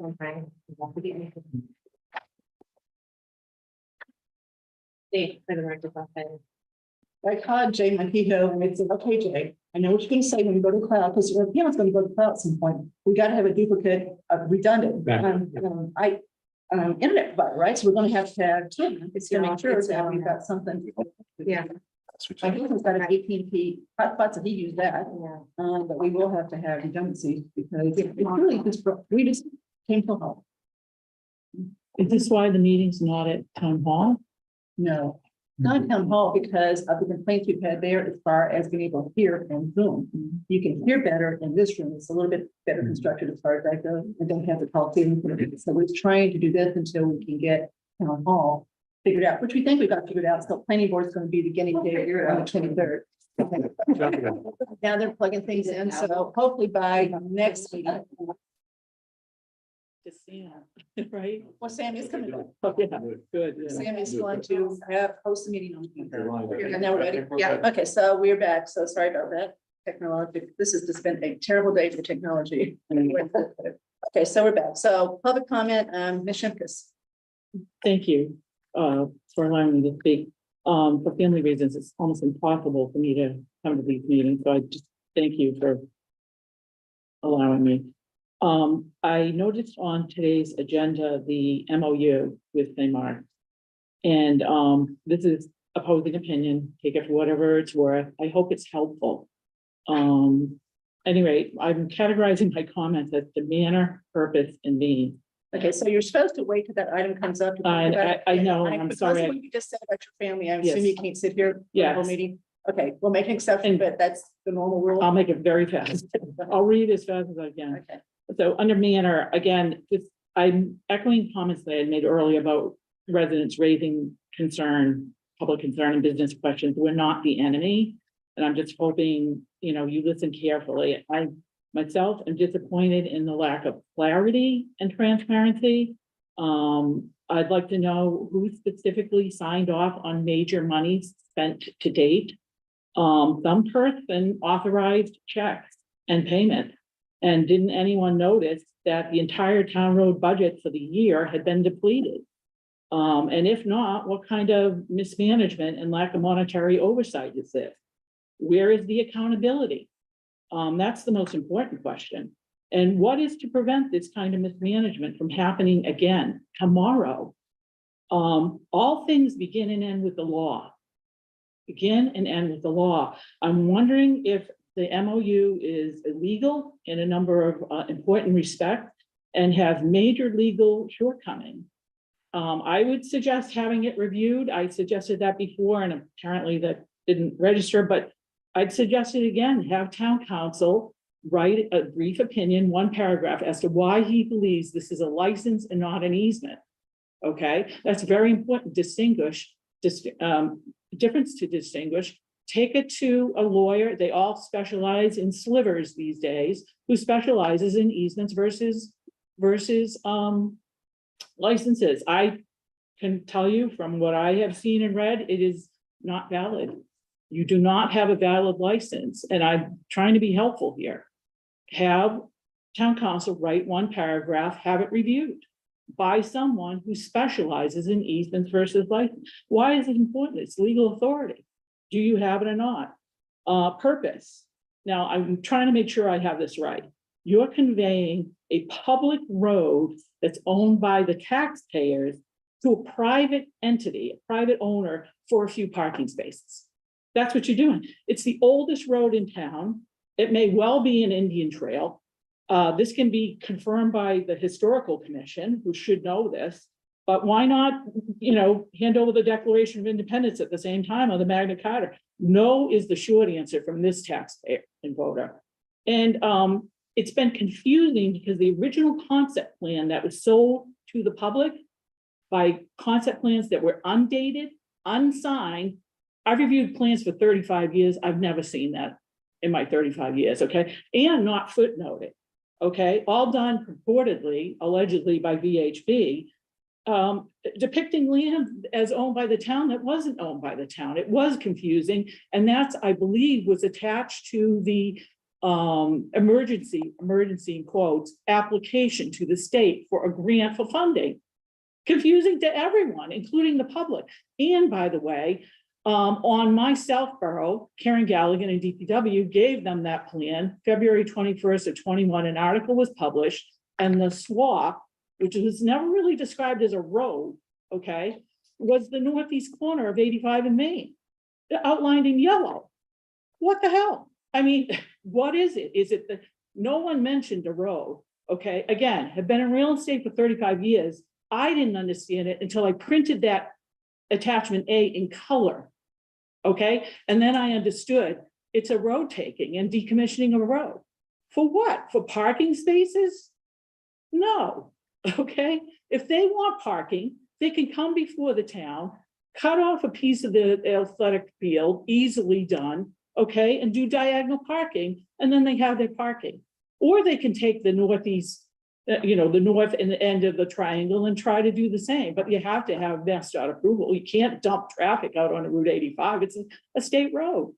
Okay. Dave, for the record, okay. I called Jay Montijo and I said, okay, Jay, I know what you're gonna say when you go to cloud, because your piano's gonna go to cloud at some point. We gotta have a duplicate, redundant, internet provider, right? So we're gonna have two. It's to make sure that we've got something. Yeah. My husband's got an AT&T hotspot, so he used that, Yeah. but we will have to have redundancy because it really just, we just came to home. Is this why the meeting's not at town hall? No, not town hall because of the complaints we've had there as far as being able to hear on Zoom. You can hear better in this room. It's a little bit better constructed as far as that goes. I don't have to call Cleveland. So we're trying to do this until we can get town hall figured out, which we think we've got figured out. So planning board is going to be the guinea pig here on the 23rd. Now they're plugging things in. So hopefully by next week. Just, yeah, right? Well, Sam is coming. Oh, yeah, good. yeah. Sam is going to host a meeting on. Yeah. And now we're ready. Yeah. Okay, so we're back. So sorry about that. Technology. This has just been a terrible day for technology. Okay, so we're back. So public comment, Ms. Shimkus. Thank you, for allowing me to speak. For family reasons, it's almost impossible for me to come to these meetings, so I just thank you for allowing me. I noticed on today's agenda, the MOU with St. Mark. And, this is opposing opinion, take it for whatever it's worth. I hope it's helpful. Anyway, I'm categorizing my comments as the manner, purpose, and meaning. Okay, so you're supposed to wait till that item comes up. to talk about it. I know, and I'm Because sorry. What you just said about your family, I Yes. assume you can't sit here. For the whole Yes. meeting. Okay, we'll make an exception, And- but that's the normal rule. I'll make it very fast. I'll read as fast as I can. Okay. So under manner, again, just, I'm echoing comments that I had made earlier about residents raising concern, public concern and business questions. We're not the enemy. And I'm just hoping, you listen carefully. I myself am disappointed in the lack of clarity and transparency. I'd like to know who specifically signed off on major monies spent to date. Some person authorized checks and payment. And didn't anyone notice that the entire town road budget for the year had been depleted? And if not, what kind of mismanagement and lack of monetary oversight is it? Where is the accountability? That's the most important question. And what is to prevent this kind of mismanagement from happening again tomorrow? All things begin and end with the law. Begin and end with the law. I'm wondering if the MOU is illegal in a number of important respects and have major legal shortcomings. I would suggest having it reviewed. I suggested that before and apparently that didn't register, but I'd suggest it again, have town council write a brief opinion, one paragraph as to why he believes this is a license and not an easement. Okay, that's very important. Difference to distinguish. Take it to a lawyer. They all specialize in slivers these days, who specializes in easements versus licenses. I can tell you from what I have seen and read, it is not valid. You do not have a valid license, and I'm trying to be helpful here. Have town council write one paragraph, have it reviewed by someone who specializes in easements versus license. Why is it important? It's legal authority. Do you have it or not? Purpose. Now, I'm trying to make sure I have this right. You're conveying a public road that's owned by the taxpayers to a private entity, a private owner for a few parking spaces. That's what you're doing. It's the oldest road in town. It may well be an Indian trail. This can be confirmed by the Historical Commission, who should know this, but why not, hand over the Declaration of Independence at the same time on the Magna Carta? No is the short answer from this taxpayer and voter. And it's been confusing because the original concept plan that was sold to the public by concept plans that were undated, unsigned. I've reviewed plans for 35 years. I've never seen that in my 35 years, okay? And not footnoted, okay? All done purportedly, allegedly by VHB, depicting land as owned by the town that wasn't owned by the town. It was confusing. And that's, I believe, was attached to the emergency in quotes, application to the state for a grant for funding. Confusing to everyone, including the public. And by the way, on my South Borough, Karen Galligan and DPW gave them that plan. February 21st of 21, an article was published, and the swap, which was never really described as a road, okay, was the northeast corner of 85 and Main, outlined in yellow. What the hell? I mean, what is it? Is it that no one mentioned a road? Okay, again, have been in real estate for 35 years. I didn't understand it until I printed that attachment A in color. Okay, and then I understood it's a road taking and decommissioning of a road. For what? For parking spaces? No. Okay, if they want parking, they can come before the town, cut off a piece of the athletic field, easily done, okay, and do diagonal parking, and then they have their parking. Or they can take the northeast, the north and the end of the triangle and try to do the same, but you have to have MassDOT approval. You can't dump traffic out on Route 85. It's a state road.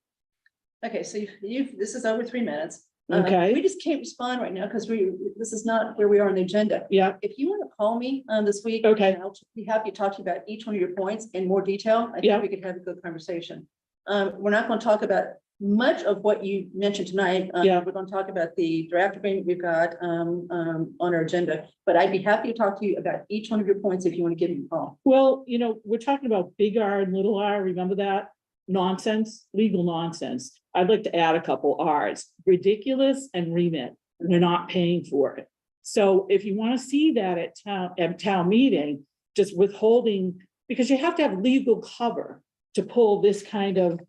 Okay, so this is over 3 minutes. Okay. We just can't respond right now because this is not where we are on the agenda. Yeah, If you want to call me this week, Okay. I'll be happy to talk to you about each one of your points in more detail. I Yeah. think we could have a good conversation. We're not going to talk about much of what you mentioned tonight. Yeah. We're going to talk about the draft agreement we've got on our agenda, but I'd be happy to talk to you about each one of your points if you want to give me a call. well, we're talking about big R and little r, remember that? Nonsense, legal nonsense. I'd like to add a couple R's, ridiculous and remit. We're not paying for it. So if you want to see that at town meeting, just withholding, because you have to have legal cover to pull this kind of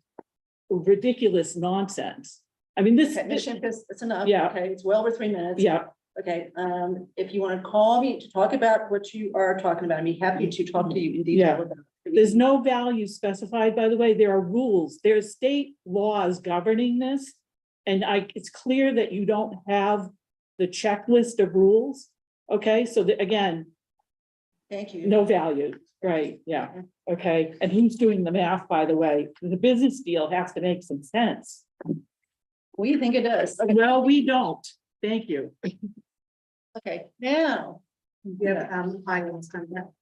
ridiculous nonsense. I mean, this. Okay, Ms. Shimkus, it's enough. Yeah. Okay, it's well over 3 minutes. Yeah, Okay, if you want to call me to talk about what you are talking about, I'd be happy to talk to you in detail Yeah. about it. there's no value specified, by the way. There are rules, there's state laws governing this. And it's clear that you don't have the checklist of rules. Okay, so again, Thank you. no value, right? Yeah, okay. And who's doing the math, by the way? The business deal has to make some sense. We think it does. Okay, Well, we don't. Thank you. okay, now. Yeah, items coming up.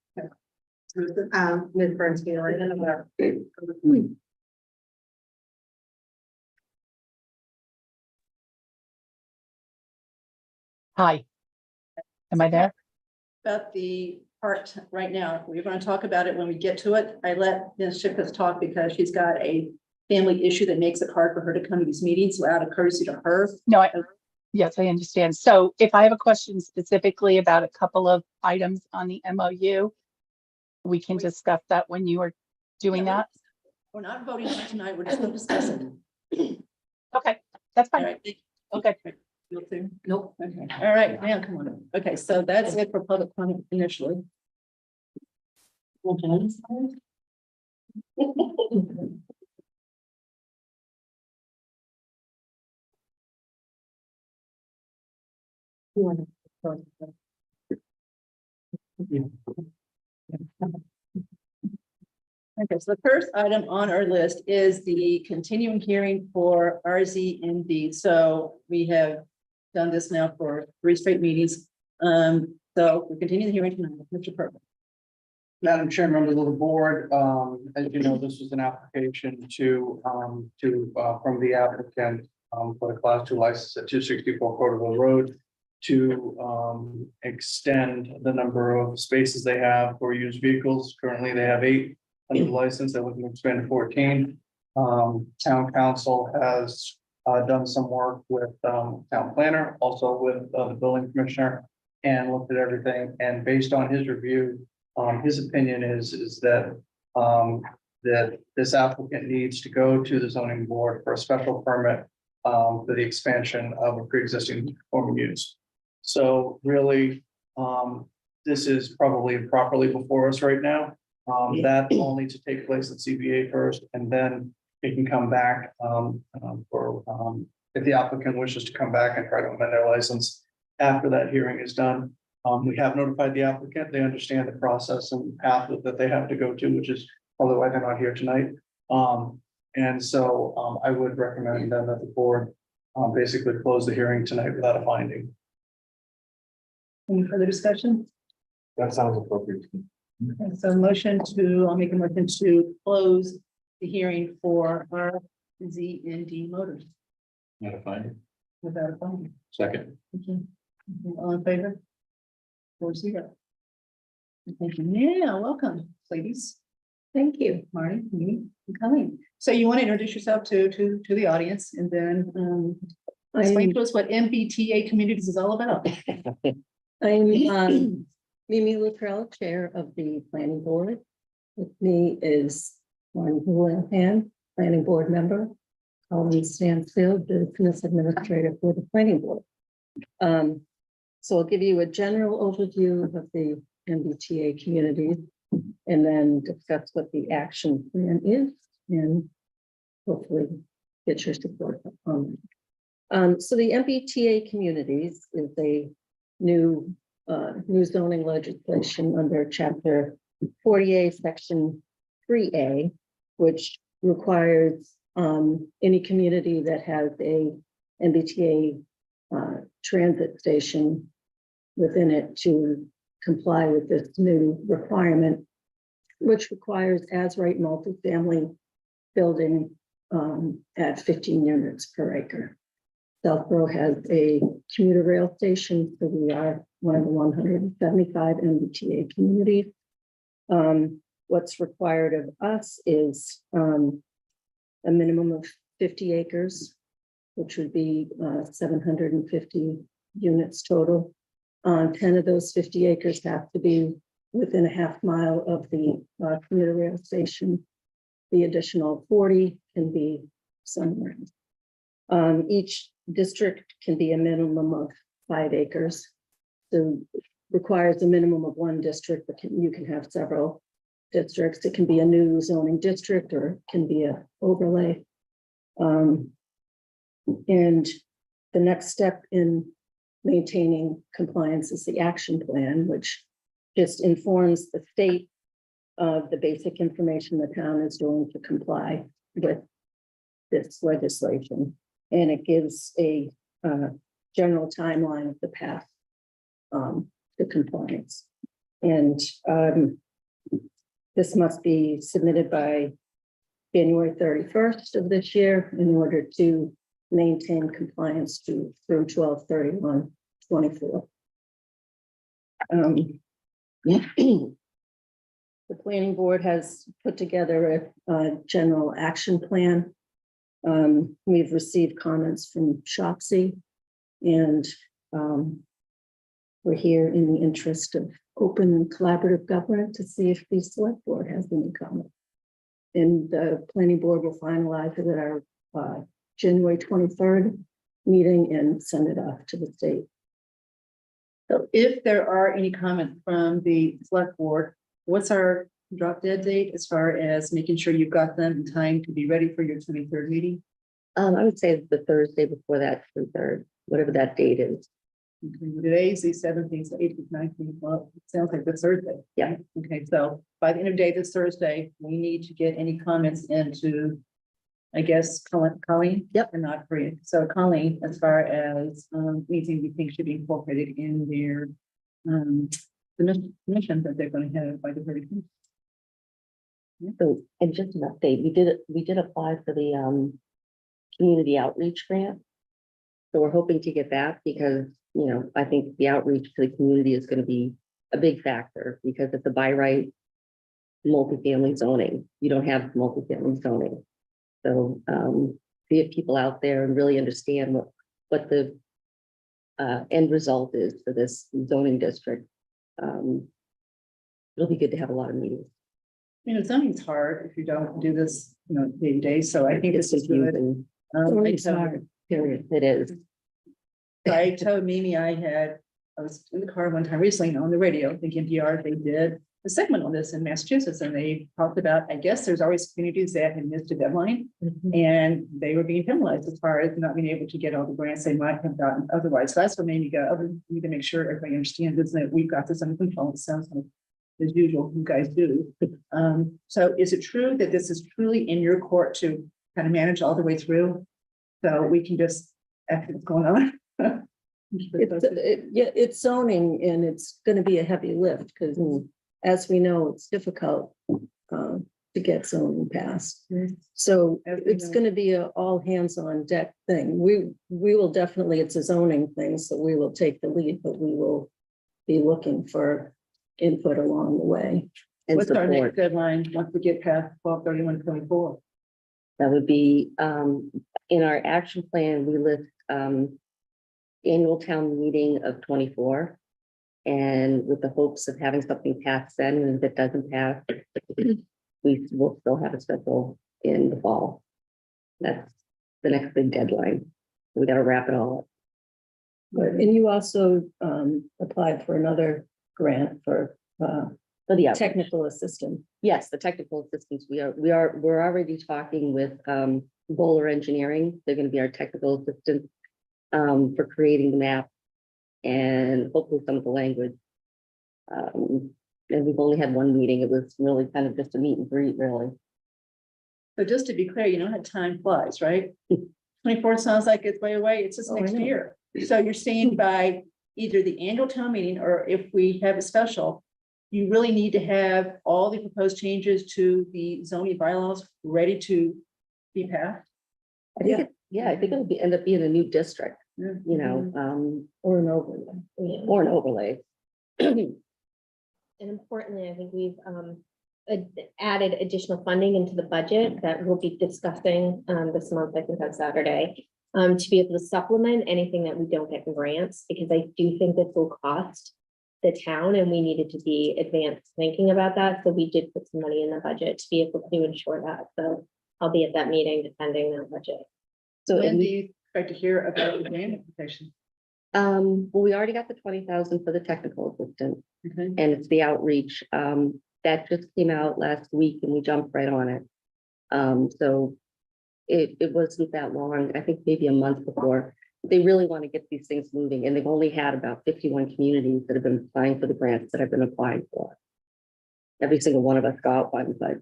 Ms. Bernstein, I don't know. Hi. Am I there? About the part right now, we're going to talk about it when we get to it. I let Ms. Shipkus talk because she's got a family issue that makes it hard for her to come to these meetings, so out of courtesy to her. No, yes, I understand. So if I have a question specifically about a couple of items on the MOU, we can discuss that when you are doing that. We're not voting on it tonight, we're just going to discuss it. Okay, that's All fine. right. Okay. Nope. Okay. All right, now come on. Okay, so that's it for public comment initially. Okay. Okay, so the first item on our list is the continuing hearing for RZND. So we have done this now for 3 straight meetings. So we continue the hearing tonight. Mr. Purple. Madam Chair, members of the board, as you know, this was an application from the applicant for the class 2 license at 264 Corderville Road to extend the number of spaces they have for used vehicles. Currently, they have 8 under the license. They're looking to expand to 14. Town council has done some work with town planner, also with the building commissioner, and looked at everything. And based on his review, his opinion is that that this applicant needs to go to the zoning board for a special permit for the expansion of a pre-existing conforming use. So really, this is probably improperly before us right now. That all needs to take place at CBA first, and then it can come back if the applicant wishes to come back and try to amend their license after that hearing is done. We have notified the applicant. They understand the process and path that they have to go to, which is probably why they're not here tonight. And so I would recommend then that the board basically close the hearing tonight without a finding. Any further discussion? That sounds appropriate. Okay, so I'll make a motion to close the hearing for RZND Motors Not a finding. without a finding. Second. Okay. All in favor? 4-0. Thank you. Yeah, welcome, ladies. Thank you, Marty, Mimi, for coming. So you want to introduce yourself to the audience and then explain to us what MBTA Communities is all about. I'm Mimi Luttrell, Chair of the Planning Board. With me is Warren Houlihan, Planning Board member, Colin Stansfield, the business administrator for the Planning Board. So I'll give you a general overview of the MBTA community and then discuss what the action plan is and hopefully get your support on it. So the MBTA communities is a new zoning legislation under chapter 48, section 3A, which requires any community that has a MBTA transit station within it to comply with this new requirement, which requires as-right multifamily building at 15 units per acre. Southborough has a commuter rail station, so we are one of the 175 MBTA communities. What's required of us is a minimum of 50 acres, which would be 750 units total. 10 of those 50 acres have to be within a half mile of the commuter rail station. The additional 40 can be somewhere else. Each district can be a minimum of 5 acres. So requires a minimum of 1 district, but you can have several districts. It can be a new zoning district or it can be a overlay. And the next step in maintaining compliance is the action plan, which just informs the state of the basic information the town is doing to comply with this legislation. And it gives a general timeline of the path to compliance. And This must be submitted by January 31st of this year in order to maintain compliance through 12/31/24. The planning board has put together a general action plan. We've received comments from Shopsy, and we're here in the interest of open and collaborative government to see if the select board has any comment. And the planning board will finalize it at our January 23rd meeting and send it off to the state. So if there are any comments from the select board, what's our drop dead date as far as making sure you've got them in time to be ready for your 23rd meeting? I would say the Thursday before that, the third, whatever that date is. Okay, today's the 17th, so 18th, 19th, well, it sounds like this Thursday. Yeah. Okay, so by the end of the day this Thursday, we need to get any comments into, I guess, Colleen? Yep. And not free. So Colleen, as far as anything you think should be incorporated in their the mission that they're going to have by the 31st. So, and just an update, we did apply for the community outreach grant. So we're hoping to get that because, you know, I think the outreach to the community is going to be a big factor because it's a by right multifamily zoning. You don't have multifamily zoning. So get people out there and really understand what the end result is for this zoning district. It'll be good to have a lot of meetings. You know, zoning's hard if you don't do this, you know, day to day, so I think It's this is good. confusing, Zoning's hard. period. It is. I told Mimi I was in the car one time recently on the radio, thinking NPR, they did a segment on this in Massachusetts, and they talked about, I guess there's always communities that had missed a deadline, and they were being penalized as far as not being able to get all the grants they might have gotten otherwise. So that's what made me go, oh, we need to make sure everybody understands this, that we've got this under control. It sounds like as usual, you guys do. So is it true that this is truly in your court to kind of manage all the way through? So we can just, ask what's going on? It's zoning and it's gonna be a heavy lift because as we know, it's difficult to get zoning passed. So As we it's know. gonna be a all hands on deck thing. We will definitely, it's a zoning thing, so we will take the lead, but we will be looking for input along the way. And What's our next support. deadline once we get past 12/31/24? That would be, in our action plan, we list, annual town meeting of 24. And with the hopes of having something passed then, and if it doesn't pass, we will still have a special in the fall. That's the next big deadline. We gotta wrap it all up. And you also applied for another grant for So the, technical assistant. yes, the technical assistance, we're already talking with, Bowler Engineering. They're gonna be our technical assistant, for creating the map and hopefully some of the language. And we've only had one meeting. It was really kind of just a meet and greet, really. So just to be clear, you know how time flies, right? 24 sounds like it's way away. It's just Oh, I next know. year. So you're saying by either the annual town meeting or if we have a special, you really need to have all the proposed changes to the zoning bylaws ready to be passed? I think, I think it'll end up being a new district, you know, Or an overlay. or an overlay. And importantly, I think we've added additional funding into the budget that we'll be discussing this month, I think on Saturday, to be able to supplement anything that we don't get in grants, because I do think this will cost the town and we needed to be advanced thinking about that. So we did put some money in the budget to be able to ensure that. So I'll be at that meeting defending that budget. So, When and do you expect to hear about the grant application? well, we already got the 20,000 for the technical assistant. Okay. And it's the outreach, that just came out last week and we jumped right on it. So it wasn't that long, I think maybe a month before. They really want to get these things moving, and they've only had about 51 communities that have been applying for the grants that I've been applying for. Every single one of us got one, but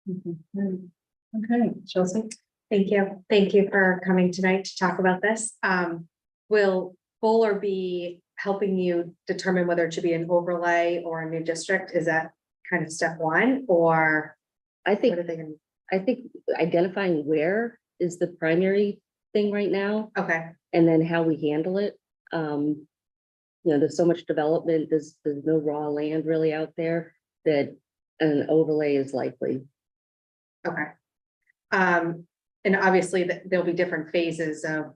Okay, Chelsea? Thank you. Thank you for coming tonight to talk about this. Will Bowler be helping you determine whether it should be an overlay or a new district? Is that kind of step one, or I think, what are they gonna? I think identifying where is the primary thing right now, Okay, and then how we handle it. You know, there's so much development, there's no raw land really out there that an overlay is likely. okay. And obviously there'll be different phases of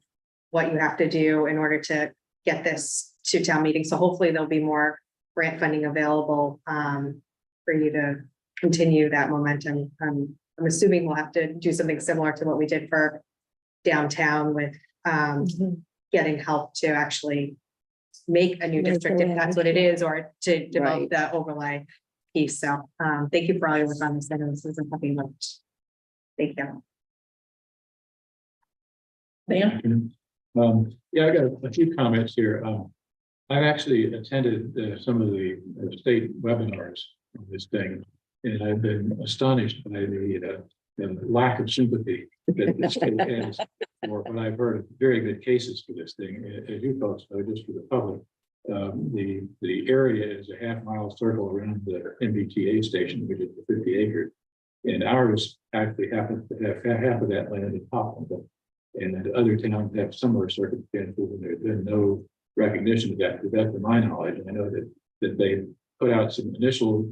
what you have to do in order to get this to town meeting. So hopefully there'll be more grant funding available, for you to continue that momentum. I'm assuming we'll have to do something similar to what we did for downtown with, getting help to actually make a new Make district, the if that's what it is, or to develop Right. the overlay piece. So, thank you for all your work on this. I know this isn't something much. Thank you. Dan? Yeah, I got a few comments here. I've actually attended some of the state webinars on this thing, and I've been astonished by the lack of sympathy that the state has for what I've heard of very good cases for this thing. As you folks know, just for the public, the area is a half-mile circle around the MBTA station, which is 50 acres. And ours actually happens to have half of that land in Poplar. And other towns have similar circumstances, and there's been no recognition of that, to the best of my knowledge. And I know that they put out some initial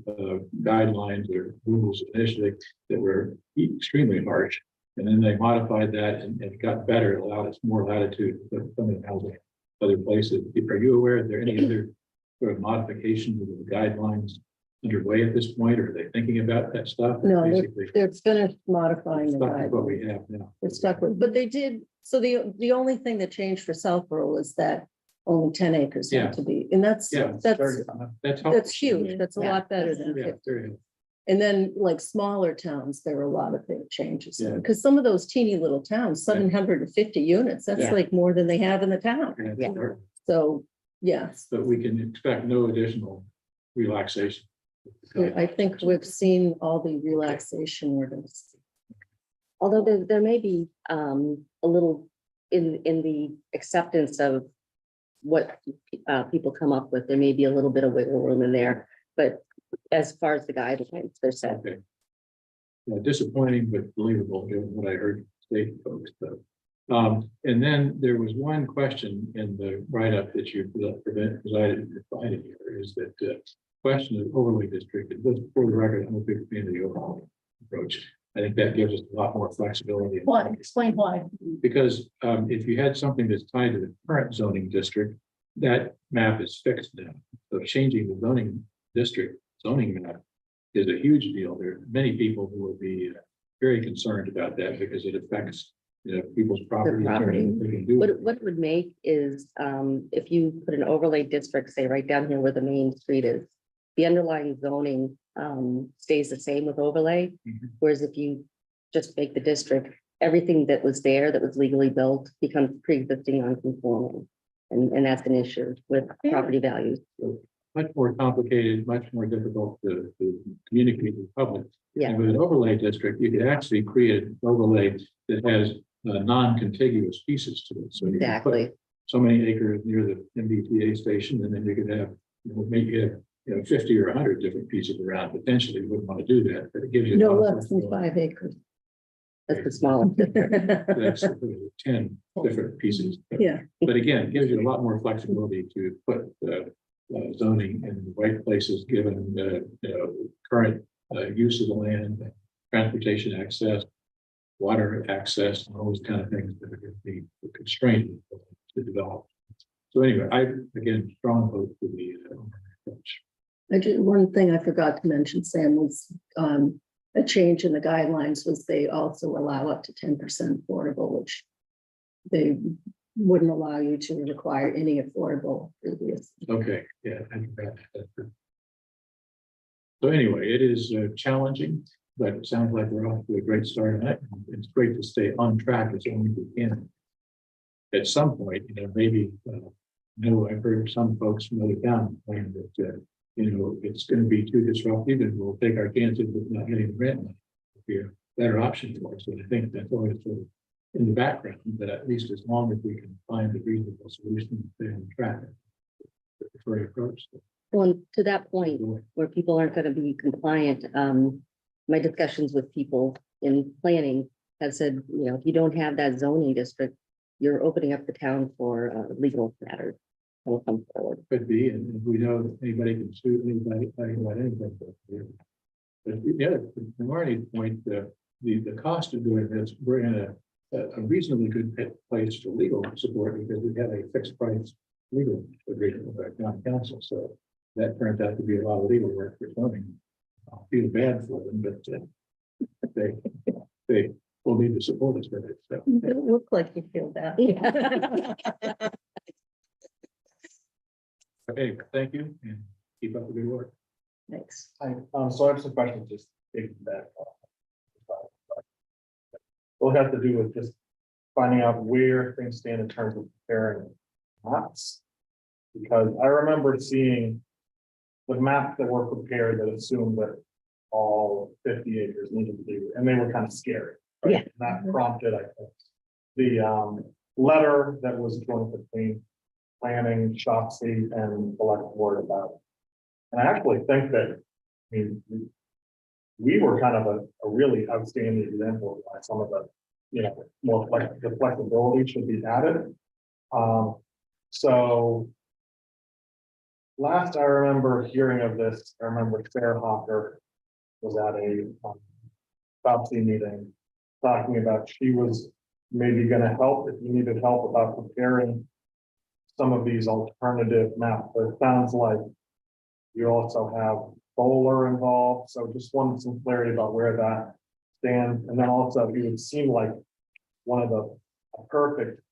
guidelines or rules initially that were extremely harsh. And then they modified that and it got better, it allowed us more latitude to put some of the housing other places. Are you aware, are there any other sort of modifications of the guidelines underway at this point? Or are they thinking about that stuff? No, Basically, they're finished modifying the stuck with what guidelines. we have now. We're stuck with, but they did, so the only thing that changed for Southborough is that only 10 acres Yeah. had to be, and that's Yeah, that's That's huge. That's a Yeah. lot better than Yeah, 50. very good. And then like smaller towns, there were a lot of big changes, Yeah. because some of those teeny little towns, 750 units, that's Yeah. like more than they have in the town. Yeah. So, yes, But we can expect no additional relaxation. I think we've seen all the relaxation orders. Although there may be a little in the acceptance of what people come up with, there may be a little bit of wiggle room in there, but as far as the guidelines, they're set. Okay. Disappointing, but believable, given what I heard from state folks, though. And then there was one question in the write-up that you provided here, is that question of overlay district. And just for the record, I'm a big fan of the overlay approach. I think that gives us a lot more flexibility. Why? Explain why. Because if you had something that's tied to the current zoning district, that map is fixed now. So changing the zoning district zoning map is a huge deal. There are many people who will be very concerned about that because it affects, people's property. property. They can do What it. it would make is if you put an overlay district, say right down here where the main street is, the underlying zoning stays the same with overlay. Mhm. Whereas if you just make the district, everything that was there that was legally built becomes pre-existing non-conforming. And that's an issue with property values. Much more complicated, much more difficult to communicate with the public. Yeah. And with an overlay district, you could actually create an overlay that has non-contiguous pieces to it. So you can put Exactly. so many acres near the MBTA station, and then you could have, maybe have, 50 or 100 different pieces around. Potentially, you wouldn't want to do that, but it gives you. a No lot of less than flexibility. 5 acres. That's the smallest district. That's 10 different pieces. Yeah. But again, it gives you a lot more flexibility to put zoning in the right places, given the current use of the land, transportation access, water access, and all those kind of things that are going to be constrained to develop. So anyway, I, again, strong vote for the approach. One thing I forgot to mention, Sam, was a change in the guidelines was they also allow up to 10% affordable, which they wouldn't allow you to require any affordable previous. Okay, yeah. I think that's good. So anyway, it is challenging, but it sounds like we're off to a great start. And it's great to stay on track as long as we can. At some point, maybe, I've heard some from other towns claim that, it's going to be too disruptive and we'll take our chances with not getting the grant money. It'll be a better option for us. And I think that's always sort of in the background, but at least as long as we can find a reasonable solution to stay on track. The preferred approach. Well, and to that point, where people aren't gonna be compliant, my discussions with people in planning have said, you know, if you don't have that zoning district, you're opening up the town for legal matters. Will come forward. Could be, and we know that anybody can sue anybody, about anything. But yeah, to Marty's point, the cost of doing this, we're in a reasonably good place for legal support because we have a fixed price legal agreement with our town council, so that turns out to be a lot of legal work for zoning. I feel bad for them, but they will need to support us with it, so. You don't look like you feel that. Okay, thank you, and keep up the good work. Thanks. Hi, so I have some questions, just taking that. Will have to do with just finding out where things stand in terms of preparing maps. Because I remember seeing the maps that were prepared that assumed that all 50 acres needed to be, and they were kind of scary. Right? Yeah. And that prompted, I think, the letter that was joined between planning, Shopsy, and elected board about it. And I actually think that, I mean, we were kind of a really outstanding example of why some of the, you know, more the flexibility should be added. So last I remember hearing of this, I remember Sarah Hawker was at a Shopsy meeting talking about she was maybe going to help if you needed help about preparing some of these alternative maps, but it sounds like you also have Bowler involved, so just wanted some clarity about where that stands. And then also, it would seem like one of the a perfect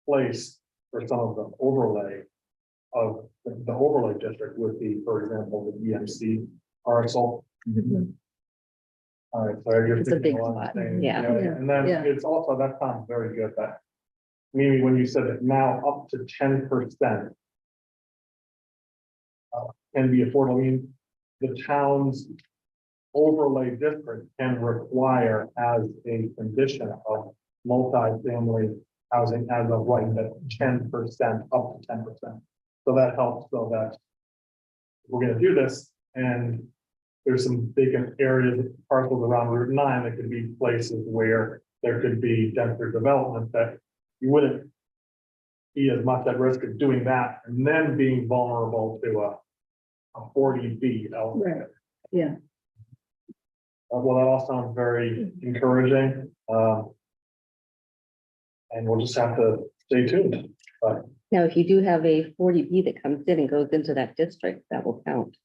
place for some of the overlay of the overlay district would be, for example, the EMC parcel. All right, so you're It's a thinking big one spot, thing, yeah. and then Yeah. it's also, that sounds very good, that maybe when you said that now up to 10% can be affordable, I mean, the town's overlay district can require as a condition of multifamily housing as of right that 10%, up to 10%. So that helps, so that we're gonna do this, and there's some vacant areas, parcels around Route 9 that could be places where there could be denser development that you wouldn't be as much at risk of doing that and then being vulnerable to a 40B element. Right. Yeah. Well, that all sounds very encouraging. And we'll just have to stay tuned. Now, if you do have a 40B that comes in and goes into that district, that will count.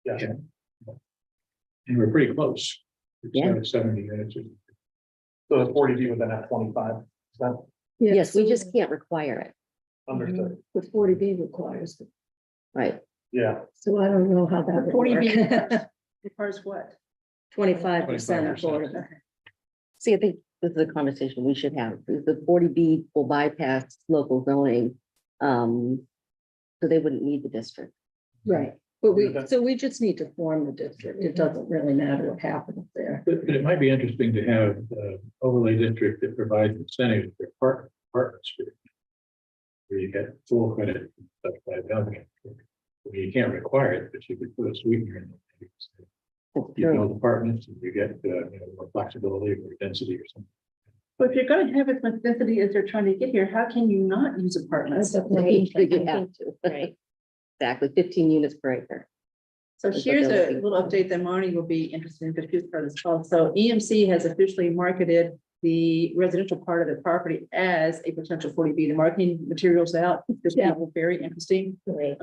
Yeah. And we're pretty close. It's Yeah. 70 minutes. So the 40B would then have 25%. Yes, we just can't require it, Understood. The 40B requires, it. right? Yeah. so I don't know how that would 40B work. requires what? 25% 25%. affordable. See, I think this is a conversation we should have, because the 40B will bypass local zoning. So they wouldn't need the district. Right, but we just need to form the district. It doesn't really matter what happens there. But it might be interesting to have overlay district that provides incentives for partners. Where you get full credit stuff by government. You can't require it, but you could put a sweetener in it. That's You true. build apartments and you get more flexibility or density or something. But if you're gonna have as much density as they're trying to get here, how can you not use apartments? That's what we think. You have to. Right. Exactly, 15 units per acre. So That's what here's they're a looking little update that Marnie will be interested in because she's part of this call. So EMC has officially marketed the residential part of the property as a potential 40B. The marketing materials out, this Yeah. people very interesting. Right.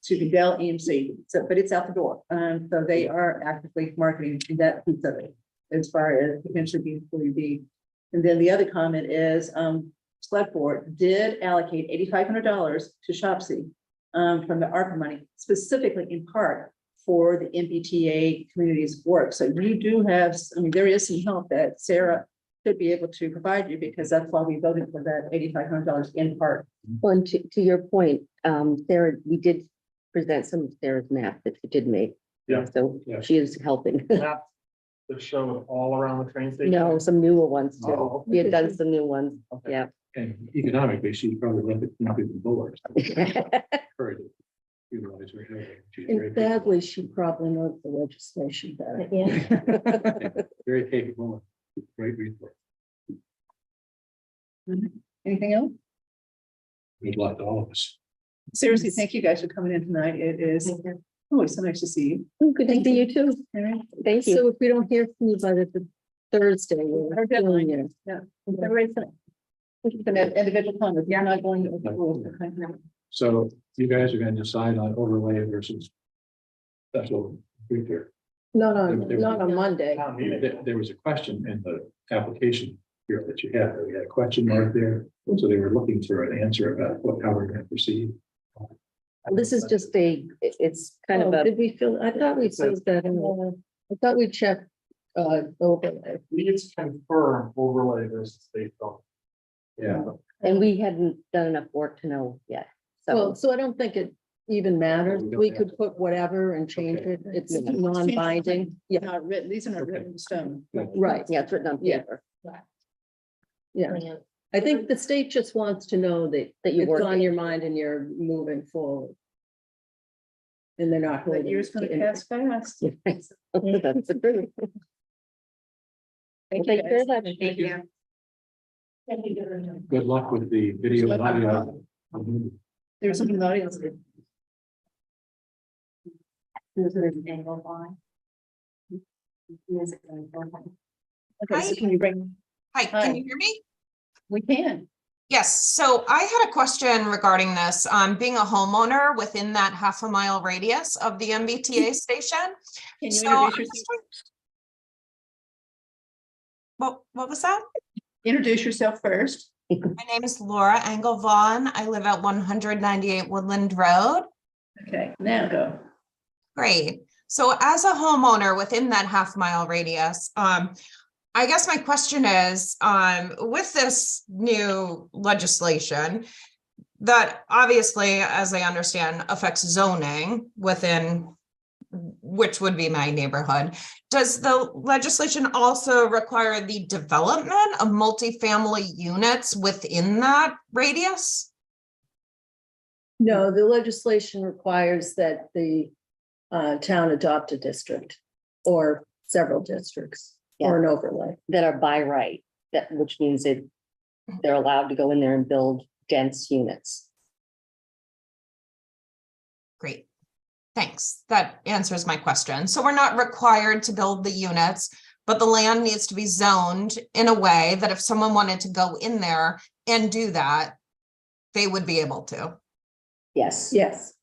To the Dell EMC, so, but it's out the door. So they are actively marketing that piece of it as far as potentially being 40B. And then the other comment is, select board did allocate $8,500 to Shopsy from the ARPA money, specifically in part for the MBTA communities work. So you do have, I mean, there is some help that Sarah should be able to provide you because that's why we voted for that $8,500 in part. Well, and to your point, Sarah, we did present some of Sarah's map that she did make. Yeah. So Yeah. she is helping. Maps that show all around the train station. No, some newer ones Oh, too. okay. We had done some new ones, Okay. yeah. And economically, she's probably left it to the board. Encourage it. utilize her head. She's And very badly, she probably knows the legislation better. Yeah. capable, very capable, great resource. Anything else? Good luck to all of us. Seriously, thank you guys for coming in tonight. It is always so nice to see you. Oh, good to see you too. All right. Thank you. So if we don't hear from you by the Thursday, we're Our deadline. doing it. Yeah. Everybody's gonna- we can have individual comments. You're not going to. Okay. So you guys are going to decide on overlay versus special feature. Not on Monday. There was a question in the application here that you had. We had a question mark there. So they were looking for an answer about how we're going to proceed. This is just it's kind of Oh, a, did we fill, I thought we filled that in. I thought we checked, overlay. It's confirmed overlay versus state law. Yeah. and we hadn't done enough work to know yet. Well, So so I don't think it even matters. we don't We have could put whatever and change Okay. it. It's Yeah. non-binding. Yeah, Not written, these are not Okay. written in stone. right. yeah, it's written on Yeah. paper Yeah. I think the state just wants to know that that you it's work. on your mind and you're moving forward. And they're not. The holding year's gonna you to pass fast. That's the truth. Thank Thank you very guys. much. Thank you. Good luck with the video and audio. There's something in the audience. Okay, so can you bring, Hi, Hi. can you hear me? we can. Yes, so I had a question regarding this. Being a homeowner within that half a mile radius of the MBTA station. Can you So introduce I'm yourself? just trying- what was that? Introduce yourself first. My name is Laura Engel Vaughn. I live at 198 Woodland Road. Okay, now go. Great. So as a homeowner within that half mile radius, I guess my question is, with this new legislation that obviously, as I understand, affects zoning within, which would be my neighborhood, does the legislation also require the development of multifamily units within that radius? No, the legislation requires that the town adopt a district or several districts or an overlay. That are by right, which means they're allowed to go in there and build dense units. Great. Thanks. That answers my question. So we're not required to build the units, but the land needs to be zoned in a way that if someone wanted to go in there and do that, they would be able to. Yes. Yes,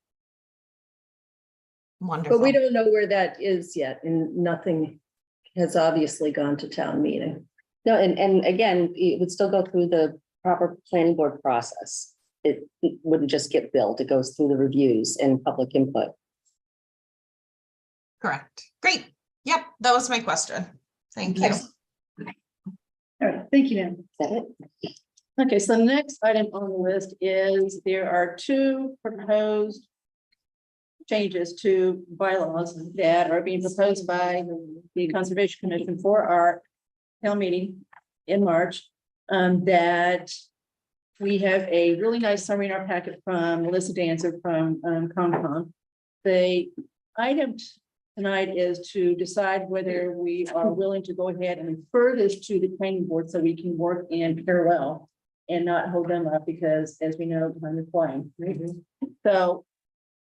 Wonderful. but we don't know where that is yet and nothing has obviously gone to town meeting. No, and again, it would still go through the proper planning board process. It wouldn't just get built. It goes through the reviews and public input. Correct. Great. Yep, that was my question. Thank you. All right, thank you, ma'am. Is that it? Okay, so the next item on the list is there are two proposed changes to bylaws that are being proposed by the Conservation Commission for our town meeting in March. That we have a really nice summary in our packet from Melissa Dancer from Concom. The item tonight is to decide whether we are willing to go ahead and refer this to the planning board so we can work in parallel and not hold them up because, as we know, time is flying. So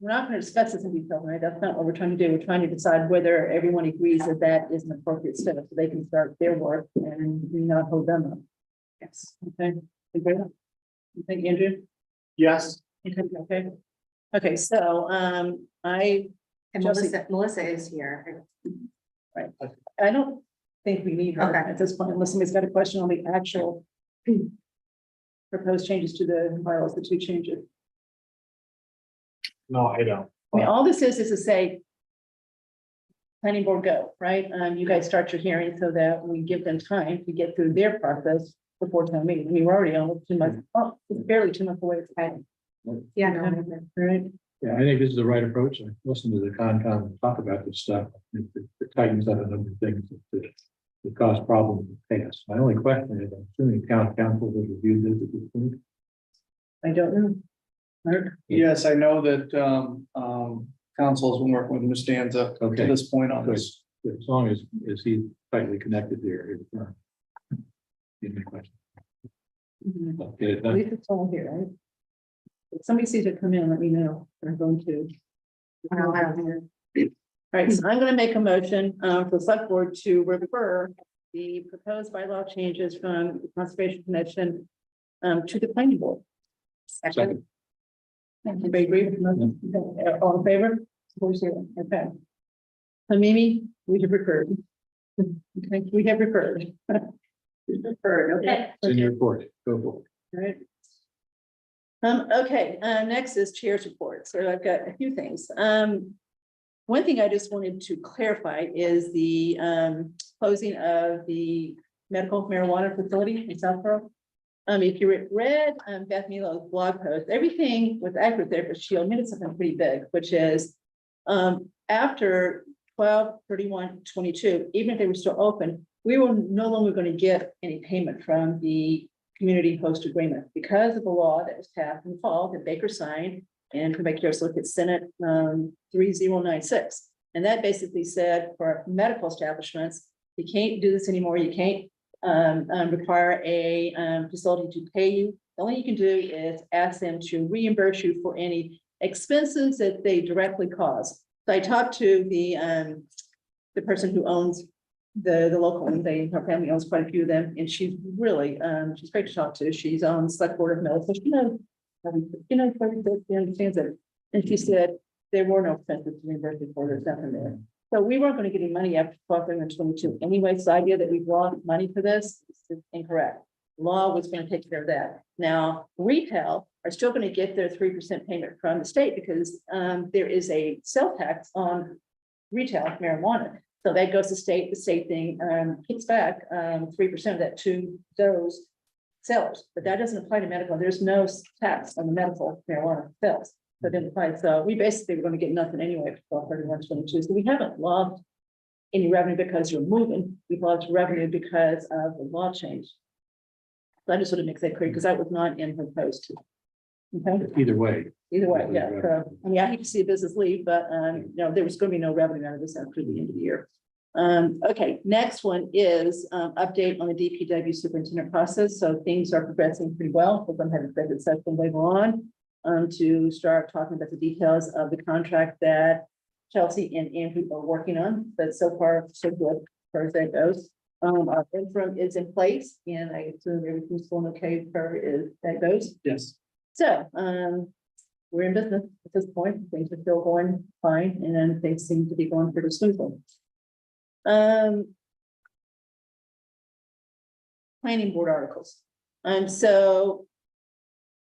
we're not going to discuss this in detail, right? That's not what we're trying to do. We're trying to decide whether everyone agrees that that is an appropriate step so they can start their work and we not hold them up. Yes, okay. Agree? You think, Andrew? Yes. Okay. Okay, so I And Melissa is here. I don't think we need her Okay. at this point unless somebody's got a question on the actual proposed changes to the bylaws, the two changes. No, I don't. I mean, all this is to say planning board go, right? You guys start your hearing so that we give them time to get through their process before town meeting. I mean, we're already almost 2 months, oh, it's barely 2 months away. Yeah, no, Right? Yeah, I think this is the right approach. I listened to the Concom talk about this stuff. I think it tightens up a number of things that cause problems in the past. My only question is, I'm assuming town council has reviewed this at this point. I don't know. Yes, I know that, council has been working with Ms. Danza to Okay. this point on this. As long as he's tightly connected there. Any question? Get it At done. least it's all here, right? If somebody sees it come in, let me know. I'm going to. All right, so I'm gonna make a motion for the select board to refer the proposed bylaw changes from the Conservation Commission to the planning board. Second. Everybody agree with the motion? All in favor? 4-0. Okay. So Mimi, we have referred. Okay, we have referred. Referred, okay. It's in your report. Go for it. Right. Okay, next is chair's report. So I've got a few things. One thing I just wanted to clarify is the closing of the medical marijuana facility in Southborough. If you read Beth Milo's blog post, everything was accurate there, but she omitted something pretty big, which is after 12/31/22, even if they were still open, we were no longer going to get any payment from the community host agreement because of the law that was passed in the fall that Baker signed and come back here, so look at Senate 3096. And that basically said for medical establishments, you can't do this anymore. You can't require a facility to pay you. The only you can do is ask them to reimburse you for any expenses that they directly cause. So I talked to the person who owns the local one. Her family owns quite a few of them, and she's really she's great to talk to. She's on the select board of Middle, so she knows, she understands it. And she said there were no expenses to reimburse for there's nothing there. So we weren't going to get any money after 12/31/22 anyway. So the idea that we've lost money for this is incorrect. Law was going to take care of that. Now, retail are still going to get their 3% payment from the state because there is a sales tax on retail marijuana. So that goes to state, the state thing kicks back 3% of that to those sellers, but that doesn't apply to medical. There's no tax on the medical marijuana sales. So it didn't apply. So we basically were going to get nothing anyway for 12/31/22. So we haven't lost any revenue because you're moving. We've lost revenue because of the law change. So I just want to make that clear because that was not in her post. Okay, Either way. either way, yeah. So, I mean, I hate to see a business leave, but no, there was going to be no revenue out of this after the end of the year. Okay, next one is update on the DPW superintendent process. So things are progressing pretty well. We're going to have a executive session later on to start talking about the details of the contract that Chelsea and Andrew are working on. But so far, so good as far as that goes. Our interim is in place, and I assume everything's going okay as far as that goes. Yes. So, we're in business at this point. Things are still going fine, and then things seem to be going pretty smoothly. Planning board articles. So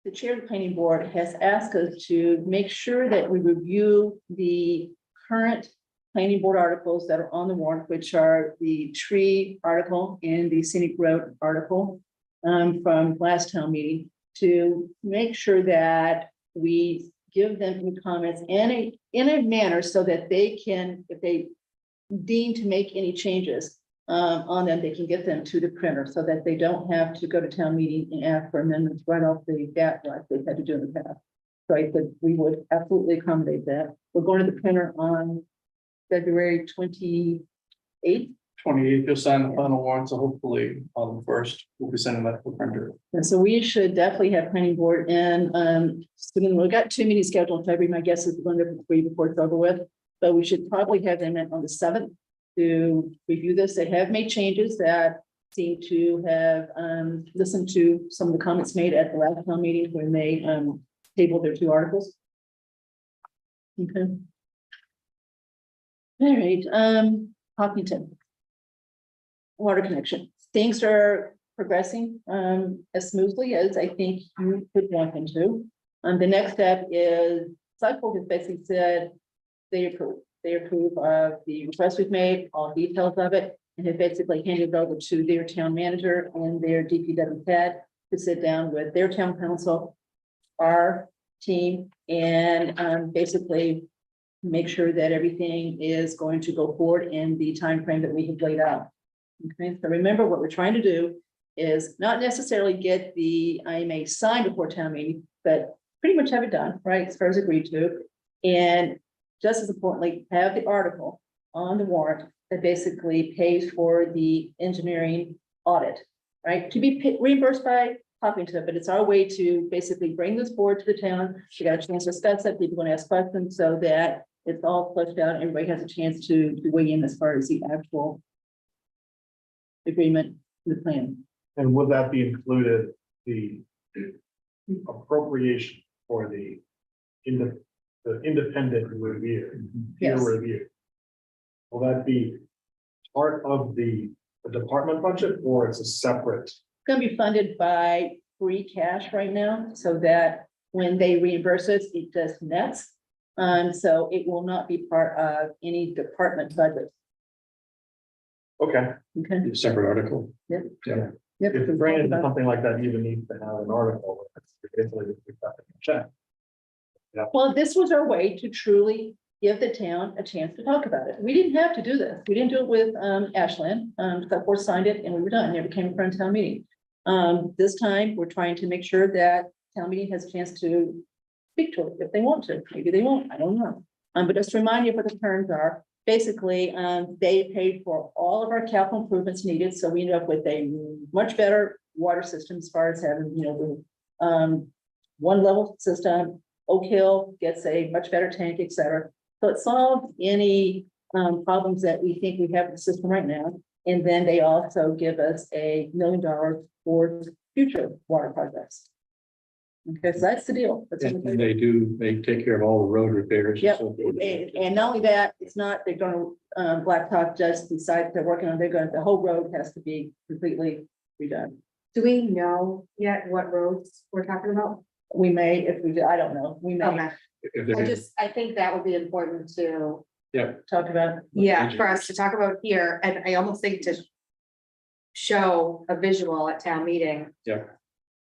the chair of the planning board has asked us to make sure that we review the current planning board articles that are on the warrant, which are the tree article and the scenic road article from last town meeting, to make sure that we give them any comments in a manner so that they can, if they deem to make any changes on them, they can get them to the printer so that they don't have to go to town meeting and ask for amendments right off the bat like they've had to do in the past. So I said we would absolutely accommodate that. We're going to the printer on February 28th. 28th, you'll sign the final warrant, so hopefully on the 1st, we'll be sending that to the printer. And so we should definitely have planning board and so then we've got 2 meetings scheduled in February. My guess is we're going to 3 before it's over with, but we should probably have them in on the 7th to review this. They have made changes that seem to have listened to some of the comments made at the last town meeting when they tabled their 2 articles. Okay. All right, Hopkinton. Water connection. Things are progressing as smoothly as I think you could want them to. The next step is select board has basically said they approve. They approve of the request we've made, all details of it, and have basically handed it over to their town manager and their DPW head to sit down with their town council, our team, and basically make sure that everything is going to go forward in the time frame that we have laid out. Okay, so remember what we're trying to do is not necessarily get the IMA signed before town meeting, but pretty much have it done, right, as far as agreed to. And just as importantly, have the article on the warrant that basically pays for the engineering audit, right? To be reimbursed by Hopkinton, but it's our way to basically bring this forward to the town. We got a chance to discuss it, people want to ask questions so that it's all fleshed out, and everybody has a chance to weigh in as far as the actual agreement, the plan. And would that be included, the appropriation for the independent review, peer Yes. review? Will that be part of the department budget, or it's a separate? Gonna be funded by free cash right now, so that when they reimburse us, it just nets. So it will not be part of any department budget. Okay. Okay. Separate article. Yep. Yeah. Yep. If you bring into something like that, you even need to have an article. It's basically we've got to check. Well, this was our way to truly give the town a chance to talk about it. We didn't have to do this. We didn't do it with Ashland. Select board signed it and we were done. Never came in front of town meeting. This time, we're trying to make sure that town meeting has a chance to speak to it if they want to. Maybe they won't, I don't know. But just to remind you what the terms are, basically, they paid for all of our capital improvements needed, so we ended up with a much better water system as far as having, one level system. Oak Hill gets a much better tank, et cetera. So it solved any problems that we think we have in the system right now. And then they also give us $1 million for future water projects. Okay, so that's the deal. That's what And we're doing. they take care of all the road repairs. Yep, so forth. and not only that, it's not, they're gonna, blacktop just the site they're working on, the whole road has to be completely redone. Do we know yet what roads we're talking about? We may, if we, I don't know, we may Okay, If I think that would be important to, talk about. yeah, for us to talk about here, and I almost think to show a visual at town meeting. Yeah.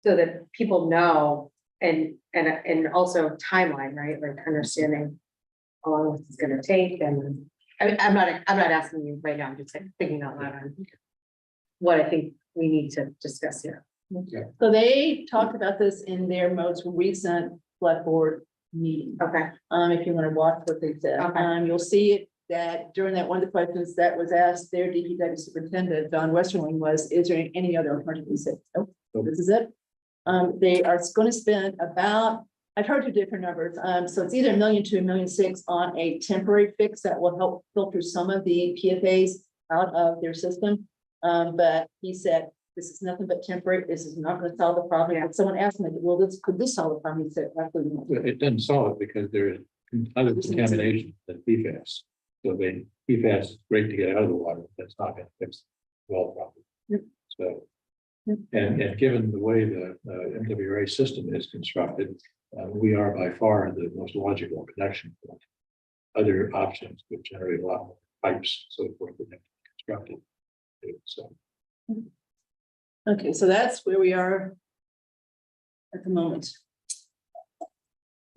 So that people know and also timeline, right, like understanding how long this is gonna take, and I'm not asking you right now, I'm just like thinking out loud on what I think we need to discuss here. So they talked about this in their most recent select board meeting. Okay, If you want to watch what they said, Okay. you'll see it that during that one of the questions that was asked, their DPW superintendent, Don Westerling, was, is there any other alternative? He said, nope, this is it. They are going to spend about, I've heard two different numbers. So it's either $1 million to $1.6 million on a temporary fix that will help filter some of the PFAS out of their system. But he said, this is nothing but temporary. This is not going to solve the problem. Yeah. If someone asked me, well, could this solve the problem? He said, absolutely not. It doesn't solve it because there is other contamination than PFAS. So PFAS is great to get out of the water, but that's not going to fix the well problem. Yep. So, Yep. and given the way the MWRA system is constructed, we are by far the most logical connection point. Other options would generate a lot more pipes, so forth, that have to be constructed. So. Okay, so that's where we are at the moment.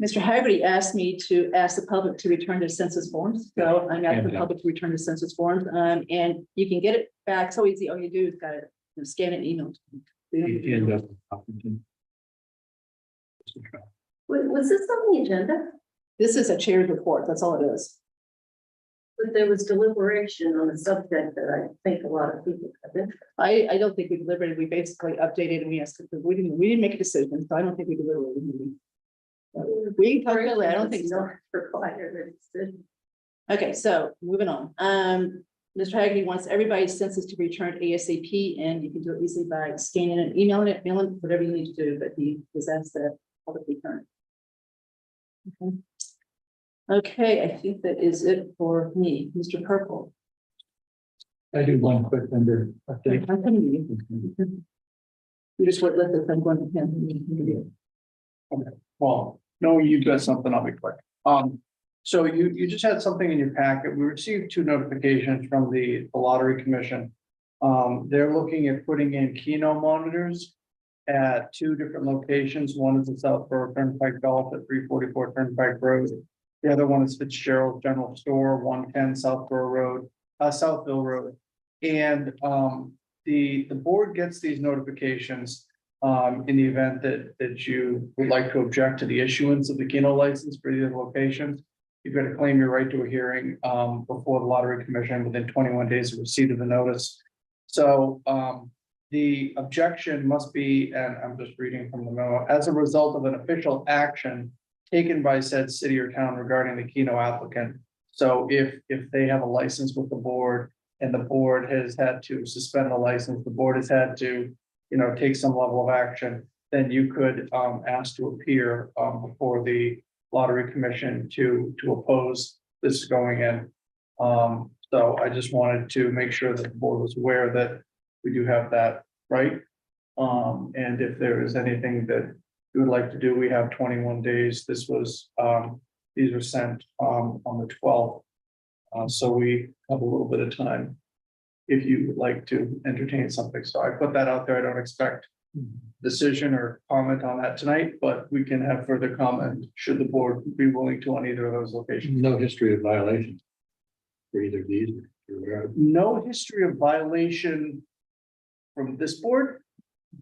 Mr. Haggerty asked me to ask the public to return to census forms, so I'm asking the public to return to census forms, and you can get it back so easy. All you do is got to scan it and email it. You end up in Hopkinton. Was this on the agenda? This is a chair's report, that's all it is. But there was deliberation on the subject that I think a lot of people have interest. I don't think we deliberated, we basically updated and we asked, we didn't make a decision, so I don't think we deliberated. We can talk about that, I don't think so. Required a decision. Okay, so moving on. Mr. Haggerty wants everybody's census to be returned ASAP, and you can do it easily by scanning and emailing it, mailing, whatever you need to do, but he has asked the public return. Okay. Okay, I think that is it for me, Mr. Purple. I do one quick under update. How come you just let this thing go into him? Well, no, you've got something, I'll be quick. So you just had something in your packet. We received 2 notifications from the Lottery Commission. They're looking at putting in Keno monitors at 2 different locations. One is the Southborough Turnpike Golf at 344 Turnpike Road. The other one is Fitzgerald General Store, 110 Southborough Road, Southville Road. And the board gets these notifications In the event that you would like to object to the issuance of the Keno license for either location, you've got to claim your right to a hearing before the lottery commission within 21 days of receipt of the notice. So the objection must be, and I'm just reading from the memo, as a result of an official action taken by said city or town regarding the Keno applicant. So if they have a license with the board and the board has had to suspend the license, the board has had to, take some level of action, then you could ask to appear before the lottery commission to oppose this going in. So I just wanted to make sure that the board was aware that we do have that right. And if there is anything that you would like to do, we have 21 days. This was, these were sent on the 12th. So we have a little bit of time if you would like to entertain something. So I put that out there. I don't expect decision or comment on that tonight, but we can have further comment should the board be willing to on either of those locations. No history of violation for either of these. No history of violation from this board,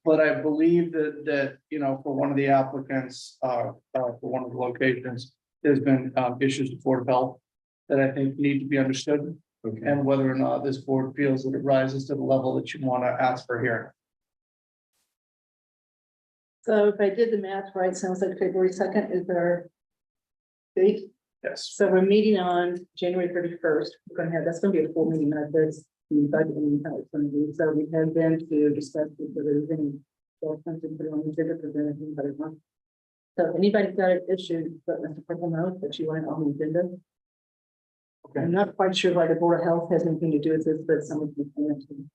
but I believe that for one of the applicants, for one of the locations, there's been issues with Board of Health that I think need to be understood, Okay. and whether or not this board feels that it rises to the level that you want to ask for here. So if I did the math right, sounds like February 2nd is our date. Yes. So we're meeting on January 31st. We're gonna have, that's gonna be a full meeting, not this, the budget meeting, how it's gonna be. So we have been to discuss whether there's any. Something put on the agenda for anybody wants. So if anybody's got an issue, let Mr. Purple know that you want it on the agenda. Okay. I'm not quite sure why the Board of Health has anything to do with this, but someone can.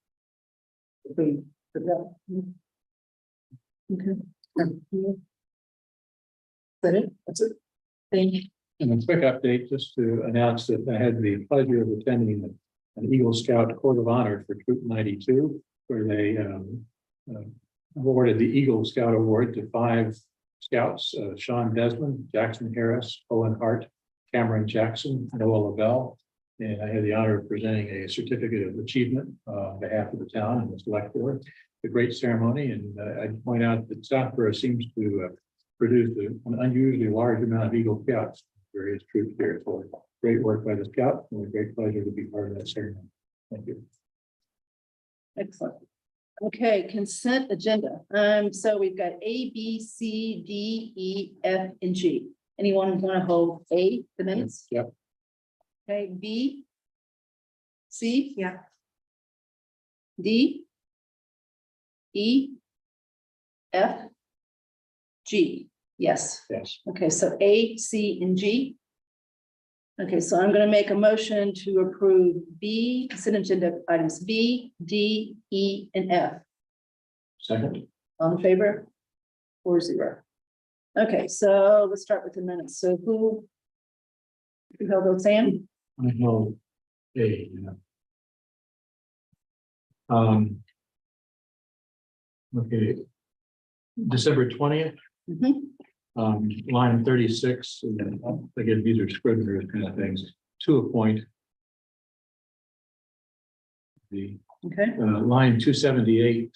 If we, but that. Okay. Is that it? That's it. Thank you. And a quick update, just to announce that I had the pleasure of attending an Eagle Scout Court of Honor for Troop 92, where they awarded the Eagle Scout Award to 5 scouts, Sean Desmond, Jackson Harris, Owen Hart, Cameron Jackson, Noah Lavelle. And I had the honor of presenting a certificate of achievement on behalf of the town and the select board. A great ceremony, and I'd point out that Southborough seems to produce an unusually large amount of Eagle Scouts, various troops here. So great work by the Scouts, and a great pleasure to be part of that ceremony. Thank you. Excellent. Okay, consent agenda. So we've got A, B, C, D, E, F, and G. Anyone want to hold A, the minutes? Yep. Okay, B, C, Yeah. D, E, F, G. Yes. Yes. Okay, so A, C, and G. Okay, so I'm gonna make a motion to approve B, consent agenda items B, D, E, and F. Second. All in favor? 4-0. Okay, so let's start with the minutes. So who held those, Sam? I know A, yeah. Okay. December 20th, Mhm. line 36, and again, these are Scrivener kind of things, to a point. The Okay, line 278,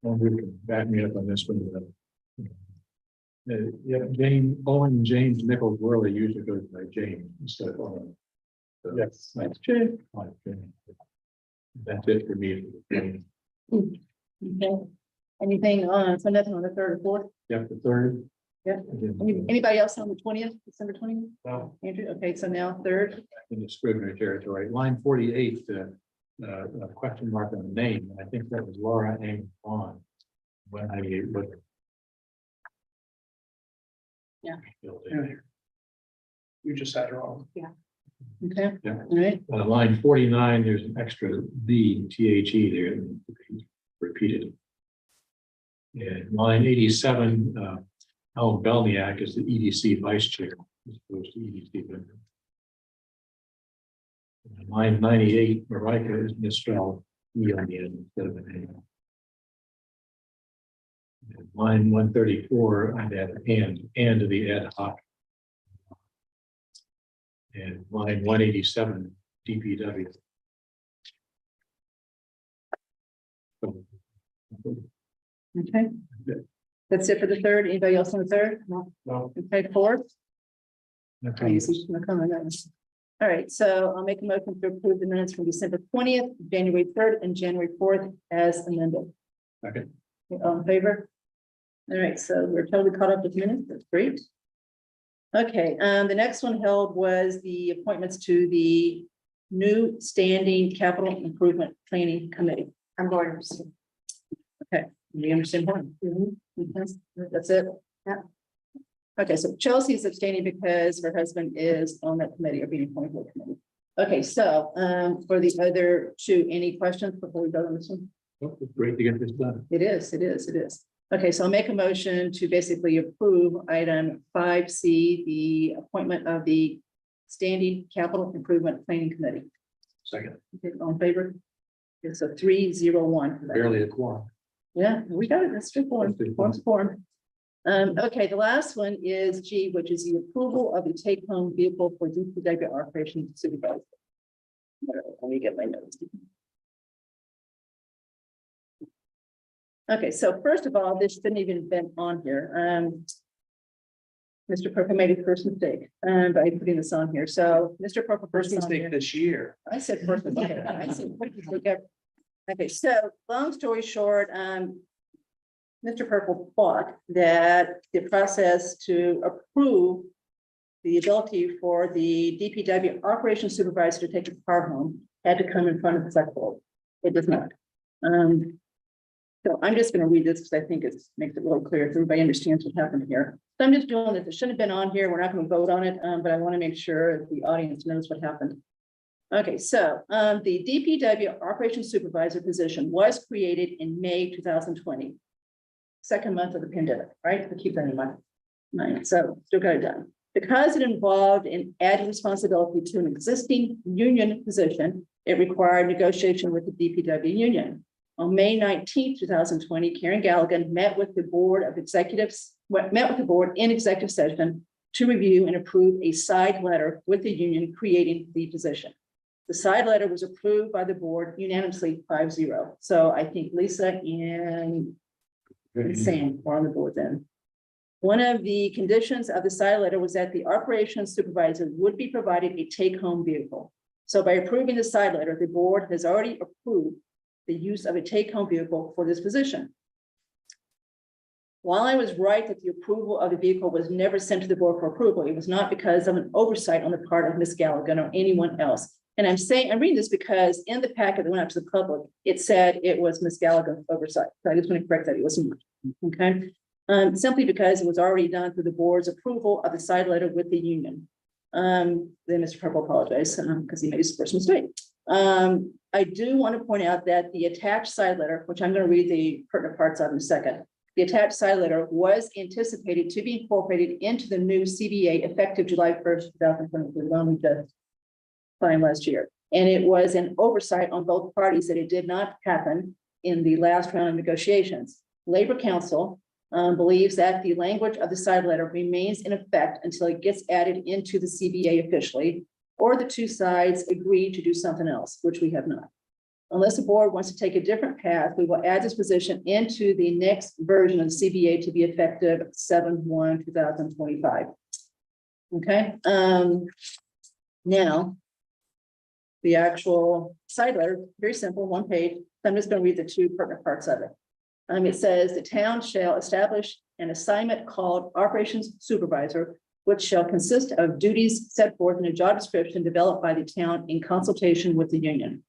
wonder if you can back me up on this one. Yeah, James Nichols Worley usually goes by James instead of Owen. So Yes. That's true. fine. That's it for me. Okay. Anything on, so nothing on the 3rd or 4th? Yep, the 3rd. Yeah. Again, Anybody else on the 20th, December 20th? No. Andrew, okay, so now 3rd. in the Scrivener territory. Line 48, a question mark on the name. I think that was Laura Ann Vaughn. When I looked. Yeah. You just had it wrong. Okay, Yeah. all right, Line 49, there's an extra B, THE there, that needs to be repeated. And line 87, Helen Belniak is the EDC vice chair, as opposed to EDC member. And line 98, Marika is misspelled E on the end instead of an A. And line 134, I'd add and to the ad hoc. And line 187, DPW. So, Okay. That's it for the third. Anybody else on the third? No. No. Okay, fourth. Okay. All right, so I'll make a motion to approve the minutes from December 20th, January 3rd, and January 4th as amended. Okay. All in favor? All right, so we're totally caught up with minutes. That's great. Okay, the next one held was the appointments to the new standing capital improvement planning committee. I'm going to abstain. We understand one. That's it. Yeah. Okay, so Chelsea is abstaining because her husband is on that committee or being appointed to the committee. Okay, so for the other two, any questions before we go on this one? Well, it's great to get this done. It is. Okay, so I'll make a motion to basically approve item 5C, the appointment of the standing capital improvement planning committee. Second, Okay, all in favor? It's a 3-0-1. barely a quorum. Yeah, we got it. That's good form. Form's form. Okay, the last one is G, which is the approval of the take-home vehicle for DPW operation supervisor. Let me get my notes. Okay, so first of all, this shouldn't even been on here. Mr. Perka made a first mistake, by putting this on here. So Mr. Perka First first on mistake here. this year. I said first mistake. I said first mistake ever. Okay, so long story short, Mr. Purple thought that the process to approve the ability for the DPW operations supervisor to take a car home had to come in front of the select board. It does not. So I'm just going to read this because I think it makes it really clear if everybody understands what happened here. So I'm just doing this. It shouldn't have been on here. We're not going to vote on it, but I want to make sure the audience knows what happened. Okay, so the DPW operations supervisor position was created in May 2020. Second month of the pandemic, right? We keep that in mind. Right, so still got it done. Because it involved an added responsibility to an existing union position, it required negotiation with the DPW union. On May 19th, 2020, Karen Galligan met with the board of executives, met with the board in executive session to review and approve a side letter with the union creating the position. The side letter was approved by the board unanimously 5-0. So I think Lisa and Sam were on the board then. One of the conditions of the side letter was that the operations supervisor would be provided a take-home vehicle. So by approving the side letter, the board has already approved the use of a take-home vehicle for this position. While I was right that the approval of the vehicle was never sent to the board for approval, it was not because of an oversight on the part of Ms. Galligan or anyone else. And I'm reading this because in the packet that went out to the public, it said it was Ms. Galligan's oversight. So I just want to correct that it wasn't. Okay. Simply because it was already done through the board's approval of the side letter with the union. Then Mr. Purple apologized because he made his first mistake. I do want to point out that the attached side letter, which I'm going to read the pertinent parts of in a second. The attached side letter was anticipated to be incorporated into the new CBA effective July 1st, 2023, the one we just signed last year. And it was an oversight on both parties that it did not happen in the last round of negotiations. Labor Council believes that the language of the side letter remains in effect until it gets added into the CBA officially, or the two sides agree to do something else, which we have not. Unless the board wants to take a different path, we will add this position into the next version of the CBA to be effective 7/1/2025. Okay, now the actual side letter, very simple, one page. I'm just going to read the two pertinent parts of it. It says the town shall establish an assignment called operations supervisor, which shall consist of duties set forth in a job description developed by the town in consultation with the union.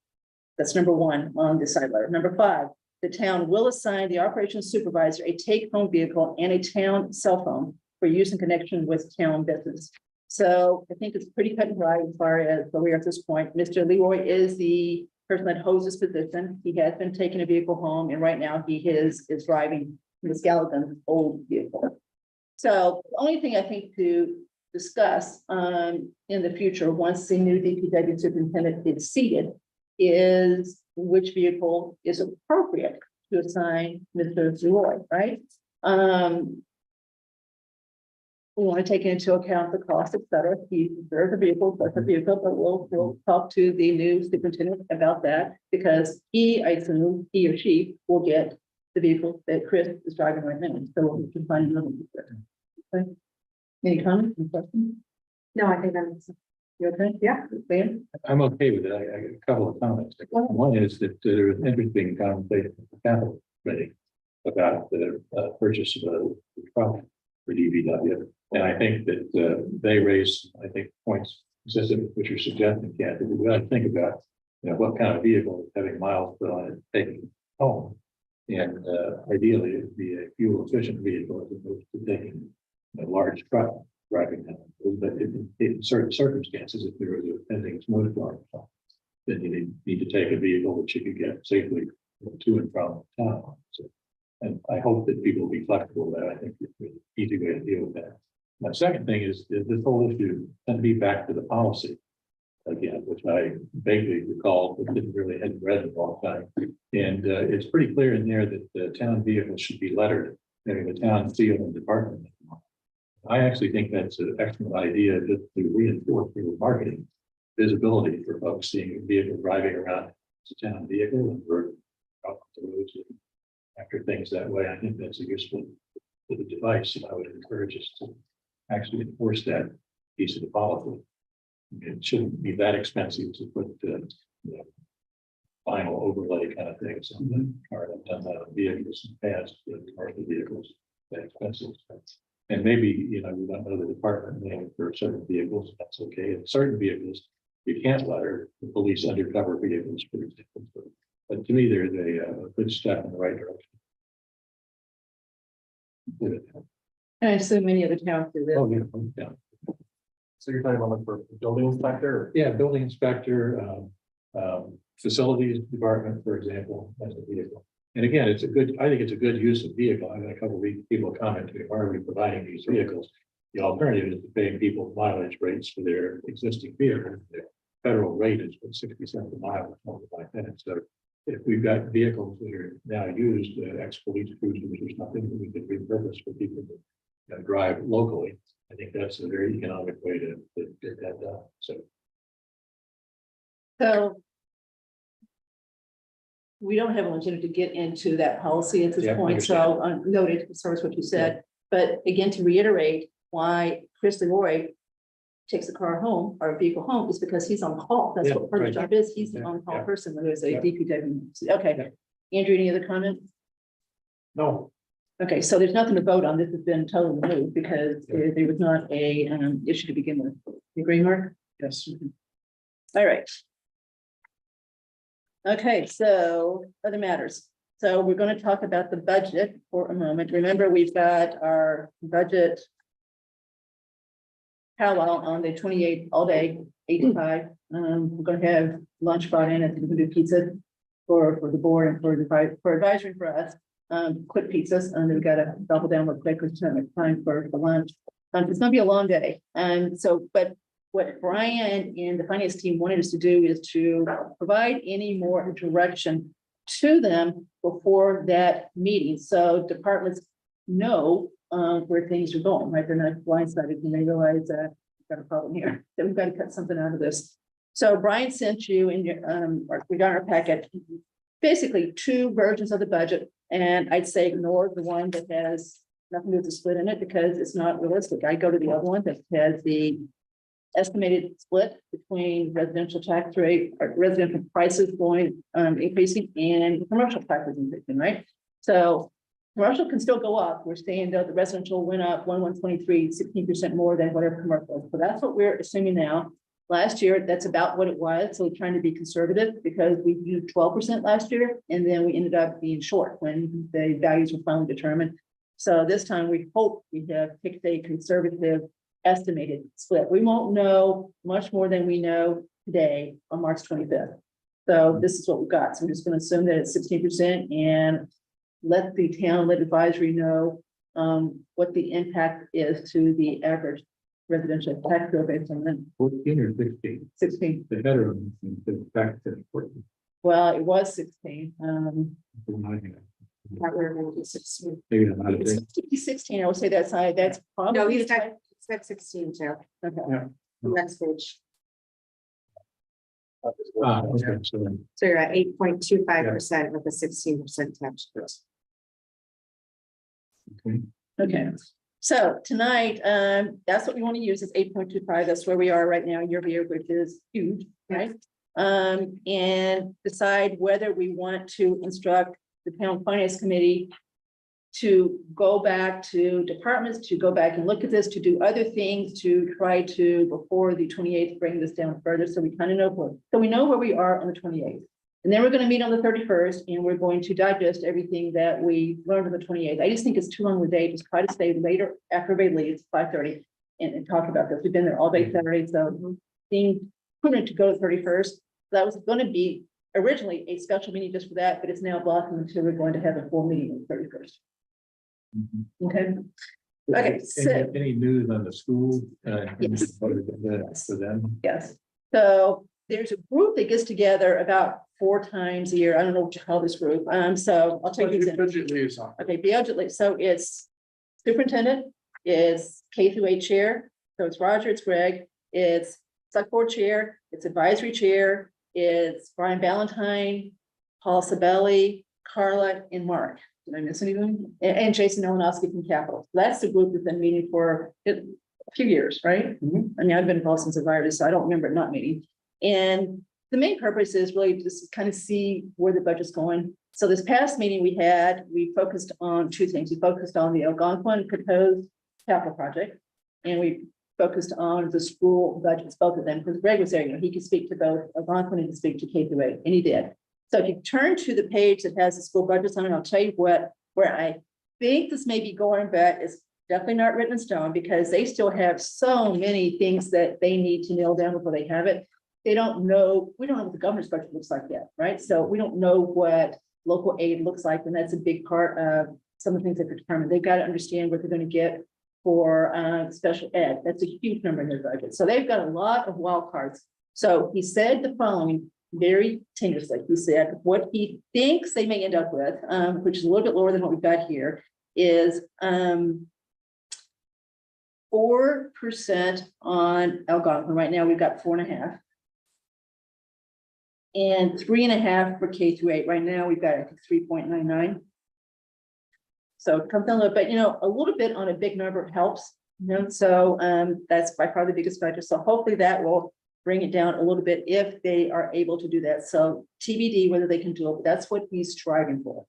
That's number one on the side letter. Number 5, the town will assign the operations supervisor a take-home vehicle and a town cell phone for use in connection with town business. So I think it's pretty cut and dry as far as where we are at this point. Mr. Leroy is the person that holds this position. He has been taking a vehicle home, and right now he is driving Ms. Galligan's old vehicle. So the only thing I think to discuss in the future, once the new DPW superintendent is seated, is which vehicle is appropriate to assign Mr. Leroy, right? We want to take into account the cost, et cetera. He deserves a vehicle, but we'll talk to the new superintendent about that because I assume he or she will get the vehicle that Chris is driving right now, so we can find another. vehicle. Okay. Any comments, any questions? No, I think that's, You okay? yeah. Dan? I'm okay with it. I got a couple of comments. One is that there was interesting conversation with the capital committee about the purchase of a truck for DPW. And I think that they raised, I think, points consistent with what you're suggesting, Kathy. We got to think about, what kind of vehicle is having miles put on it, taking it home. And ideally, it would be a fuel efficient vehicle as opposed to taking a large truck driving down. But in certain circumstances, if there was a pending snowstorm, then you need to take a vehicle that you could get safely to and from town. So, and I hope that people will be flexible with that. I think it's an easy way to deal with that. My second thing is this whole issue can be back to the policy again, which I vaguely recall, but didn't really hadn't read in a long time. And it's pretty clear in there that the town vehicles should be lettered, having the town seal and department. I actually think that's an excellent idea just to reinforce the marketing visibility for folks seeing a vehicle driving around. It's a town vehicle and we're out the roads after things that way. I think that's a useful device, and I would encourage us to actually enforce that piece of the policy. It shouldn't be that expensive to put vinyl overlay kind of things on the car. I've done that on vehicles in the past, commercial vehicles, that expensive. And maybe, we don't know the department name for certain vehicles, that's okay. In certain vehicles, you can't letter the police undercover vehicles, for example. But to me, there's a good step in the right direction. And I assume many other towns do Oh, this. yeah. So you're talking about like for building inspector? Yeah, building inspector, facilities department, for example, as a vehicle. And again, I think it's a good use of vehicle. I've had a couple of people commenting, why are we providing these vehicles? The alternative is to pay people mileage rates for their existing vehicles. The federal rate is 60 cents a mile or something like that. So if we've got vehicles that are now used, ex-police cruisers or something that we could repurpose for people to drive locally, I think that's a very economic way to get that done. So we don't have an agenda to get into that policy at this Yeah, point, so noted as far as what you said. But again, to reiterate why Chris Leroy takes the car home or vehicle home is because he's on call. That's Yeah, what part of the right. job is. He's the Yeah, on-call yeah. person, when there's a Yeah. DPW. Okay. Andrew, any other comments? No. Okay, so there's nothing to vote on. This has been totally moved because Yeah. there was not a issue to begin with. You agree, Mark? Yes. All right. Okay, so other matters. So we're going to talk about the budget for a moment. Remember, we've got our budget powwow on the 28th all day, 8 to 5. We're going to have lunch brought in, and we're going to do pizza for the board and for advisory for us. Quick pizzas, and we've got to double down real quick because it's not time for lunch. It's going to be a long day. But what Brian and the finance team wanted us to do is to provide any more direction to them before that meeting. So departments know where things are going, right? They're not blindsided when they realize that we've got a problem here, that we've got to cut something out of this. So Brian sent you in your, we got our packet, basically 2 versions of the budget. And I'd say ignore the one that has nothing to do with the split in it because it's not realistic. I go to the other one that has the estimated split between residential tax rate or residential prices going increasing and commercial prices increasing, right? So commercial can still go up. We're saying that the residential went up 123, 16% more than whatever commercial is. So that's what we're assuming now. Last year, that's about what it was. So we're trying to be conservative because we used 12% last year, and then we ended up being short when the values were finally determined. So this time we hope we have picked a conservative estimated split. We won't know much more than we know today on March 25th. So this is what we've got. So I'm just going to assume that it's 16% and let the town advisory know what the impact is to the average residential tax bill based on that 14 or 16, 16. the better one, the fact that 14. Well, it was 16. That we're going to do 16. Maybe I'm not a It's big- 16, I would say that's high. That's probably. No, he said 16 too. Okay. Next page. Okay, so then, So you're at 8.25% with a 16% tax. Okay, so tonight, that's what we want to use is 8.25. That's where we are right now, year over year, which is huge, right? And decide whether we want to instruct the town finance committee to go back to departments, to go back and look at this, to do other things, to try to, before the 28th, bring this down further, so we kind of know what, so we know where we are on the 28th. And then we're going to meet on the 31st, and we're going to digest everything that we learned on the 28th. I just think it's too long of a day, just try to stay later after everybody leaves, 5:30, and talk about this. We've been there all day Saturday, so being prudent to go to 31st. That was going to be originally a special meeting just for that, but it's now blocking until we're going to have a full meeting on the 31st. Okay, Okay, so- Any news on the school? Yes. For them? yes. So there's a group that gets together about 4 times a year. I don't know what you call this group. So I'll take you. Budget liaison. Okay, budget, so it's superintendent, is K through 8 chair, so it's Roger, it's Greg, it's select board chair, it's advisory chair, it's Brian Valentine, Paul Sabelli, Carla, and Mark. Did I miss anyone? And Jason Olenowski from Capital. That's the group that's been meeting for a few years, right? Mhm. I mean, I've been involved since the virus, so I don't remember it not meeting. And the main purpose is really just to kind of see where the budget's going. So this past meeting we focused on 2 things. We focused on the Algonquin proposed capital project. And we focused on the school budgets, both of them, because Greg was there, you know, he could speak to both Algonquin and he could speak to K through 8, and he did. So if you turn to the page that has the school budgets on it, I'll tell you where I think this may be going, but it's definitely not written in stone, because they still have so many things that they need to nail down before they have it. They don't know, we don't know what the governor's budget looks like yet, right? So we don't know what local aid looks like, and that's a big part of some of the things that are determined. They've got to understand what they're going to get for special ed. That's a huge number in their budget. So they've got a lot of wild cards. So he said the following very tenuously. He said what he thinks they may end up with, which is a little bit lower than what we've got here, is 4% on Algonquin. Right now, we've got 4.5. And 3.5 for K through 8. Right now, we've got, I think, 3.99. So it comes down a little bit, a little bit on a big number helps, so that's by far the biggest factor. So hopefully that will bring it down a little bit if they are able to do that. So TBD whether they can do it, but that's what he's striving for.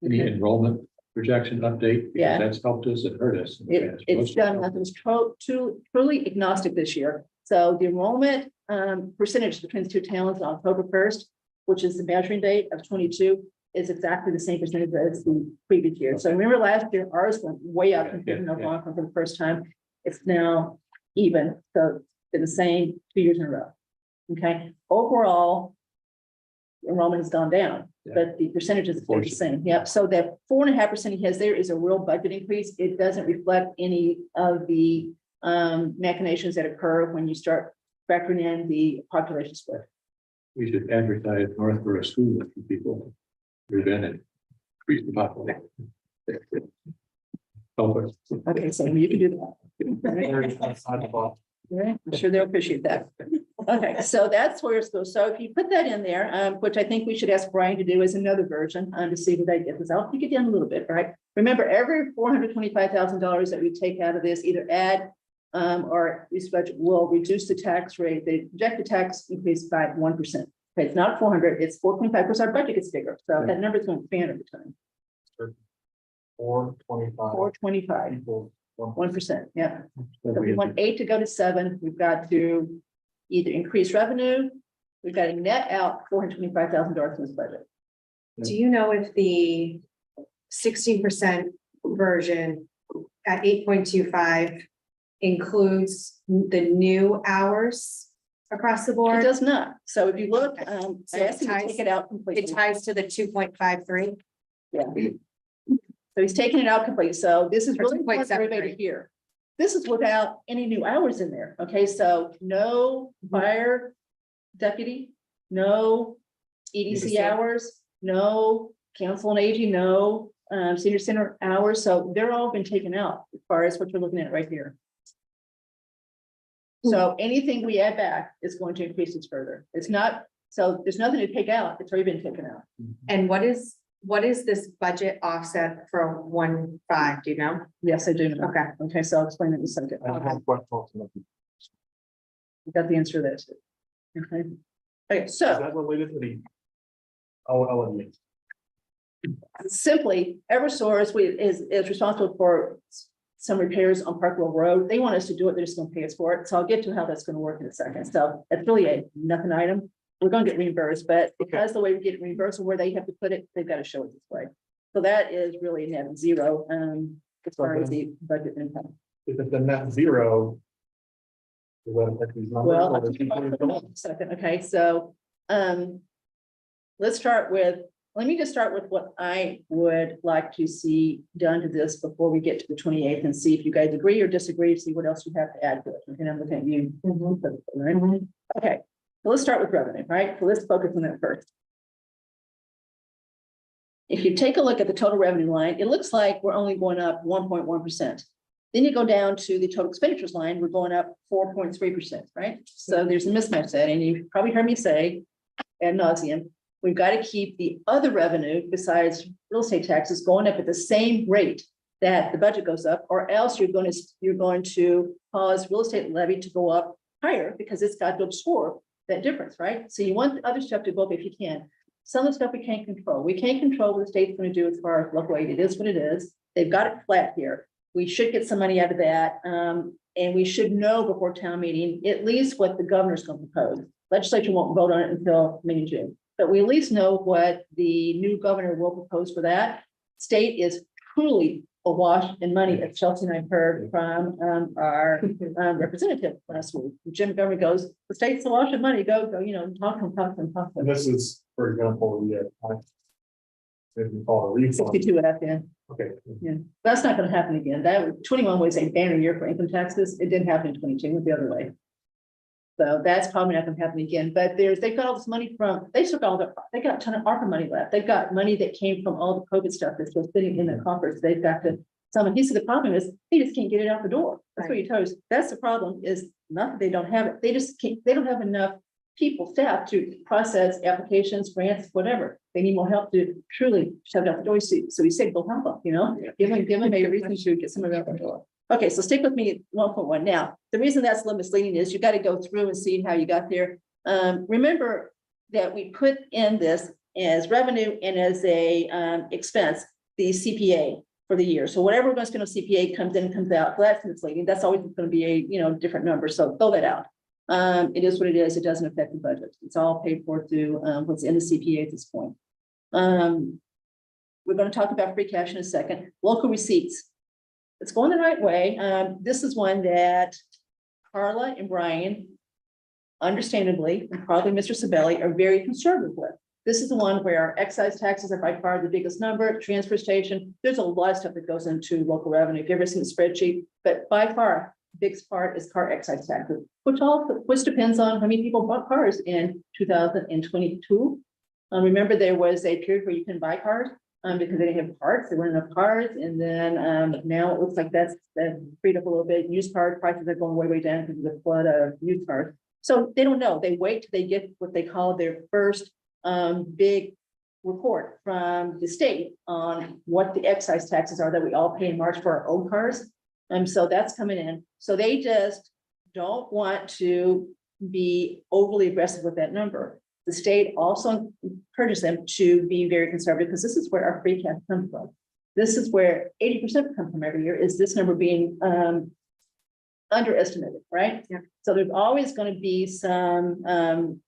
Any enrollment projection update? Yeah. Because that's helped us and hurt us. in the past. It's done, nothing was truly agnostic this year. So the enrollment percentage between the 2 towns on October 1st, which is the measuring date of 22, is exactly the same percentage as the previous year. So remember last year, ours went way up Yeah, in yeah. Algonquin for the first time. It's now even, so it's been the same 2 years in a row. Okay, overall, enrollment has gone down, Yeah. but the percentages are the same. Yep, so that 4.5% he has there is a real budget increase. It doesn't reflect any of the machinations that occur when you start factoring in the population split. We should advertise Northborough School for people. Prevent it. Increase the population. Help us. Okay, so you can do that. Yeah, I'm sure they'll appreciate that. Okay, so that's where it's goes. So if you put that in there, which I think we should ask Brian to do as another version, to see what that gets us. I'll take it down a little bit, right? Remember, every $425,000 that we take out of this, either add or this budget will reduce the tax rate. They project the tax increase by 1%. Okay, it's not 400, it's 4.5, because our budget gets bigger. So that number is going to expand over time. 425. 425, Equals 1%, yeah. So So we we have want 8 to go to 7, we've got to either increase revenue, we've got to net out $425,000 in this budget. Do you know if the 16% version at 8.25 includes the new hours across the It board? does not. So if you look, I So asked him to it take it out It completely. ties to the 2.53. Yeah. So he's taking it out completely. So this is Or really important for everybody to 2.73. hear. This is without any new hours in there. Okay, so no fire deputy, no EDC EDC. hours, no council on aging, no senior center hours. So they're all been taken out as far as what you're looking at right here. So anything we add back is going to increase this further. It's not, so there's nothing to take out. It's already been taken out. And what is what is this budget offset for 1.5, do you know? Yes, I do. know. Okay. Okay, so I'll explain it in a second. I have a question also. You got the answer to that. too. Okay. Okay, Is so that related to the? Oh, element. simply, Eversource is responsible for some repairs on Parkville Road. They want us to do it. They're just gonna pay us for it. So I'll get to how that's gonna work in a second. So it's really a nothing item. We're gonna get reimbursed, but because the way we get reimbursed and where they have to put it, they've got to show it this way. So that is really net zero, as far as the budget impact. If it's a net zero. Does that affect these numbers? Well, or does it include them? second, okay, so, let's start with, let me just start with what I would like to see done to this before we get to the 28th and see if you guys agree or disagree, see what else you have to add to it. Okay, I'm looking at you. Right? Okay, so let's start with revenue, right? So let's focus on that first. If you take a look at the total revenue line, it looks like we're only going up 1.1%. Then you go down to the total expenditures line, we're going up 4.3%, right? So there's a mismatch there, and you've probably heard me say ad nauseum, we've got to keep the other revenue besides real estate taxes going up at the same rate that the budget goes up, or else you're going to cause real estate levy to go up higher because it's got to absorb that difference, right? So you want the other stuff to go up if you can. Some of the stuff we can't control. We can't control what the state's going to do as far as local aid. It is what it is. They've got it flat here. We should get some money out of that. And we should know before town meeting, at least what the governor's going to propose. Legislature won't vote on it until May and June, but we at least know what the new governor will propose for that. State is truly awash in money, as Chelsea and I heard from our representative last week. Jim Montgomery goes, the state's awash in money, go, talk to them. And this is, for example, if you call it a refund. 62 F, yeah. Okay. Yeah, that's not gonna happen again. That 21 was a banner year for income taxes. It didn't happen in 22, it went the other way. So that's probably not gonna happen again, but they've got all this money they got a ton of ARPA money left. They've got money that came from all the COVID stuff that's still sitting in the coffers. They've got to, he said the problem is they just can't get it out the door. That's what he told us. That's the problem, is not that they don't have it. They just can't, they don't have enough staff to process applications, grants, whatever. They need more help to truly shove it out the door. So we say, go help them, give them a reason to get some of it out the door. Okay, so stick with me at 1.1. Now, the reason that's a little misleading is you got to go through and see how you got there. Remember that we put in this as revenue and as a expense, the CPA for the year. So whatever we're going to spend on CPA comes in and comes out. So that's misleading. That's always going to be a different number. So throw that out. It is what it is. It doesn't affect the budget. It's all paid for through what's in the CPA at this point. We're going to talk about free cash in a second. Local receipts. It's going the right way. This is one that Carla and Brian, understandably, and probably Mr. Sabelli, are very conservative with. This is the one where excise taxes are by far the biggest number, transfer station. There's a lot of stuff that goes into local revenue. If you've ever seen the spreadsheet, but by far, the biggest part is car excise taxes, which depends on how many people bought cars in 2022. Remember, there was a period where you couldn't buy cars because they didn't have parts, there weren't enough cars, and then now it looks like that's freed up a little bit. Used car prices are going way down because of the flood of used cars. So they don't know. They wait till they get what they call their first big report from the state on what the excise taxes are that we all pay in March for our old cars. So that's coming in. So they just don't want to be overly aggressive with that number. The state also encourages them to be very conservative because this is where our free cash comes from. This is where 80% comes from every year, is this number being underestimated, right? Yeah. So there's always going to be some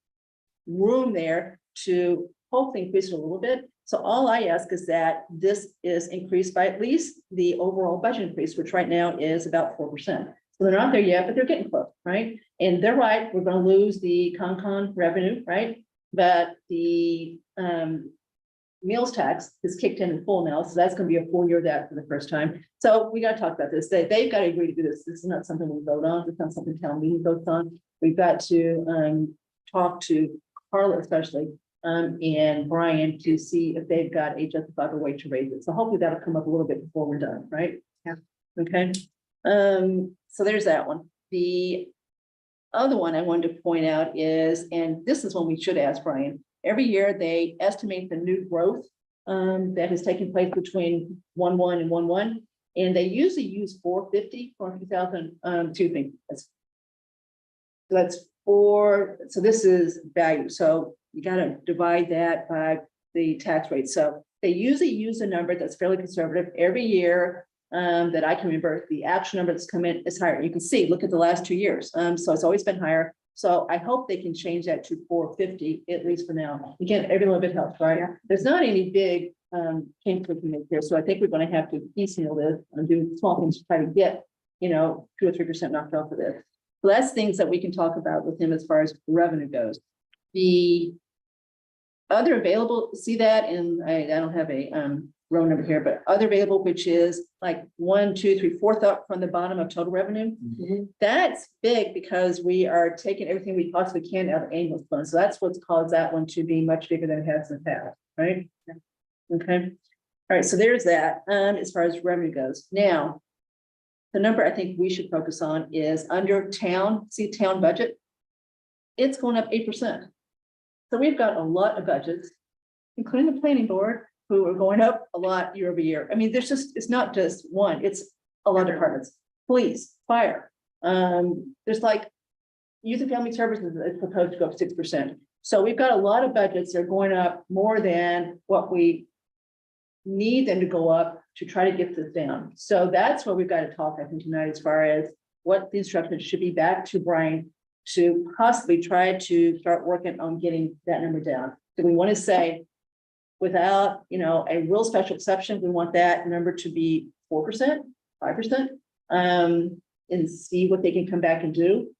room there to hopefully increase it a little bit. So all I ask is that this is increased by at least the overall budget increase, which right now is about 4%. So they're not there yet, but they're getting close, right? And they're right, we're going to lose the Concon revenue, right? But the meals tax is kicked in full now, so that's going to be a full year of that for the first time. So we got to talk about this. They've got to agree to do this. This is not something we vote on. It's not something town meeting votes on. We've got to talk to Carla especially and Brian to see if they've got a justifiable way to raise it. So hopefully that'll come up a little bit before we're done, right? Yeah. Okay. So there's that one. The other one I wanted to point out is, and this is one we should ask Brian, every year they estimate the new growth that has taken place between 1/1 and 1/1. And they usually use 450 for 2000, excuse me. That's four, so this is value, so you gotta divide that by the tax rate, so they usually use a number that's fairly conservative every year. That I can remember, the actual number that's come in is higher, you can see, look at the last 2 years, so it's always been higher. So I hope they can change that to 450, at least for now, again, every little bit helps, right? Yeah. There's not any big change we can make here, so I think we're gonna have to piecemeal this and do small things to try to get, 2 or 3% knocked off of this. So that's things that we can talk about with him as far as revenue goes. The other available, see that, and I don't have a row number here, but other available, which is like 1, 2, 3, 4th up from the bottom of total revenue. That's big because we are taking everything we possibly can out of ambulance fund. So that's what's caused that one to be much bigger than it has in the past, right? Okay. All right, so there's that, as far as revenue goes. Now, the number I think we should focus on is under town, see town budget. It's going up 8%. So we've got a lot of budgets, including the planning board, who are going up a lot year over year. I mean, it's not just one, it's a lot of departments, police, fire. There's like youth and family services is proposed to go up 6%. So we've got a lot of budgets that are going up more than what we need them to go up to try to get this down. So that's what we've got to talk, I think, tonight, as far as what the instructions should be back to Brian to possibly try to start working on getting that number down. Do we want to say, without, a real special exception, we want that number to be 4%, 5%, and see what they can come back and do.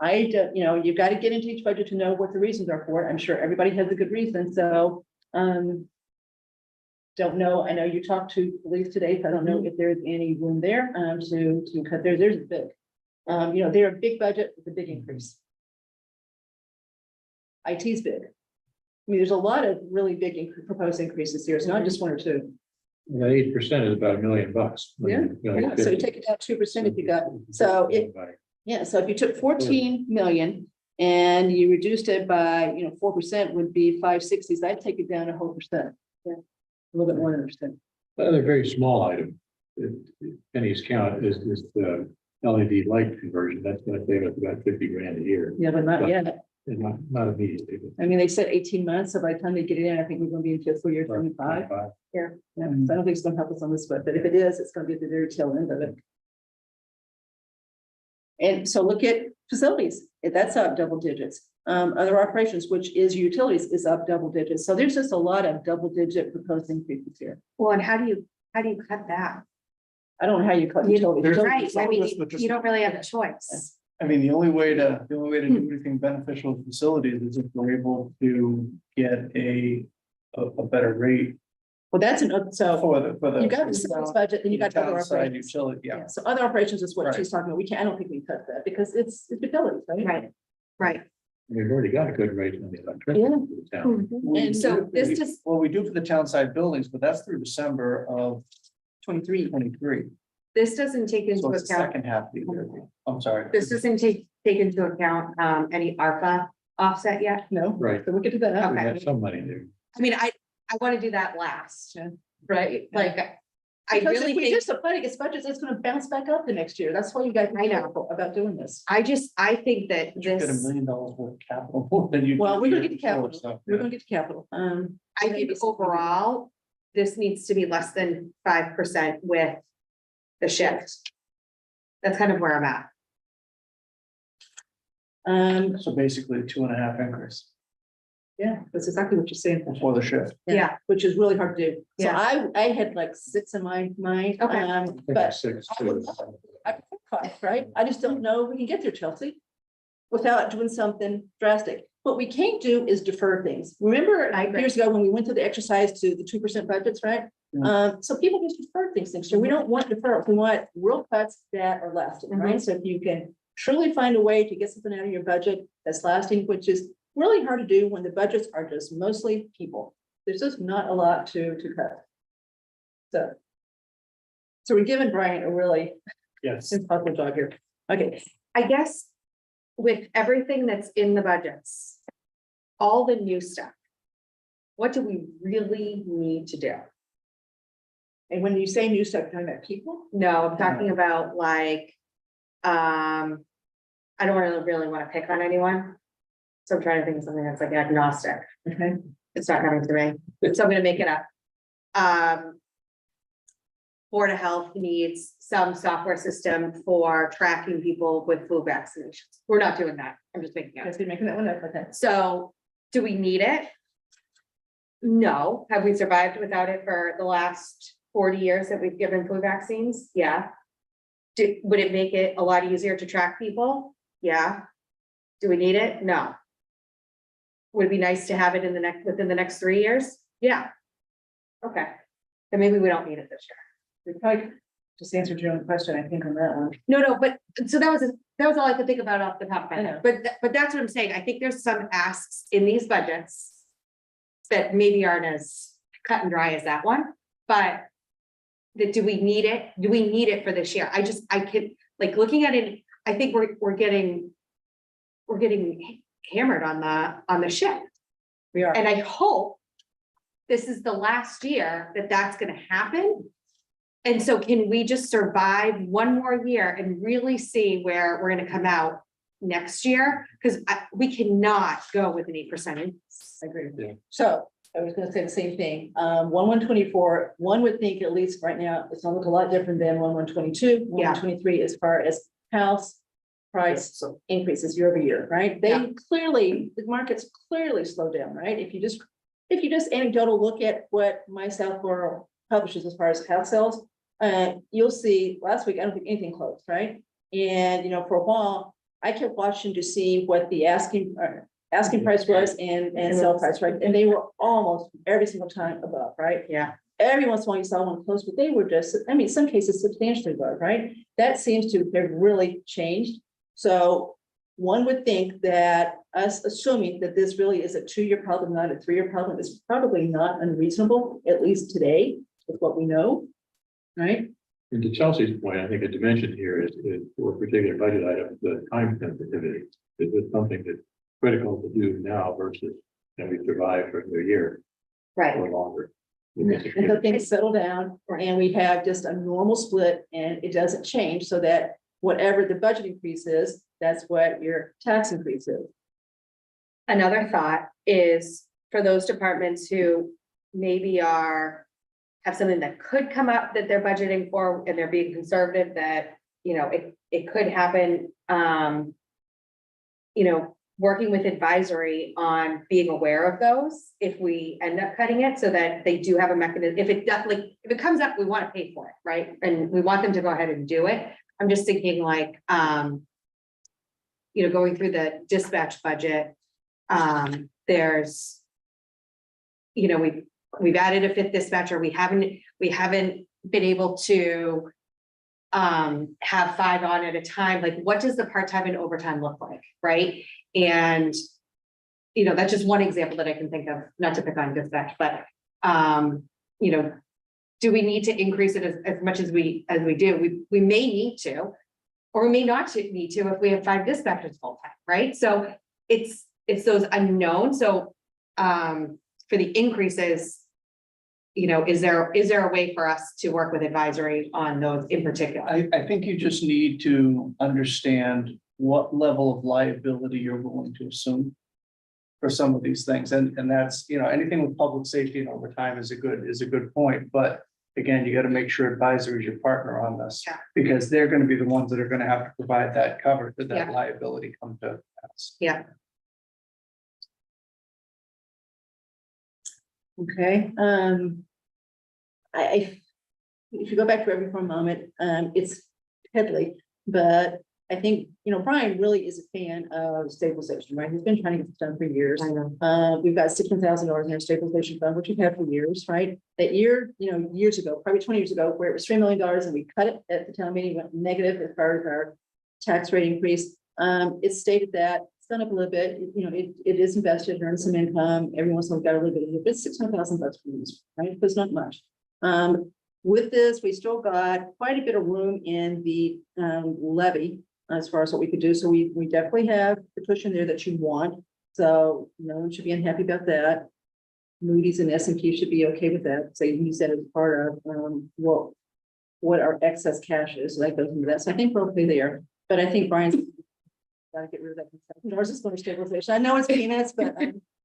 I don't, you've got to get into each budget to know what the reasons are for it. I'm sure everybody has a good reason, so, don't know, I know you talked to police today, so I don't know if there's any room there, to cut there's a big, they're a big budget with a big increase. IT's big. I mean, there's a lot of really big proposed increases here. It's not just 1 or 2. That 8% is about $1 million. Yeah, so you take it down 2% if you got, so if you took 14 million and you reduced it by, 4% would be 560s. I'd take it down a whole percent. Yeah, a little bit more than a percent. Another very small item, pennies count, is the LED light conversion. That's gonna save us about 50 grand a year. Yeah, but not yet. And not immediately. I mean, they said 18 months, so by the time they get it in, I think we're gonna be in fiscal year 25. Yeah, so I don't think it's gonna help us on this, but if it is, it's gonna be at the very tail end of it. And so look at facilities, that's up double digits. Other operations, which is utilities, is up double digits. So there's just a lot of double digit proposed increases here. Well, and how do you cut that? I don't know how you cut utilities. Right, I mean, you don't really have a choice. I mean, the only way to do anything beneficial to facilities is if we're able to get a better rate Well, that's so for the. you got the sales budget, then you got other town side operations. utility, yeah. Yeah, so other operations is what Right. she's talking about. I don't think we can cut that because it's utilities, right? Right. We've already got a good rate on the electricity. Yeah. for the town. And so this just- Well, we do for the town side buildings, but that's through December of 23. This doesn't take into So it's the account, second half of the year. I'm sorry. this doesn't take into account, any ARPA offset yet? No, Right. so we'll get to that. We Okay. have some money there. I mean, I want to do that last, Yeah. right? Like, I Because really if we think, just apply against budgets, it's gonna bounce back up the next year. That's why you guys I know. know about doing this. I think that You get $1 this, million worth of capital. Then you. Well, we're gonna do get to your capital. stuff, We're yeah. gonna get to capital. I maybe think something we do. overall, this needs to be less than 5% with the shift. That's kind of where I'm at. So basically 2.5 increase Yeah, that's exactly what you're saying. before the shift. Yeah. Which is really hard to do. So Yeah. I had like 6 in my mind. Okay. I think But it's 6 I would too. I prefer 5, right? I just don't know if we can get there, Chelsea, without doing something drastic. What we can't do is defer things. Remember I agree. years ago when we went through the exercise to the 2% budgets, right? So people just defer things next year. We don't want defer. We want real cuts that are lasting, right? So if you can truly find a way to get something out of your budget that's lasting, which is really hard to do when the budgets are just mostly people. There's just not a lot to cut. So we're giving Brian a really Yes. impossible job here. Okay, I guess with everything that's in the budgets, all the new stuff, what do we really need to do? And when you say new stuff, you're talking about people? No, I'm talking about like, I don't really want to pick on anyone. So I'm trying to think of something that's like agnostic. Okay. It's not coming to me, so I'm gonna make it up. Board of Health needs some software system for tracking people with flu vaccinations. We're not doing that. I'm just making it up. Guys, been making that one up, okay. So, do we need it? No. Have we survived without it for the last 40 years that we've given flu vaccines? Yeah. Would it make it a lot easier to track people? Yeah. Do we need it? No. Would it be nice to have it within the next 3 years? Yeah. Okay. Then maybe we don't need it this year. We probably just answered your own question, I think, on that one. No, but, so that was all I could think about off the top of my I head, know. but that's what I'm saying, I think there's some asks in these budgets. That maybe aren't as cut and dry as that one, but. Do we need it? Do we need it for this year? I could, like, looking at it, I think we're getting hammered on the ship, We are. and I hope. This is the last year that that's gonna happen. And so can we just survive one more year and really see where we're gonna come out next year? Because we cannot go with an 8%. I agree with Yeah. you. So I was gonna say the same thing. 1/124, one would think at least right now, it's gonna look a lot different than 1/122, Yeah. 1/123 as far as house price increases year over year, right? Yeah. They clearly, the market's clearly slowed down, right? If you just anecdotal look at what my Southborough publishes as far as house sales, you'll see last week, I don't think anything closed, right? And, you know, for a while, I kept watching to see what the asking price was and sell price, right? And they were almost every single time above, right? Yeah. Every once in a while you saw one close, but they were just, I mean, some cases substantially above, right? That seems to have really changed. So one would think that us assuming that this really is a 2-year problem, not a 3-year problem, is probably not unreasonable, at least today, with what we know, right? And to Chelsea's point, I think a dimension here is for a particular budget item, the time sensitivity. Is it something that's critical to do now versus can we survive for another year Right. or longer? And so things settle down and we have just a normal split and it doesn't change so that whatever the budget increase is, that's what your tax increase is. Another thought is for those departments who maybe have something that could come up that they're budgeting for and they're being conservative, that, you know, it could happen. You know, working with advisory on being aware of those if we end up cutting it so that they do have a mechanism. If it comes up, we want to pay for it, right? And we want them to go ahead and do it. I'm just thinking like, you know, going through the dispatch budget, there's, you know, we've added a 5th dispatcher. We haven't been able to have 5 on at a time. Like, what does the part-time and overtime look like, right? And, you know, that's just one example that I can think of, not to pick on dispatch, but, you know, do we need to increase it as much as we do? We may need to, or we may not need to if we have 5 dispatchers full-time, right? So it's those unknowns. So for the increases, you know, is there a way for us to work with advisory on those in particular? I think you just need to understand what level of liability you're willing to assume for some of these things. And that's, you know, anything with public safety and overtime is a good point. But again, you got to make sure advisory is your partner on this. Yeah. Because they're going to be the ones that are going to have to provide that cover to that Yeah. liability come to pass. Yeah. Okay, if you go back to every for a moment, it's Headley, but I think, you know, Brian really is a fan of stabilization, right? He's been trying to get this done for years. I know. We've got $16,000 in our stabilization fund, which we've had for years, right? That year, you know, years ago, probably 20 years ago, where it was $3 million and we cut it at the town meeting, went negative as far as our tax rate increase. It's stated that it's gone up a little bit, you know, it is invested, earns some income, every once in a while got a little bit of it, but it's $600,000 for use, right? It's not much. With this, we still got quite a bit of room in the levy as far as what we could do. So we definitely have the cushion there that you want. So no one should be unhappy about that. Moody's and S&P should be okay with that, so you can use that as part of, what our excess cash is, so that goes into that, so I think we're okay there, but I think Brian's gotta get rid of that. Nor is this going to stabilization, I know it's peanuts, but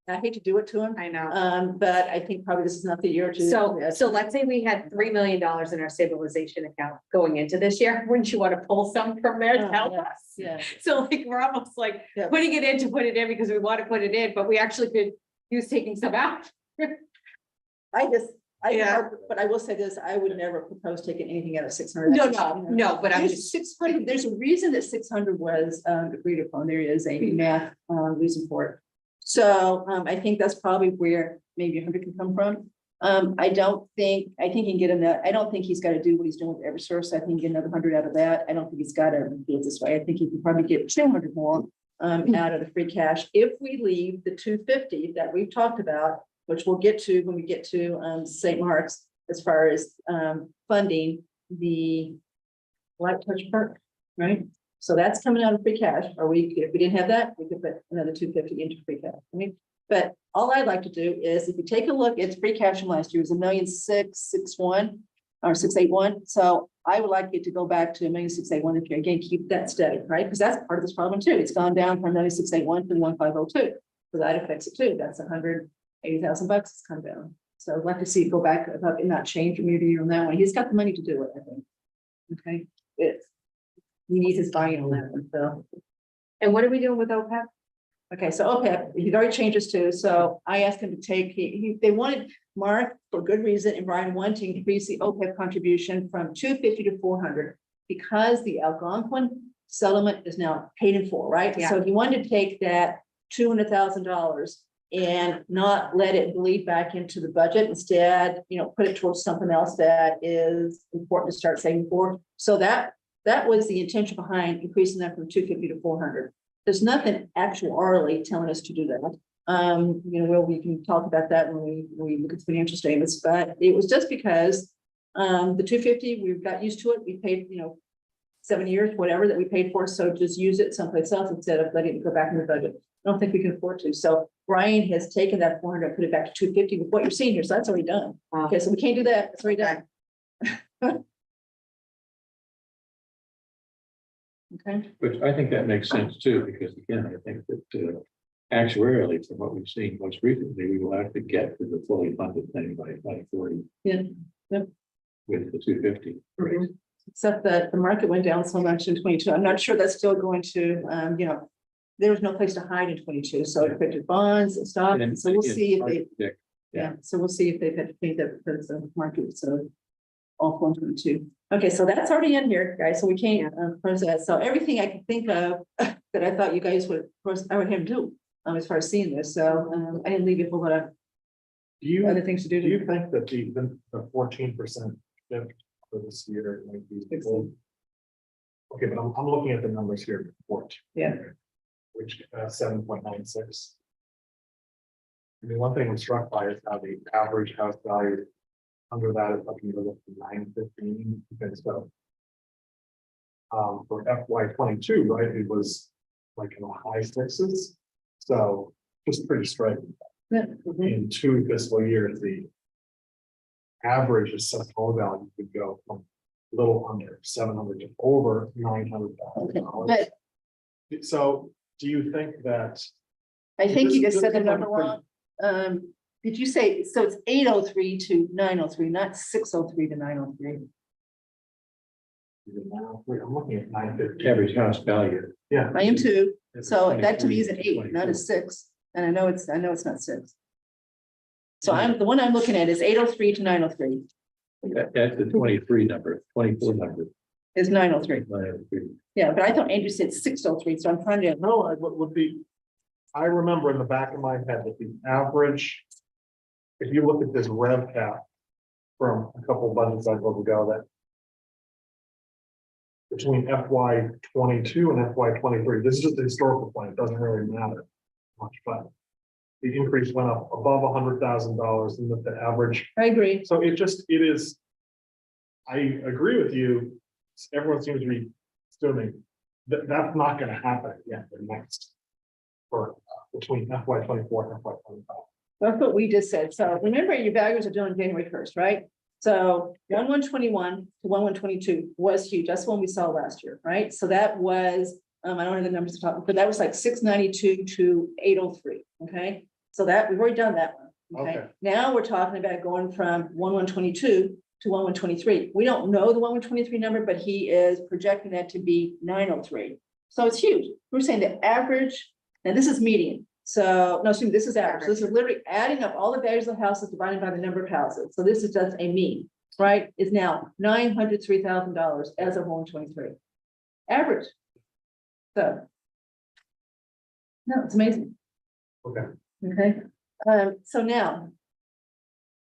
I hate to do it to him. I know. But I think probably this is not the year to. So let's say we had $3 million in our stabilization account going into this year, wouldn't you want to pull some from there to Oh, help yeah, us? yeah. So like, we're almost like Yeah. putting it in to put it in because we want to put it in, but we actually could use taking some out. Yeah. But I will say this, I would never propose taking anything out of 600. No, but I'm There's just, 600, there's a reason that 600 was agreed upon. There is a math reason for it. So I think that's probably where maybe 100 can come from. I think he can get him that. I don't think he's got to do what he's doing with Eversource. I think he can get another 100 out of that. I don't think he's got to do it this way. I think he can probably get 200 more out of the free cash if we leave the 250 that we've talked about, which we'll get to when we get to St. Mark's as far as funding the Light Touch Park, right? So that's coming out of free cash, or if we didn't have that, we could put another 250 into free cash. I mean, but all I'd like to do is if you take a look, it's free cash from last year was 1,661 or 681. So I would like it to go back to 1,681 if you again keep that steady, right? Because that's part of this problem too. It's gone down from 1,681 to 1,502. So that affects it too. That's $180,000 it's come down. So I'd like to see it go back up and not change from year to year on that one. He's got the money to do it, I think. Okay, he needs his buy-in on that one, so. and what are we doing with OPEB? Okay, so OPEB, he's already changed his too, so I asked him to take, they wanted, Mark, for good reason, and Brian wanted to increase the OPEB contribution from 250 to 400. Because the Algonquin settlement is now paid in full, right? Yeah. So he wanted to take that $200,000 and not let it bleed back into the budget. Instead, put it towards something else that is important to start saving for. So that was the intention behind increasing that from 250 to 400. There's nothing actuarially telling us to do that. We can talk about that when we look at the financial statements, but it was just because the 250, we've got used to it. We paid, 7 years, whatever that we paid for. So just use it someplace else instead of letting it go back in the budget. I don't think we can afford to. So Brian has taken that 400 and put it back to 250 with what you're seeing here. So that's already done. Wow. Okay, so we can't do that. It's already done. Okay. Which I think that makes sense too, because again, I think that actuarially, from what we've seen most recently, we will actually get to the fully funded thing by 2040. Yeah. Yep. With the 250. Mhm. Except that the market went down so much in 22. I'm not sure that's still going to, there was no place to hide in 22. So it affected bonds and stuff. And So we'll it's see if hard they, to predict. yeah, so we'll see if they've had to pay that because the market, so all 122. Okay, so that's already in here, guys. So we can't process. So everything I could think of that I thought you guys would, I would have to do as far as seeing this. So I didn't leave you a whole lot of Do other things to do. you think that the 14% shift for this year might be? Okay, but I'm looking at the numbers here. Yeah. Which 7.96. I mean, one thing I'm struck by is how the average house value under that is up to 915. Okay, so for FY 22, right, it was like in the high sixes. So just pretty striking. Yeah. In 2 fiscal years, the average assessed home value could go from a little under 700 to over $900,000. But So do you think that? I think you This- just said the this number is wrong. Did you say, so it's 803 to 903, not 603 to 903? I'm looking at 950. Average house value. Yeah. I am too. So that to me is an 23, 8, not a 6. And I know it's not 6. So Mm-hmm. the one I'm looking at is 803 to 903 That's the 23 number, 24 number. is 903. 903. Yeah, but I thought Andrew said 603, so I'm trying to, No, I remember in the back of my head that the average, if you look at this rev cap from a couple of budget cycles ago, that between FY 22 and FY 23, this is just a historical point, it doesn't really matter much, but the increase went up above $100,000 and the average. I agree. So it is, I agree with you. Everyone seems to be assuming that that's not going to happen again the next for between FY 24 and FY 25. That's what we just said. So remember, your values are due on January first, right? So 1/1/21 to 1/1/22 was huge. That's one we saw last year, right? So that was, I don't have the numbers to talk, but that was like 692 to 803, okay? So that, we've already done that one, okay? Okay. Now we're talking about going from 1/1/22 to 1/1/23. We don't know the 1/1/23 number, but he is projecting that to be 903. So it's huge. We're saying the average, now this is median. So, no, excuse me, this is average. So this is literally adding up all the values of the houses divided by the number of houses. So this is just a mean, right? Is now $903,000 as of 1/23. Average. So. No, it's amazing. Okay. Okay, so now.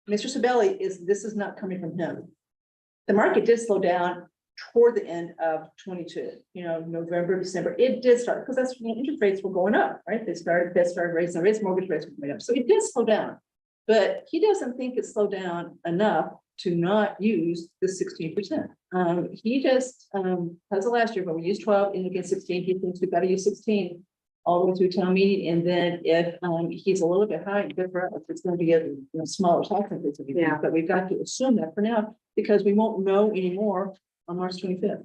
Mr. Sabelli this is not coming from him. The market did slow down toward the end of 22, November, December, it did start, because that's when interest rates were going up, right? Fed started raising rates, mortgage rates were going up, so it did slow down. But he doesn't think it slowed down enough to not use the 16%. He just, as of last year, but we used 12 and again 16, he thinks we've got to use 16 all the way through town meeting, and then if he's a little bit high, good for us, it's going to be a smaller tax increase. Yeah. But we've got to assume that for now, because we won't know anymore on March 25th.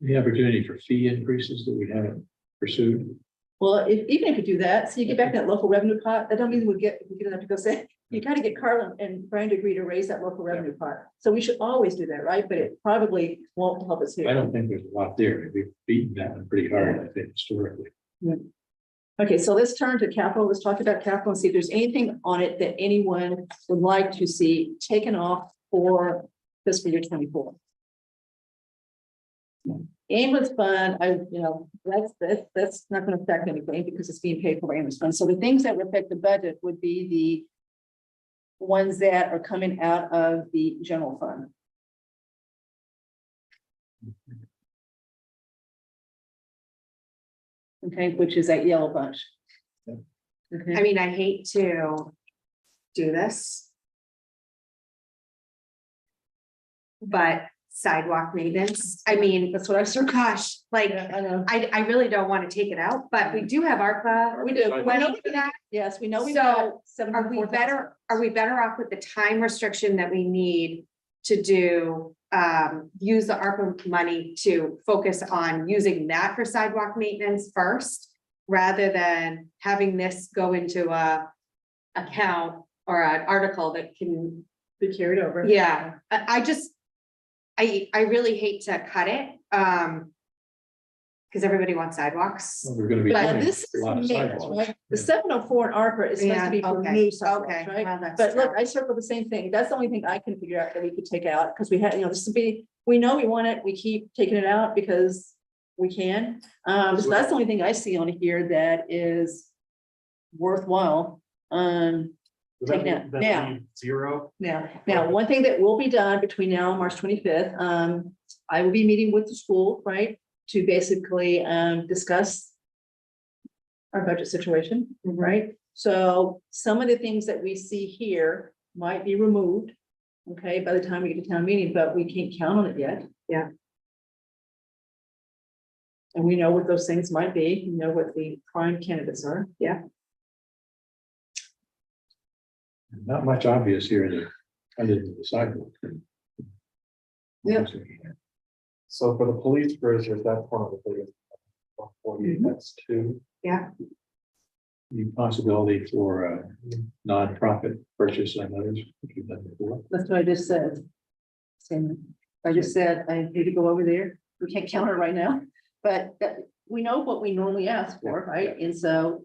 The opportunity for fee increases that we haven't pursued. Well, even if you do that, so you get back that local revenue pot, that don't mean we get enough to go say, you gotta get Carla and Brian to agree to raise that local revenue pot. So we should always do that, right? But it probably won't help us I here. don't think there's a lot there. We've beaten that one pretty hard, I think, historically. Okay, so let's turn to capital. Let's talk about capital and see if there's anything on it that anyone would like to see taken off for fiscal year 24. Ambulance fund, that's not gonna affect anything because it's being paid for by ambulance fund. So the things that would affect the budget would be the ones that are coming out of the general fund. Okay, which is that yellow bunch. Okay. I mean, I hate to do this. But sidewalk maintenance, I mean, That's what I so gosh, like, I know. I really don't want to take it out, but we do have ARPA. We do. money for that. Yes, we know we So, got Are we 74,000. better off with the time restriction that we need to do, use the ARPA money to focus on using that for sidewalk maintenance first, rather than having this go into a account or an article that can, Be carried over. yeah, I really hate to cut it, because everybody wants sidewalks. Well, we're gonna be But doing this a is lot of maintenance, sidewalks. right? The 704 in ARPA is supposed to be for okay, new sidewalks, okay, right? well, that's But look, true. I circled the same thing. That's the only thing I can figure out that we could take out, because we had, this would be, we know we want it, we keep taking it out because we can. So that's the only thing I see on here that is worthwhile. Does that Take it out. mean that Now. leave zero? Now, one thing that will be done between now and March 25th, I will be meeting with the school, right? To basically, discuss our budget situation, right? So some of the things that we see here might be removed, okay, by the time we get to town meeting, but we can't count on it yet. Yeah. And we know what those things might be, we know what the prime candidates are. Not much obvious here, other than the sidewalk. Yeah. So for the police cruisers, that's one of the biggest. 148, that's two. The possibility for a nonprofit purchase on those, which we've done before. That's what I just said. Same. I just said I need to go over there. We can't count it right now, but we know what we normally ask for, right? And so,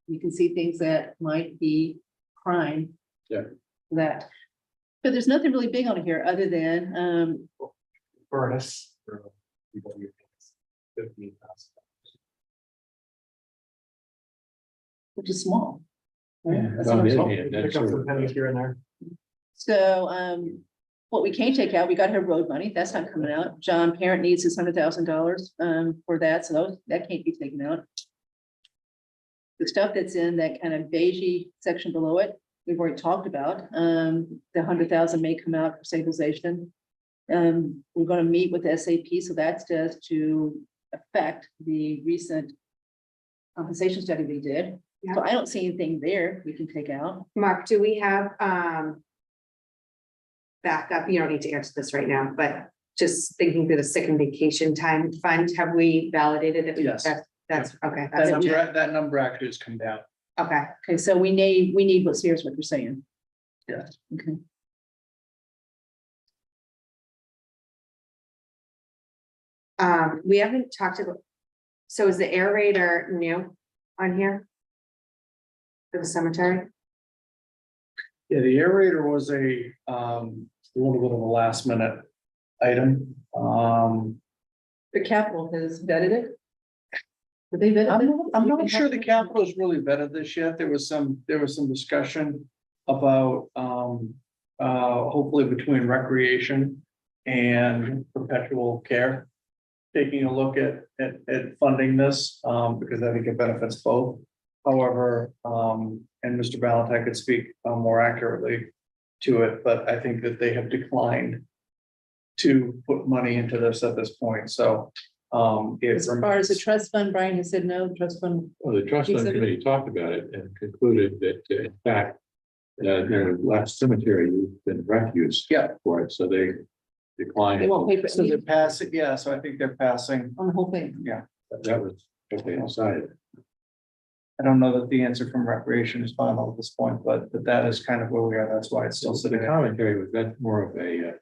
you can see things that might be prime. Yeah. That, but there's nothing really big on here other than, Furnace. for PW, 15,000. which is small. right? Yeah, That's on what the I'm other saying. hand, Pick that's up sort some of, pennies here and there. So, what we can take out, we got her road money, that's not coming out. John Parent needs his $100,000 for that, so that can't be taken out. The stuff that's in that kind of beigey section below it, we've already talked about. The 100,000 may come out for stabilization. We're gonna meet with SAP, so that's just to affect the recent compensation study they did. So I don't see anything there we can take out. Mark, do we have, backup? You don't need to answer this right now, but just thinking through the sick and vacation time fund, have we validated that? Yes. That's, okay, That number actually has come down. okay. Okay, so we need what's here's what you're saying. Yes. Okay. We haven't talked about, so is the aerator new on here? For the cemetery? Yeah, the aerator was a little bit of a last minute item. The capital has vetted it. Did they vet it? I'm not sure the capital is really vetted this yet. There was some discussion about hopefully between recreation and perpetual care. Taking a look at funding this, because I think it benefits both. However, and Mr. Valentine could speak more accurately to it, but I think that they have declined to put money into this at this point, so. As far as the trust fund, Brian has said no, trust fund. Well, the trust fund committee talked about it and concluded that, in fact, their last cemetery has been refused. Yeah. For it, so they declined. They won't pay for So they're it passing, yeah, so I think they're passing. on the whole thing. That was what they decided. I don't know that the answer from recreation is final at this point, but that is kind of where we are. That's why it's still So the sitting. commentary was that's more of a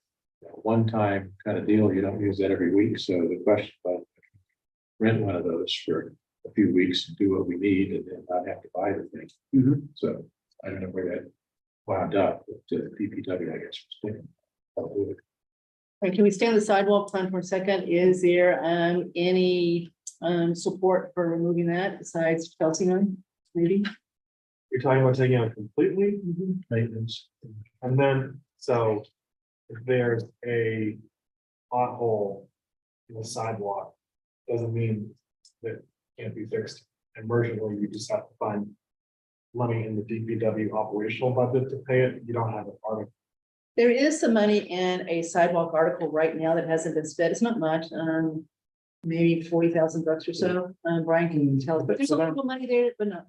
one-time kind of deal. You don't use that every week. So the question about rent one of those for a few weeks and do what we need and then not have to buy the thing. Mhm. So I don't know where that wound up, but DPW, I guess. was thinking about it. Right, can we stay on the sidewalk plan for a second? Is there any support for removing that besides Cheltenham, maybe? You're talking about taking it completely, Maintenance. and then, so if there's a pothole in the sidewalk, doesn't mean that it can't be fixed emergently. You just have to find money in the DPW operational budget to pay it. You don't have a part of. There is some money in a sidewalk article right now that hasn't been spent. It's not much, maybe $40,000 or so. Brian can tell us, but there's a little money there, but not.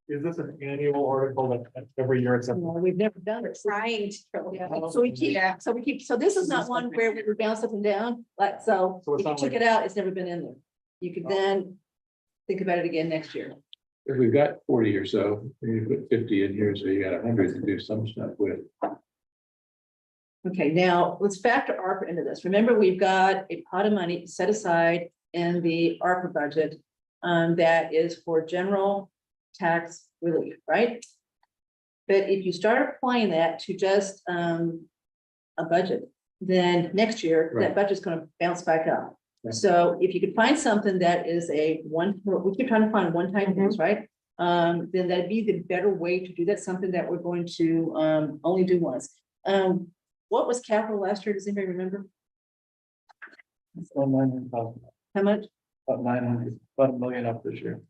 Is this an annual article that every year it's a? No, we've never done it. Trying Yeah, So we keep, so this is not one where we bounce up and down, like, so So it's if you not took like- it out, it's never been in there. You could then think about it again next year. If we've got 40 or so, you put 50 in here, so you got 100 to do some stuff with. Okay, now let's factor ARPA into this. Remember, we've got a pot of money set aside in the ARPA budget that is for general tax relief, right? But if you start applying that to just a budget, then next year, that Right. budget's gonna bounce back up. Yeah. So if you could find something that is we keep trying to find one-time things, right? Then that'd be the better way to do that, something that we're going to only do once. What was capital last year? Does anybody remember? About 900,000, How much? about 900, about $1 million up this year.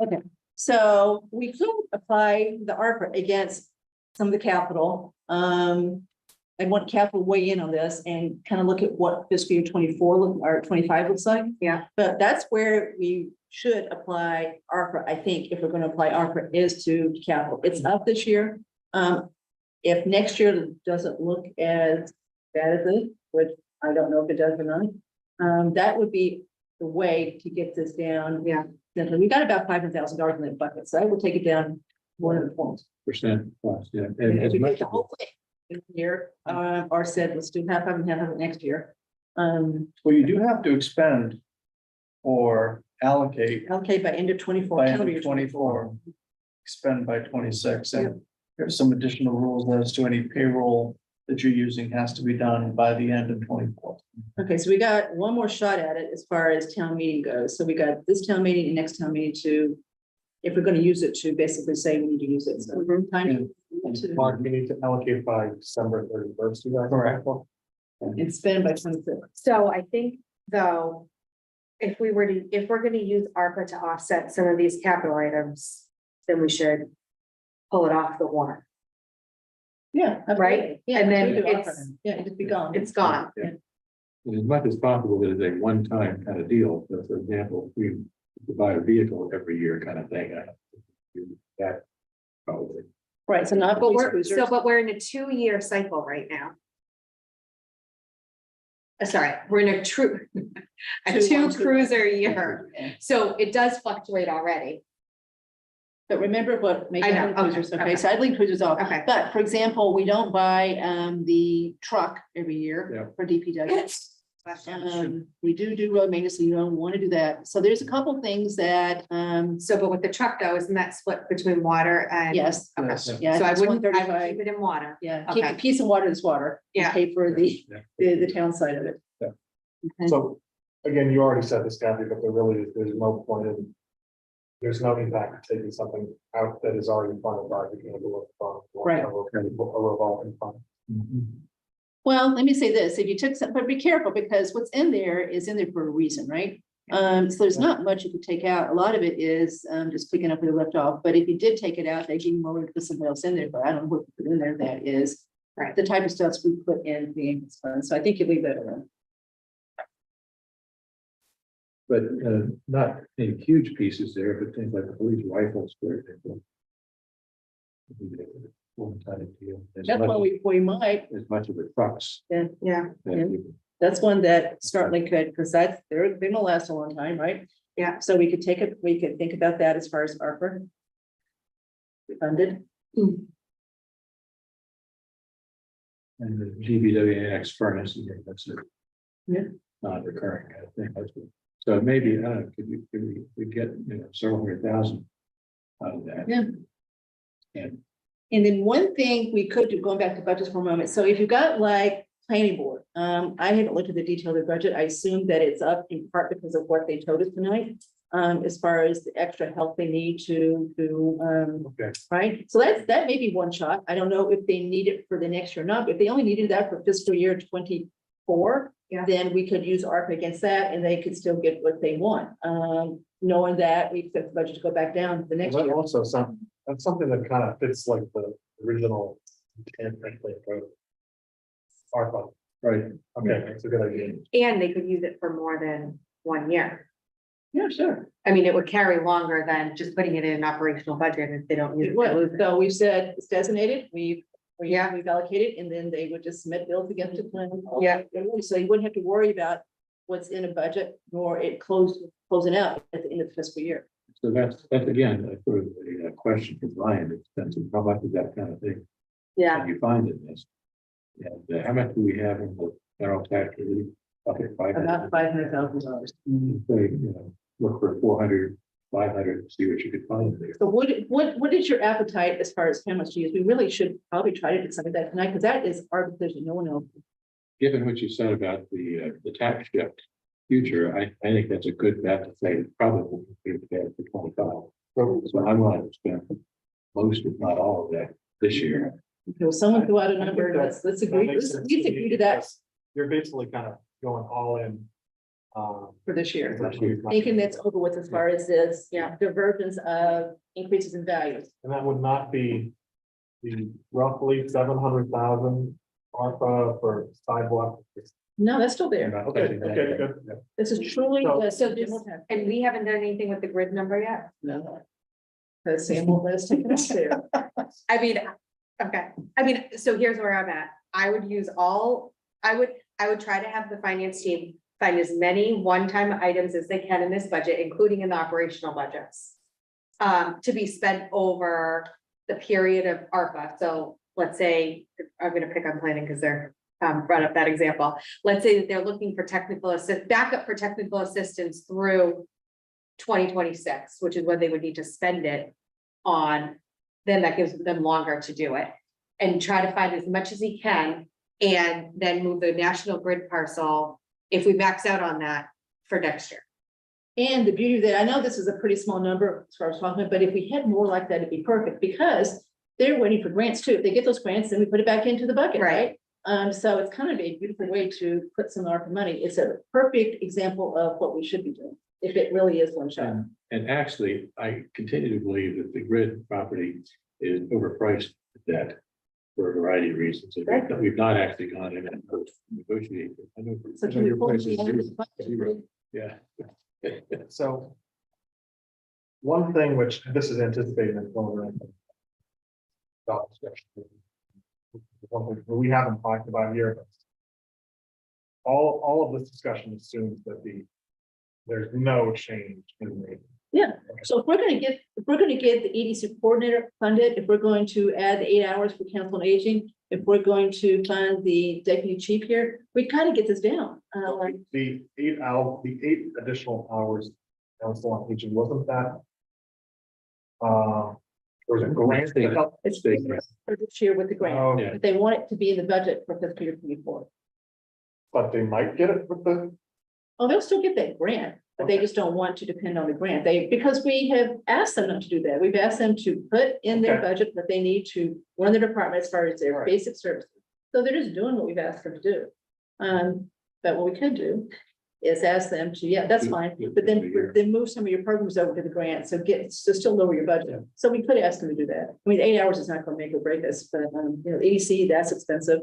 Okay, so we could apply the ARPA against some of the capital. I want capital weigh in on this and kind of look at what fiscal year 24 or 25 looks like. Yeah. But that's where we should apply ARPA, I think, if we're going to apply ARPA is to capital. It's up this year. If next year doesn't look as bad as it, which I don't know if it does or not, that would be the way to get this down. Yeah. We got about $500,000 in that bucket, so I will take it down 100 points. Percent plus, yeah. And And if as we much, get the whole thing in here, or said, let's do half of it next year. Well, you do have to expend or allocate Okay, by end of 24. by end calendar of year 24, expend by 26, and there's some additional rules as to any payroll that you're using has to be done by the end of 24. Okay, so we got one more shot at it as far as town meeting goes. So we got this town meeting and next town meeting to, if we're gonna use it to basically say we need to use it, so. Time to- Mark, we need to allocate by December 31st. You guys. Correct. And spend by 26. So I think, though, if we're gonna use ARPA to offset some of these capital items, then we should pull it off the warrant. Yeah. Right? Yeah, And then that's what we do, it's- offer. Yeah, it'd be gone. It's gone. as much as possible, it is a one-time kind of deal. So for example, if we to buy a vehicle every year kind of thing. That probably. Right, so not But police we're, cruisers. so, but we're in a 2-year cycle right now. Sorry, we're in a true, a 2 cruiser year, Yeah. so it does fluctuate already. But remember what makes I know, idling cruisers, okay, okay, okay. so idling cruisers off. Okay. But for example, we don't buy the truck every Yeah. year for DPW. We do road maintenance, so you don't want to do that. So there's a couple things that, So, but with the truck though, isn't that split between water and? yes, Okay. Yes. yeah. So I it's wouldn't, I would 135. keep it in water. Yeah, keep the Okay. piece of water is water. and Yeah. Pay for Yeah. the town side of it. Yeah. Okay. So, again, you already said this, Kathy, but there's no point in. There's no impact to taking something out that is already funded by the capital fund. Right. A revolving fund. Well, let me say this, if you took some, but be careful because what's in there is in there for a reason, right? So there's not much you could take out. A lot of it is just picking up where you left off. But if you did take it out, they give you more to put something else in there, but I don't know what to put in there that is. Right. The type of stuff we put in the ambulance fund. So I think you leave that alone. But not any huge pieces there, but things like police rifles. Where they go. One kind of deal. That's why we might, As much of the trucks. Yeah, that's one that Startling could, because that's, they're gonna last a long time, right? Yeah. So we could take it, we could think about that as far as ARPA. Funded. And the GBWX furnace, that's a. Yeah. Non-recurring kind of thing. So maybe, I don't know, could we get, several $100,000 out of that? Yeah. And And then one thing we could do, going back to budgets for a moment, so if you've got like planning board, I haven't looked at the detail of the budget, I assume that it's up in part because of what they told us tonight. As far as the extra help they need to, Okay. right, so that may be one shot, I don't know if they need it for the next year or not, but if they only needed that for fiscal year 24. Yeah. Then we could use ARPA against that and they could still get what they want, knowing that we expect the budget to go back down the next Well, year. that's also that's something that kind of fits like the original intent, frankly, of ARPA. right, Okay, that's a good idea. and they could use it for more than 1 year. Yeah, sure. I mean, it would carry longer than just putting it in an operational budget if they don't use It it. would, so we've said it's designated, we've Yeah. allocated, and then they would just submit bills against the plan. Yeah. So you wouldn't have to worry about what's in a budget, nor it closing out at the end of the fiscal year. so that's again, sort of a question for Brian, it depends on how much of that kind of thing Yeah, can you find in this? And how much do we have in the general tax relief? Okay, About $500,000. Look for 400, 500, see what you could find there. So what is your appetite as far as how much to use? We really should probably try to do something like that tonight, because that is our decision, no one else. Given what you said about the tax shift future, I think that's a good bet to say probably will be prepared for 25. So I'm going to spend most, if not all of that this year. Okay, well, someone threw out a I think number, that's- let's that agree, makes let's sense to agree me to that because You're basically kind of going all in. for this year. Right. Thinking that's over with as far as this, divergence of increases in values. And that would not be the roughly 700,000 ARPA for sidewalk. No, that's still there. Okay, good. This is truly. So- so this, and we haven't done anything with the grid number yet. No. Because Sam will let us take it up there. I mean, okay, I mean, so here's where I'm at. I would use I would try to have the finance team find as many one-time items as they can in this budget, including in the operational budgets. To be spent over the period of ARPA. So let's say, I'm gonna pick on planning because they're brought up that example. Let's say that they're looking for backup for technical assistance through 2026, which is when they would need to spend it on, then that gives them longer to do it. And try to find as much as he can, and then move the National Grid parcel, if we max out on that, for next year. And the beauty of that, I know this is a pretty small number as far as talking, but if we had more like that, it'd be perfect, because they're waiting for grants too. If they get those grants, then we put it back into the bucket, right? So it's kind of a beautiful way to put some ARPA money. It's a perfect example of what we should be doing, if it really is one shot. And actually, I continue to believe that the grid property is overpriced at that for a variety of reasons. And we've not actually gone in and negotiated. I know- So I know can we your pull price the is end of zero. the budget? Zero. Yeah. So one thing which this is anticipated in program. One thing we haven't talked about here. But all of this discussion assumes that there's no change in the. Yeah, so if we're gonna get the EDC coordinator funded, if we're going to add the 8 hours for council on aging, if we're going to fund the deputy chief here, we kind of get this down. The 8 additional hours. Council on Aging, wasn't that? There was a grant. that helped- It's for this year with the grant, Oh, Yeah. but they want it to be in the budget for fiscal year 24. But they might get it with the, Oh, they'll still get that grant, but they just don't want to depend on the grant. Because we have asked them not to do that. We've asked them to put in their Okay. budget what they need to run their department as far as their Right. basic services. So they're just doing what we've asked them to do. But what we could do is ask them to, yeah, that's fine, but then move some of your programs over to the grant, so still lower your budget. So we could ask them to do that. I mean, 8 hours is not gonna make or break us, but, EDC, that's expensive.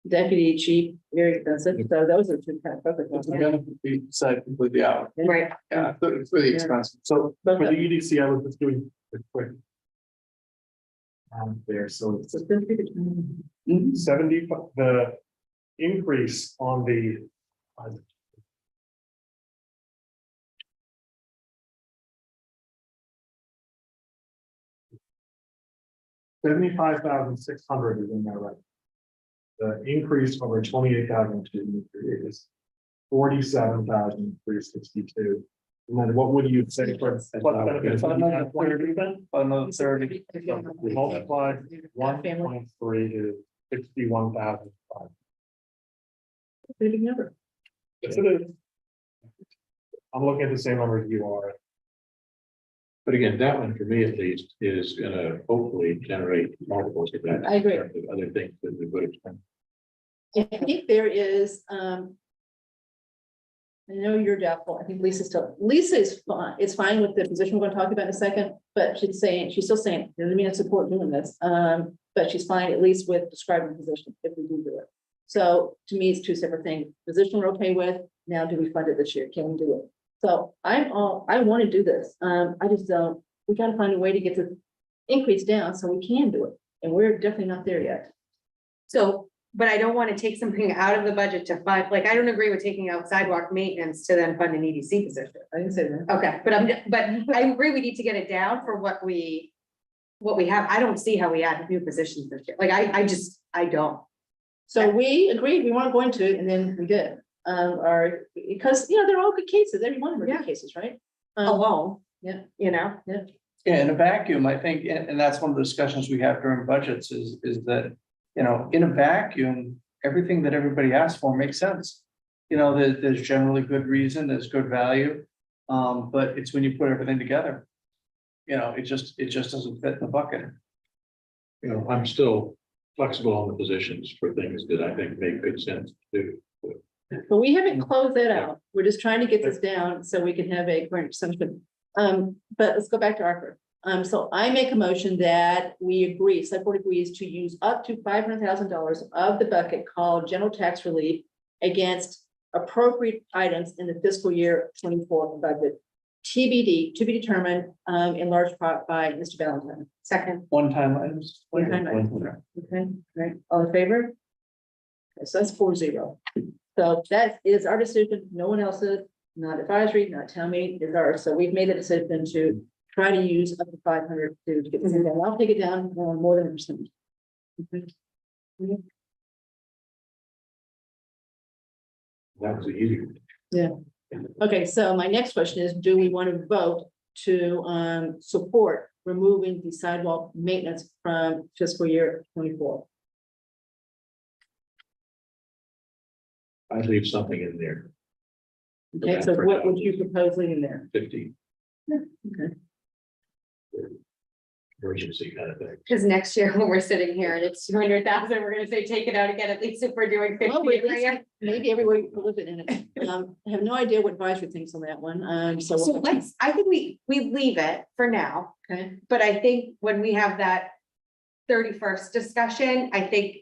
Deputy chief, very expensive, so those are two kind of focus. It's gonna be said completely out. Right. Yeah, it's really expensive. so But for the EDC, I was just doing a quick. There, so it's 70, the increase on the. $75,600 is in there, right? The increase over 28,002 is 47,362. And then what would you say for what benefits? Another 30. Multiplied 1.3 is 61,000. Big number. Yes, it is. I'm looking at the same number as you are. But again, that one for me at least is gonna hopefully generate multiples of that. I agree. Other things that we would expect. I think there is, I know you're doubtful. I think Lisa is fine. It's fine with the position we're gonna talk about in a second, but she's still saying, doesn't mean I support doing this. But she's fine at least with describing the position if we do it. So to me, it's two separate things. Position we're okay with. Now, do we fund it this year? Can we do it? So I want to do this. I just don't, we gotta find a way to get the increase down so we can do it. And we're definitely not there yet. So, but I don't want to take something out of the budget to fund, like, I don't agree with taking out sidewalk maintenance to then fund an EDC position. I didn't say that. Okay, but I agree, we need to get it down for what we have. I don't see how we add new positions this year. Like, I don't. So we agreed, we weren't going to, and then we did. Because, they're all good cases, every one of them are Yeah. good cases, right? Alone. Yeah. You know? Yeah, in a vacuum, I think, and that's one of the discussions we have during budgets is that, in a vacuum, everything that everybody asks for makes sense. There's generally good reason, there's good value, but it's when you put everything together. It just doesn't fit in the bucket. I'm still flexible on the positions for things that I think make good sense to do. But we haven't closed that out. We're just trying to get this down so we can have a current assumption. But let's go back to Arthur. So I make a motion that we agree, select board agrees to use up to $500,000 of the bucket called general tax relief against appropriate items in the fiscal year 24 budget. TBD, to be determined, in large part by Mr. Valentine. Second. One-time items. One-time items. Okay, right, all in favor? Okay, so that's 4-0. So that is our decision, no one else's, not advisory, not town meeting, is ours. So we've made the decision to try to use up to 500 to get this down. I'll take it down more than a percent. That was the easy one. Okay, so my next question is, do we want to vote to support removing the sidewalk maintenance from fiscal year 24? I'd leave something in there, Okay, so what would you propose leaving there? 50 Okay. emergency kind of thing. Because next year when we're sitting here and it's 200,000, we're gonna say, take it out again, at least if we're doing 50 Well, at every least year. maybe everywhere you put a little bit in it. I have no idea what advisory thinks on that one. So. So I think we leave it for now, Okay, but I think when we have that 31st discussion, I think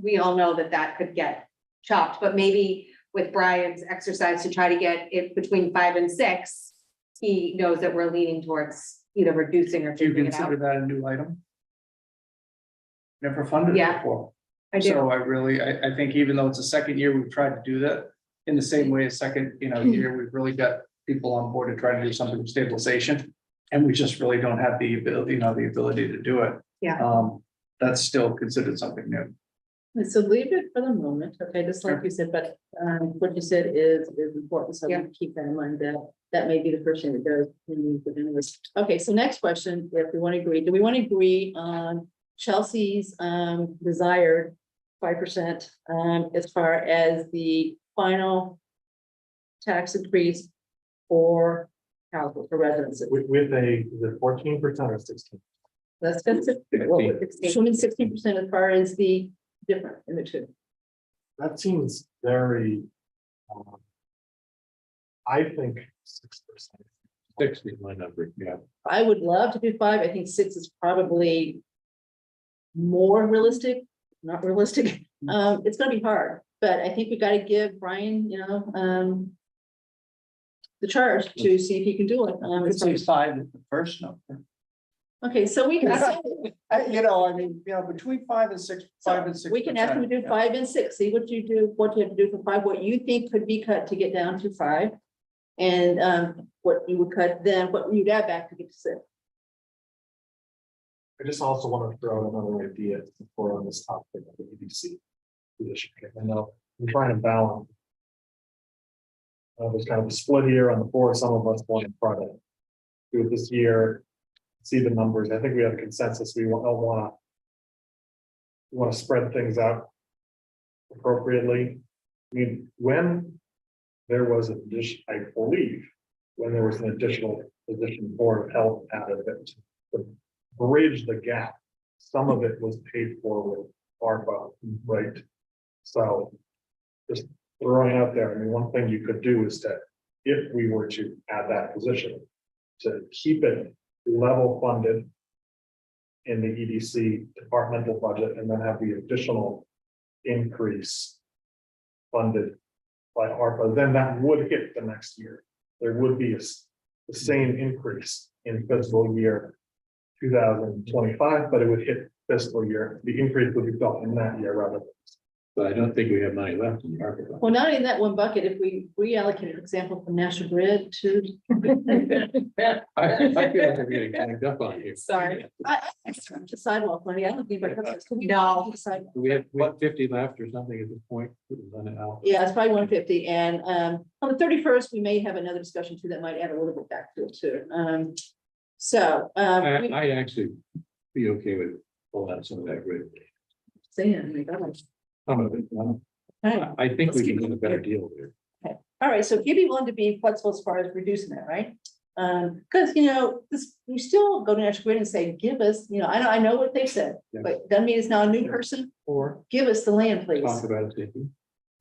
we all know that could get chopped, but maybe with Brian's exercise to try to get it between 5 and 6, he knows that we're leaning towards either reducing or Do you taking it consider out. that a new item? Never funded it Yeah. before. I do. So I think even though it's the second year we've tried to do that, in the same way, a second, year, we've really got people on board to try to do something with stabilization. And we just really don't have the ability, the ability to do it. Yeah. That's still considered something new. So leave it for the moment, okay, just like you said, but what you said is important, so we Yeah. keep that in mind, that may be the first thing that goes when we put in this. Okay, so next question, if we want to agree, do we want to agree on Chelsea's desired 5% as far as the final tax increase for household, for residences? With the 14% or 16? That's assuming 16% as far as the difference in the two. That seems very. I think 6%. 60 is my number, yeah. I would love to do 5. I think 6 is probably more realistic, not realistic. It's gonna be hard, but I think we gotta give Brian, the charge to see if he can do it. I'd say 5 is the first number. Okay, so we can, Between 5 and 6, 5 and 6. we can ask him to do 5 and 6, see what you do, what you have to do for 5, what you think could be cut to get down to 5. And what you would cut, then what you'd add back to get to 6. I just also want to throw another idea for on this topic of the EDC position. I know I'm trying to balance. There's kind of a split here on the board. Some of us want to try to do it this year, see the numbers. I think we have a consensus. We don't want to spread things out appropriately. I mean, when there was an addition, I believe, when there was an additional position Board of Health added it to bridge the gap, some of it was paid for with ARPA, right? So just throwing out there, I mean, one thing you could do is that if we were to add that position, to keep it level funded in the EDC departmental budget and then have the additional increase funded by ARPA, then that would hit the next year. There would be the same increase in fiscal year 2025, but it would hit fiscal year. The increase would be felt in that year rather than. But I don't think we have money left in the ARPA fund. Well, not in that one bucket, if we reallocate an example from National Grid to. I feel like we're getting ganged up on here. Sorry. The sidewalk money, I don't think, but. No. We have 50 left or something at this point. Run it out. Yeah, it's probably 150, and on the 31st, we may have another discussion too, that might add a little bit back to it too. I actually be okay with pulling out some of that grid. Some of it. I think we can get a better deal there. All right, so you'd be willing to be flexible as far as reducing that, right? Because this, you still go to National Grid and say, give us, I know what they said, Yeah. but doesn't mean it's now a new person. Or Give us the land, please. talk about it. Thinking.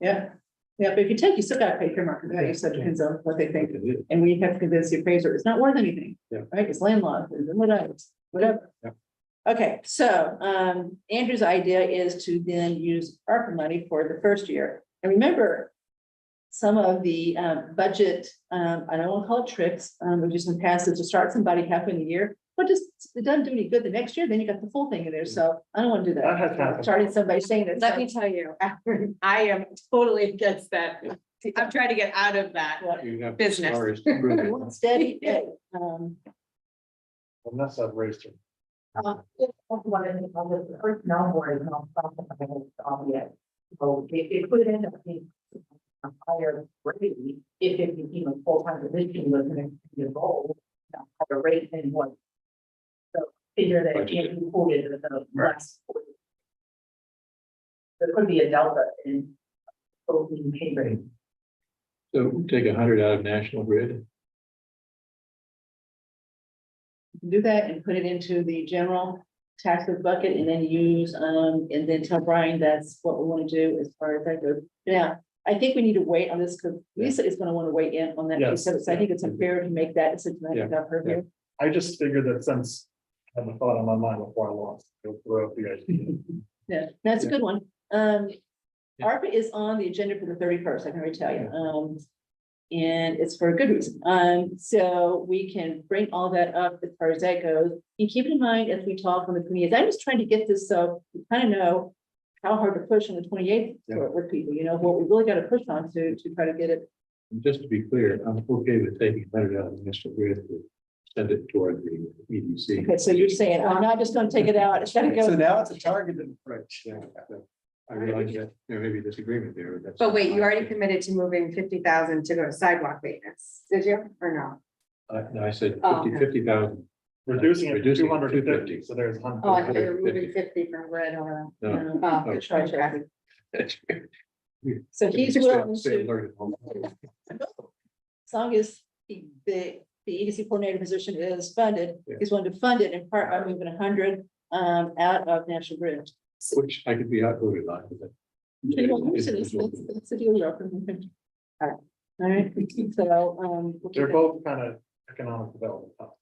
Yeah, but if you take, you still gotta pay fair market value, so it depends on what they think. It is. And we have to convince the appraiser, it's not worth anything. Yeah. Right, it's landlocked, and whatever. Yeah. Okay, so, Andrew's idea is to then use ARPA money for the first year. And remember, some of the, budget, I don't want to call it tricks, we've just been passed is to start somebody halfway in the year. But just, it doesn't do any good the next year, then you got the full thing in there, so I don't want to do That has that. happened. Starting somebody saying that. Let me tell you, I am totally against that. I'm trying to get out of that. You have Business. stars to prove We it. want steady, Unless I've raised her. So it could end up being a higher rate if it became a full-time position was going to be involved, higher rate than what. So figure that it can't be quoted in the last. There could be a delta in opening pay rate. So take 100 out of National Grid. Do that and put it into the general taxes bucket and then use, and then tell Brian that's what we want to do as far as that goes. Now, I think we need to wait on this because Lisa is going to want to weigh in on that. Yes. So I think it's unfair to make that decision. I think I've heard you. I just figured that since I had a thought on my mind before I lost, I'll throw out the idea. Yeah, that's a good one. ARPA is on the agenda for the 31st, I can already tell you. And it's for a good reason. So we can bring all that up as far as that goes. And keep in mind, as we talk on the community, I'm just trying to get this, so we kind of know how hard to push on the 28th with people, you know, what we really got to push on to try to get it. And just to be clear, I'm okay with taking $100 out of the national grid to send it toward the EDC. Okay, so you're saying, I'm not just gonna take it out, it's gotta So go. now it's a targeted approach. Yeah, I realize that there may be disagreement there, but that's. But wait, you already committed to moving 50,000 to go to sidewalk maintenance, did you, or no? No, I said Oh, 50,000. Reducing it to Reducing it to 250, 250. so there's. Oh, I thought you were moving 50 from red over. No. Oh, Good try, Travis. That's- So he's willing Stay to, alerted. as long as the EDC coordinator position is funded, Yeah. he's willing to fund it in part by moving 100 out of National Grid. Which I could be outvoted on. but That's the deal we are. All right, so, we'll keep They're it. both kind of economic development. All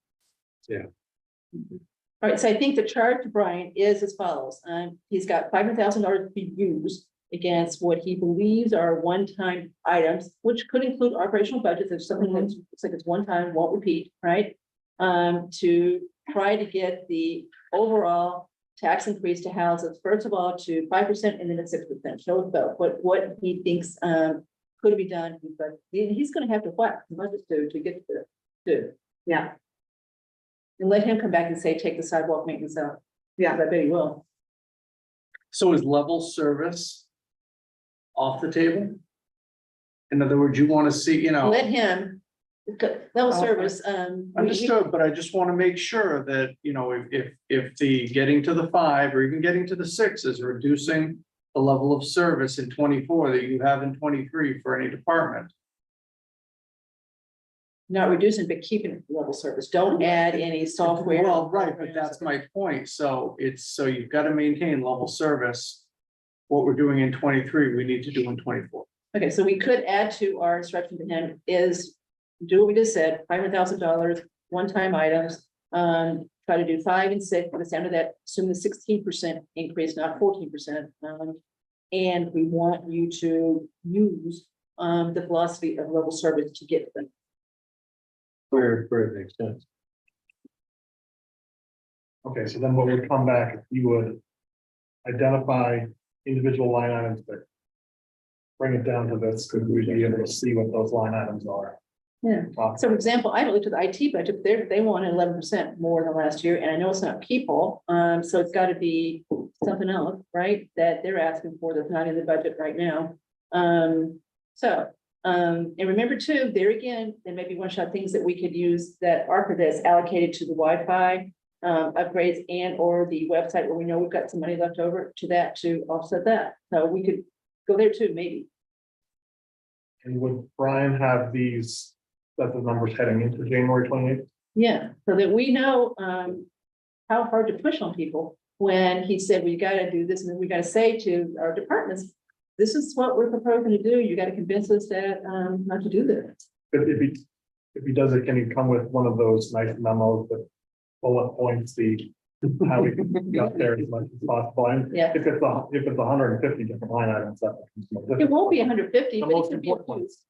right, so I think the charge to Brian is as follows. He's got $500,000 to be used against what he believes are one-time items, which could include operational budgets, if something that looks like it's one time, won't repeat, right? To try to get the overall tax increase to houses, first of all, to 5% and then to 6%. Show us about what he thinks could be done, but he's gonna have to whack the budget to get to. Yeah, And let him come back and say, take the sidewalk maintenance out. yeah. I bet he will. So is level service off the table? In other words, you want to see, you know, Let him, level service, understood, but I just want to make sure that, you know, if the getting to the 5 or even getting to the 6 is reducing the level of service in 24 that you have in 23 for any department. not reducing, but keeping level service. Don't add any software. Well, right, but that's my point. So so you've got to maintain level service. What we're doing in 23, we need to do in 24. Okay, so we could add to our instruction to him is do what we just said, $500,000, one-time items. Try to do 5 and 6, but it's down to that, assume the 16% increase, not 14%. And we want you to use the philosophy of level service to get them. Where it makes sense. Okay, so then what would come back, if you would identify individual line items, but bring it down to this, could we be able to see what those line items are? Yeah. So for example, I looked at the IT budget, they wanted 11% more than last year, and I know it's not people, so it's got to be something else, right? That they're asking for that's not in the budget right now. And remember too, there again, there may be one-shot things that we could use that ARPA that's allocated to the Wi-Fi upgrades and or the website where we know we've got some money left over to that to offset that. So we could go there too, maybe. And would Brian have these, that the numbers heading into January 28th? Yeah, so that we know how hard to push on people when he said, we gotta do this, and then we gotta say to our departments, this is what we're proposing to do, you gotta convince us that not to do this. But if he does it, can he come with one of those nice memos that bullet points how we got there as much as possible? And Yeah. if it's 150 different line items, that becomes more It difficult. won't be 150, The but most it could be. important ones.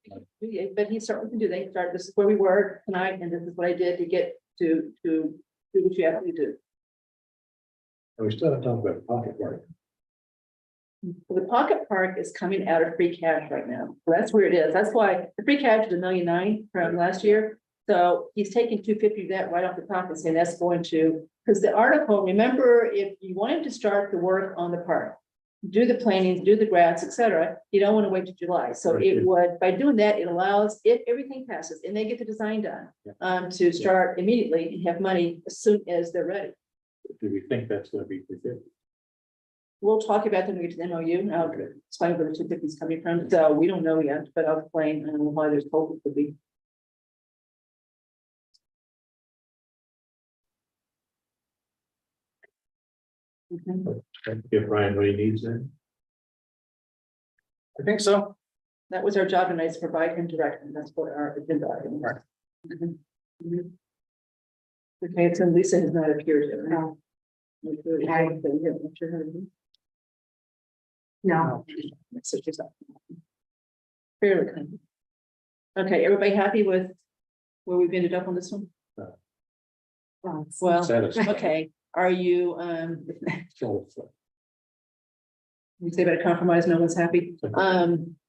But he certainly can do, they start, this is where we were tonight, and this is what I did to get to do what you have to do. And we still have to talk about pocket park. The pocket park is coming out of free cash right now. So that's where it is. That's why the free cash is $1.9 million from last year. So he's taking 250 of that right off the top and saying that's going to, because the article, remember, if you wanted to start the work on the park, do the planning, do the grass, et cetera, you don't want to wait till July. So Right. it would, by doing that, it allows, if everything passes and they get the design done, to start immediately and have money as soon as they're ready. Do we think that's going to be for 50? We'll talk about them when we get to the MOU. Now, explain where the 250 is coming from. So we don't know yet, but I'll explain why there's hope to be. Okay. Give Brian what he needs then? I think so. That was our job tonight, is to provide him direction. That's what our agenda item was. Mhm. Mhm. Okay, so Lisa has not appeared yet. No. Right. No, So she's up. Fairly kind. Okay, everybody happy with where we've ended up on this one? Well, Satisfied. okay, are you, you say about a compromise, no one's happy?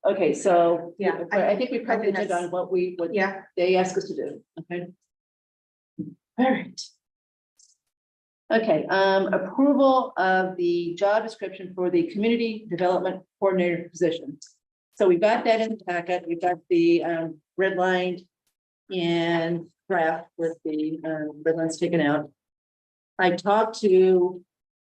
Okay, so, Yeah, I think we probably think did on that's- what Yeah, they asked us to do, okay? All right. Okay, approval of the job description for the community development coordinator position. So we got that in the packet, we got the red lined and draft with the red lines taken out. I talked to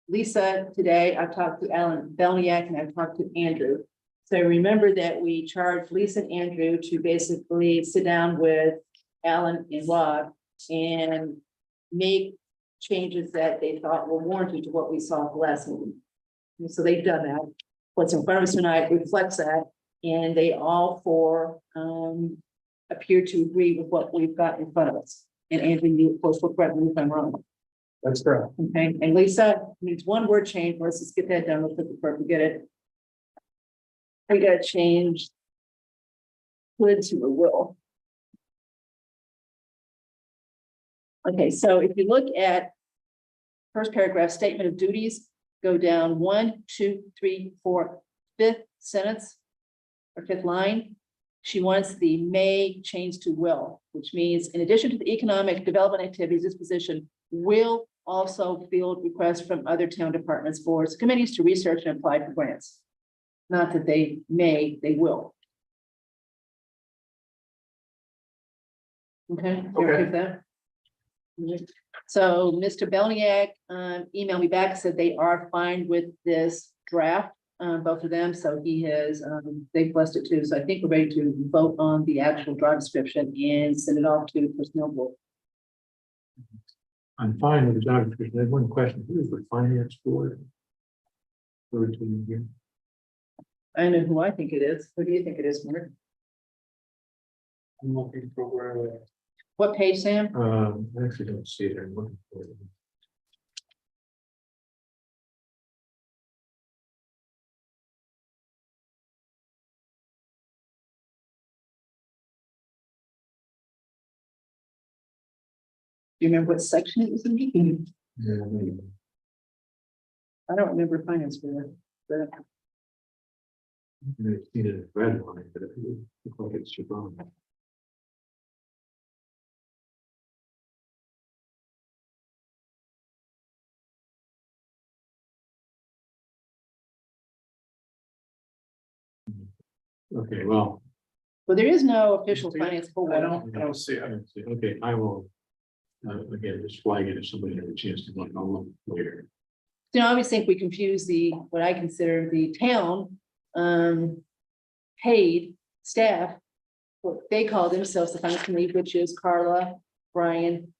Lisa today, I've talked to Alan Belniak, and I've talked to Andrew. So remember that we charged Lisa and Andrew to basically sit down with Alan and Rob and make changes that they thought were warranted to what we saw at the last meeting. And so they've done that. What's in front of us tonight reflects that, and they all four appear to agree with what we've got in front of us. And Andrew, you of course will correct me if I'm wrong. That's correct. Okay, and Lisa needs one word change. Let's just get that done. Let's before we forget it. We gotta change. Would to a will. Okay, so if you look at first paragraph, statement of duties, go down 1, 2, 3, 4, fifth sentence or fifth line. She wants the may change to will, which means in addition to the economic development activities, this position will also field requests from other town departments, boards, committees to research and apply for grants. Not that they may, they will. Okay. You okay with that? So Mr. Belniak emailed me back, said they are fine with this draft, both of them. So he has, they blessed it too. So I think we're ready to vote on the actual job description and send it off to the personnel board. I'm fine with the job description. I have one question. Who is the finance board? Who is in here? I know who I think it is. Who do you think it is, Mark? I'm looking for where. What page, Sam? I actually don't see it. I'm looking for it. Do you remember what section it was in? Yeah, maybe. I don't remember finance board, but I've seen it in red line, but it looks like it's wrong. Okay, well. there is no official finance board. I don't see it. Okay, I will. Again, just flag it if somebody has a chance to look, I'll look later. So I always think we confuse the, what I consider the town, paid staff. What they call themselves the finance committee, which is Carla, Brian,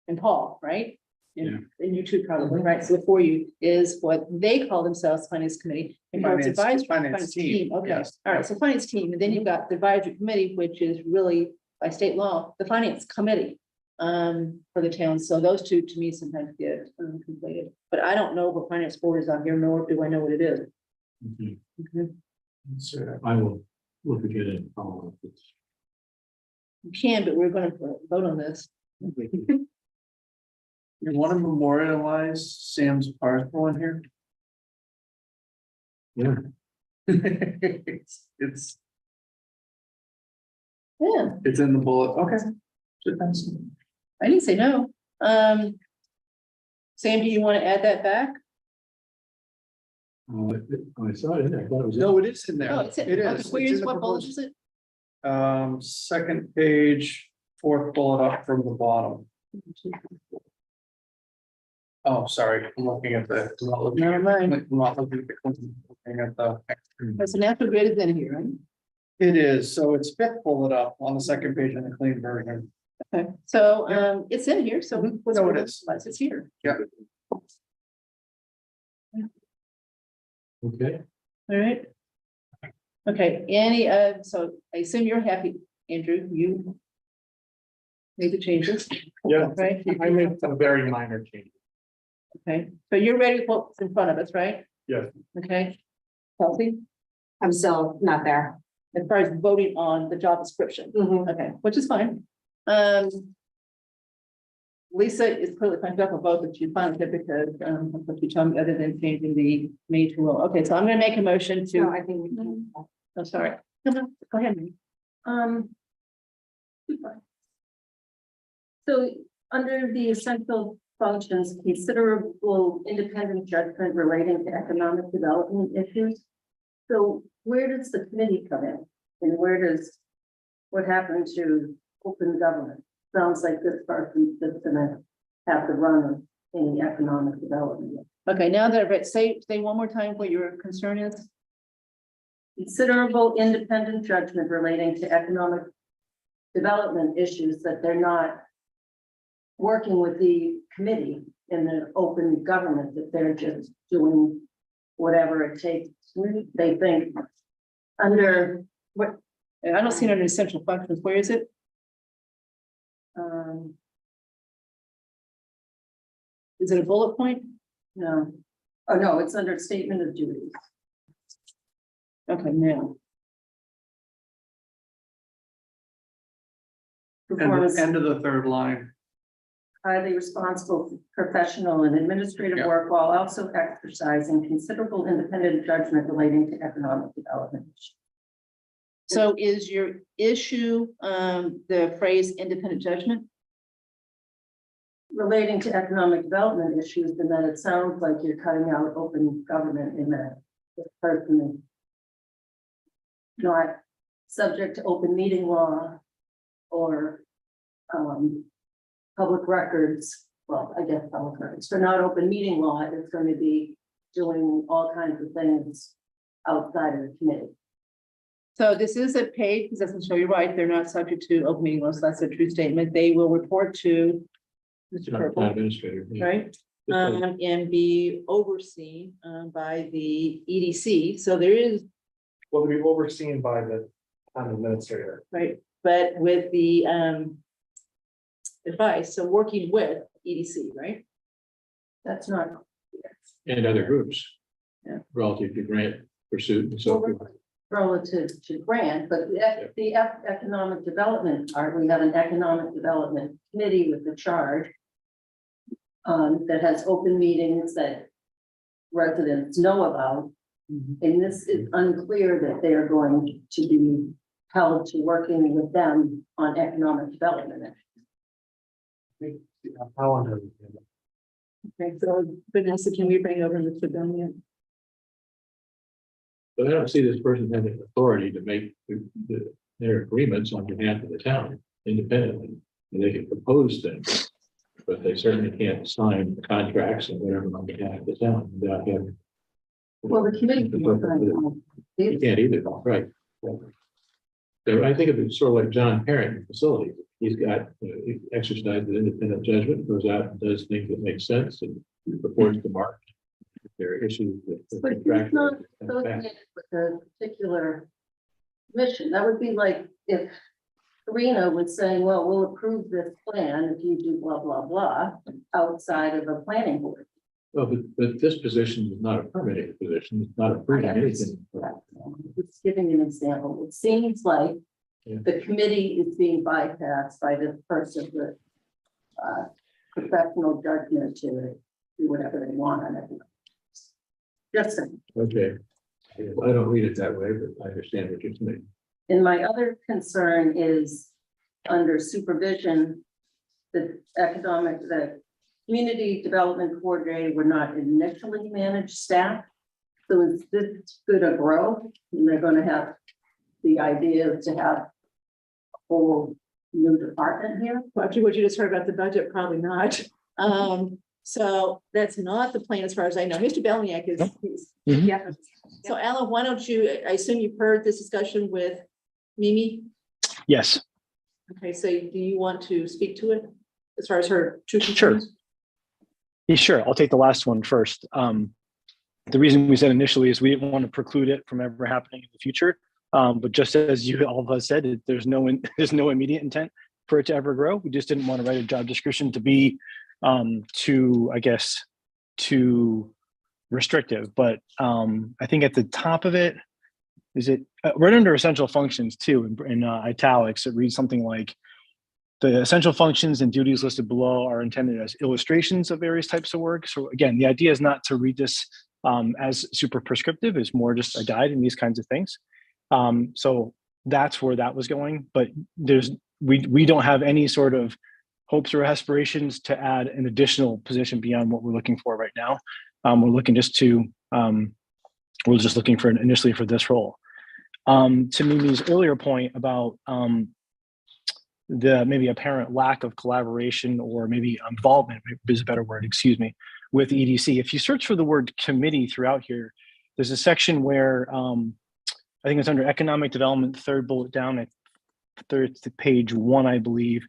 and Paul, right? And you two probably, right? So before you is what they call themselves, finance committee. And Mark's advisory. Finance team, Okay, yes. all right, so finance team, and then you've got the advisory committee, which is really by state law, the finance committee. For the town, so those two to me sometimes get conflated, but I don't know what finance board is on here, nor do I know what it is. Okay, Okay. So, I will look again and follow up. You can, but we're gonna vote on this. you want to memorialize Sam's parcel in here? Yeah. It's Yeah, in the bullet, okay. I didn't say no. Sam, do you want to add that back? I saw it in there. I thought it was. No, it is in there. Oh, it's in, It okay, is. where It's in is, the what bullet proposed- is it? Second page, fourth bullet up from the bottom. Oh, sorry, I'm looking at the. I'm not looking- Never mind. I'm not looking at the. Looking at the. That's a natural grid is in here, right? It is, so it's fifth bullet up on the second page in the clean version. Okay, so, Yeah. it's in here, so. Mhm. what's No, the- it is. It's here. Yeah. Okay, All right. Okay, any, so I assume you're happy, Andrew, you made the changes, Yeah, right? I made some very minor changes. Okay, so you're ready with what's in front of us, right? Yes. Okay. Kelsey, I'm still not there. as far as voting on the job description. Okay, which is fine. Lisa is clearly fine up with both, but she's fine with it because, what you told me, other than changing the May to will. Okay, so I'm gonna make a motion No, to, I think we can. oh, sorry. No, go ahead. Mary. So under the essential functions, considerable independent judgment relating to economic development issues. So where does the committee come in? And where does, what happened to open government? Sounds like this person's just gonna have the run of any economic development. Okay, now that I've read, say one more time what your concern is. Considerable independent judgment relating to economic development issues that they're not working with the committee in the open government, that they're just doing whatever it takes. They think under What, I don't see it under essential functions. Where is it? Is it a bullet point? no. Oh, no, it's under statement of duties. Okay, now. Performance End of the third line. highly responsible professional and administrative Yeah. work while also exercising considerable independent judgment relating to economic development. So is your issue, the phrase independent judgment? Relating to economic development issues, and then it sounds like you're cutting out open government in that this person is not subject to open meeting law or public records. Well, I guess public records, but not open meeting law. It's going to be doing all kinds of things outside of the committee. So this is a paid position, so you're right, they're not subject to open meeting laws, that's a true statement. They will report to Mr. Town Purple, administrator. yeah. right? Just And be overseen by the EDC, so there is, Will be overseen by the town administrator. right, but with the advice, so working with EDC, right? That's not. And other groups. Yeah. Relative to grant pursuit and so forth. Relative to grant, but the economic development part, we have an economic development committee with the charge. That has open meetings that residents know about. And this is unclear that they are going to be held to working with them on economic development. How under. Okay, so Vanessa, can we bring over Mr. Billman? But I don't see this person having authority to make their agreements on behalf of the town independently. And they can propose things, but they certainly can't sign contracts and whatever on behalf of the town without having. Well, the committee. You can't either, right? So I think of it sort of like John Parent in facilities. He's got, he exercises independent judgment, goes out and does things that make sense and reports to Mark. If there are issues with. But it's not associated with a particular mission. That would be like if Karina was saying, well, we'll approve this plan if you do blah, blah, blah, outside of a planning board. Well, but this position is not a permitting position. It's not approving anything. Just giving an example, it seems like Yeah. the committee is being bypassed by this person with professional judgment to do whatever they want on it. Just saying. Okay. I don't read it that way, but I understand what you're saying. And my other concern is under supervision, the community development coordinator were not initially managed staff. So is this gonna grow? And they're gonna have, the idea is to have a whole new department here? Well, after what you just heard about the budget, probably not. So that's not the plan as far as I know. Mr. Belniak is. Mhm. Yeah. So Alan, why don't you, I assume you've heard this discussion with Mimi? Yes, Okay, so do you want to speak to it as far as her two Sure. concerns? yeah, sure. I'll take the last one first. The reason we said initially is we didn't want to preclude it from ever happening in the future. But just as you all of us said, there's no immediate intent for it to ever grow. We just didn't want to write a job description to be too restrictive. But I think at the top of it, is it right under essential functions too, in italics, it reads something like, the essential functions and duties listed below are intended as illustrations of various types of work. So again, the idea is not to read this as super prescriptive, it's more just a guide in these kinds of things. So that's where that was going, but we don't have any sort of hopes or aspirations to add an additional position beyond what we're looking for right now. We're looking just to, we're just looking for initially for this role. To Mimi's earlier point about the maybe apparent lack of collaboration or maybe involvement is a better word, excuse me, with EDC. If you search for the word committee throughout here, there's a section where I think it's under economic development, third bullet down at third to page 1, I believe,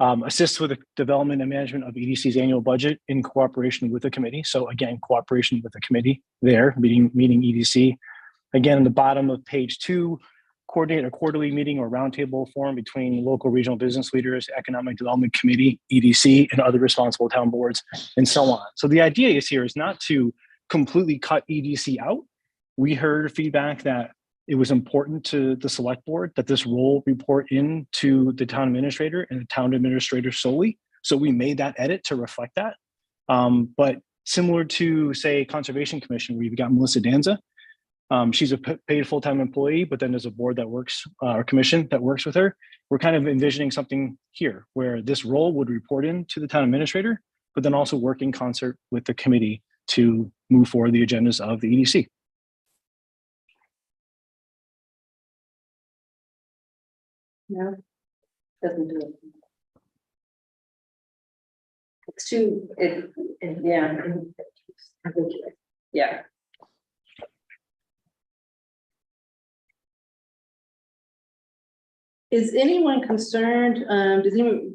assists with the development and management of EDC's annual budget in cooperation with the committee. So again, cooperation with the committee there, meeting EDC. Again, in the bottom of page 2, coordinate a quarterly meeting or roundtable forum between local regional business leaders, economic development committee, EDC, and other responsible town boards, and so on. So the idea is here is not to completely cut EDC out. We heard feedback that it was important to the select board that this role report into the town administrator and the town administrator solely. So we made that edit to reflect that. But similar to, say, Conservation Commission, where you've got Melissa Danza, she's a paid full-time employee, but then there's a board that works, or commission that works with her. We're kind of envisioning something here where this role would report in to the town administrator, but then also work in concert with the committee to move forward the agendas of the EDC. No, doesn't do it. It's too, yeah. I think, yeah. Is anyone concerned,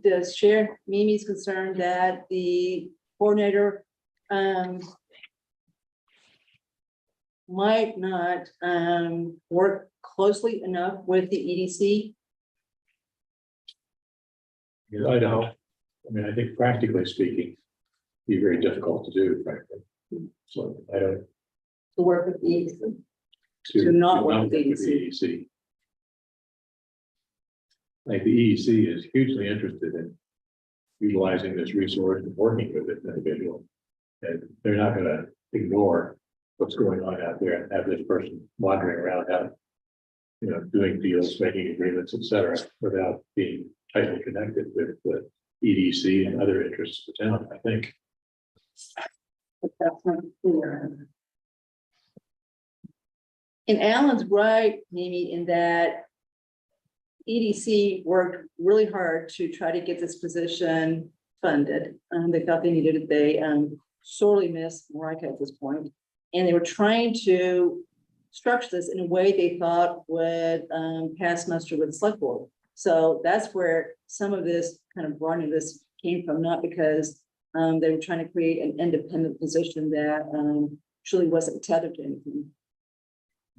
does Chair Mimi's concerned that the coordinator might not work closely enough with the EDC? I don't, I mean, I think practically speaking, be very difficult to do, frankly. So I don't. To work with the EDC? To not work with the EDC. Like the EDC is hugely interested in utilizing this resource and working with this individual. And they're not gonna ignore what's going on out there and have this person wandering around out, doing deals, making agreements, et cetera, without being tightly connected with the EDC and other interests of the town, I think. But that's not clear. And Alan's right, Mimi, in that EDC worked really hard to try to get this position funded. They thought they needed it. They sorely missed Marika at this point. And they were trying to structure this in a way they thought would pass muster with the select board. So that's where some of this kind of brunt of this came from, not because they were trying to create an independent position that truly wasn't tethered to anything.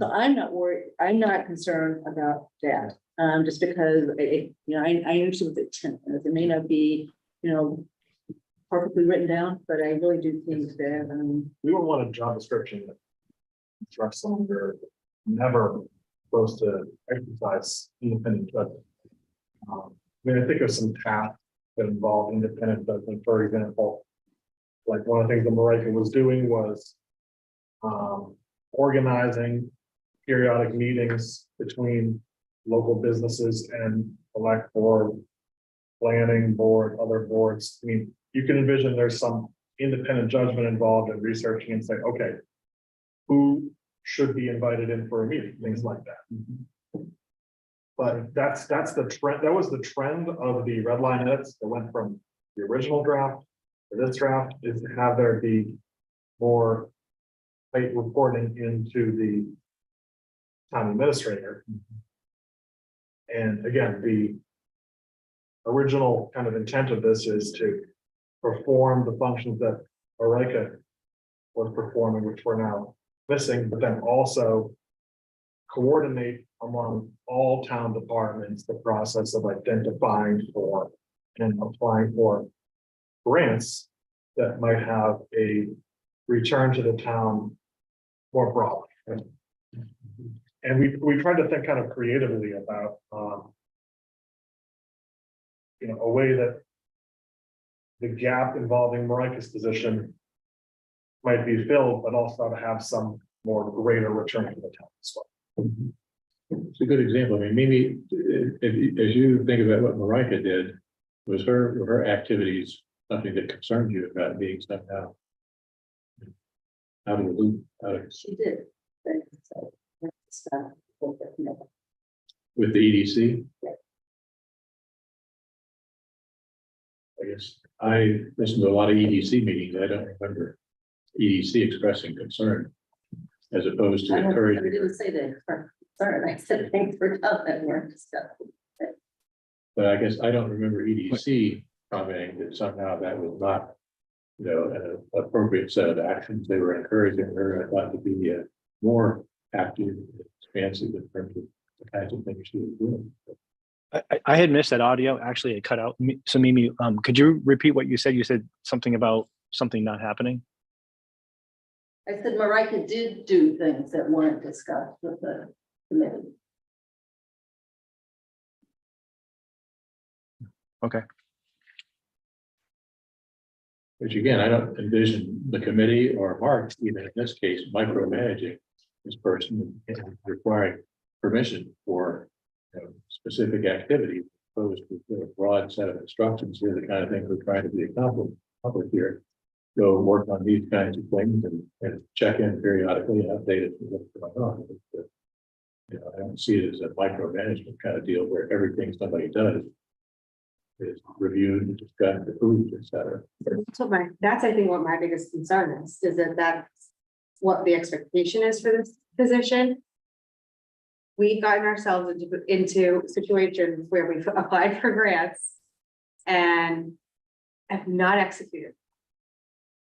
So I'm not worried, I'm not concerned about that. Just because I understand what the intent is. It may not be, perfectly written down, but I really do think that We would want a job description that instructs someone they're never supposed to exercise independent judgment. I think of some tasks that involve independent judgment. For example, like one of the things that Marika was doing was organizing periodic meetings between local businesses and elect board, planning board, other boards. I mean, you can envision there's some independent judgment involved in researching and say, okay, who should be invited in for a meeting, things like that. But that's the trend. That was the trend of the red line edits that went from the original draft to this draft, is to have there be more tight reporting into the town administrator. And again, the original kind of intent of this is to perform the functions that Marika was performing, which we're now missing, but then also coordinate among all town departments the process of identifying for and applying for grants that might have a return to the town more broadly. And we tried to think kind of creatively about, a way that the gap involving Marika's position might be filled, but also to have some more greater return to the town as well. It's a good example. I mean, Mimi, as you think about what Marika did, was her activities something that concerned you about being somehow out of the loop, She did. with the EDC? I guess I listened to a lot of EDC meetings. I don't remember EDC expressing concern as opposed to I encouraging. didn't say that. Sorry, I said things for tough that weren't discussed. But I guess I don't remember EDC commenting that somehow that was not, an appropriate set of actions. They were encouraging her, I thought, to be more active, expansive in terms of the kinds of things she was doing. I had missed that audio. Actually, it cut out. So Mimi, could you repeat what you said? You said something about something not happening. I said Marika did do things that weren't discussed with the committee. Okay. Which again, I don't envision the committee or Mark, even in this case, micromanaging this person and requiring permission for specific activities, opposed to a broad set of instructions. Here, the kind of things we're trying to be accomplished here. Go work on these kinds of things and check in periodically and update it with what's going on. But, I don't see it as a micromanagement kind of deal where everything somebody does is reviewed, discussed, approved, et cetera. So that's, I think, what my biggest concern is that that's what the expectation is for this position. We've gotten ourselves into situations where we've applied for grants and have not executed.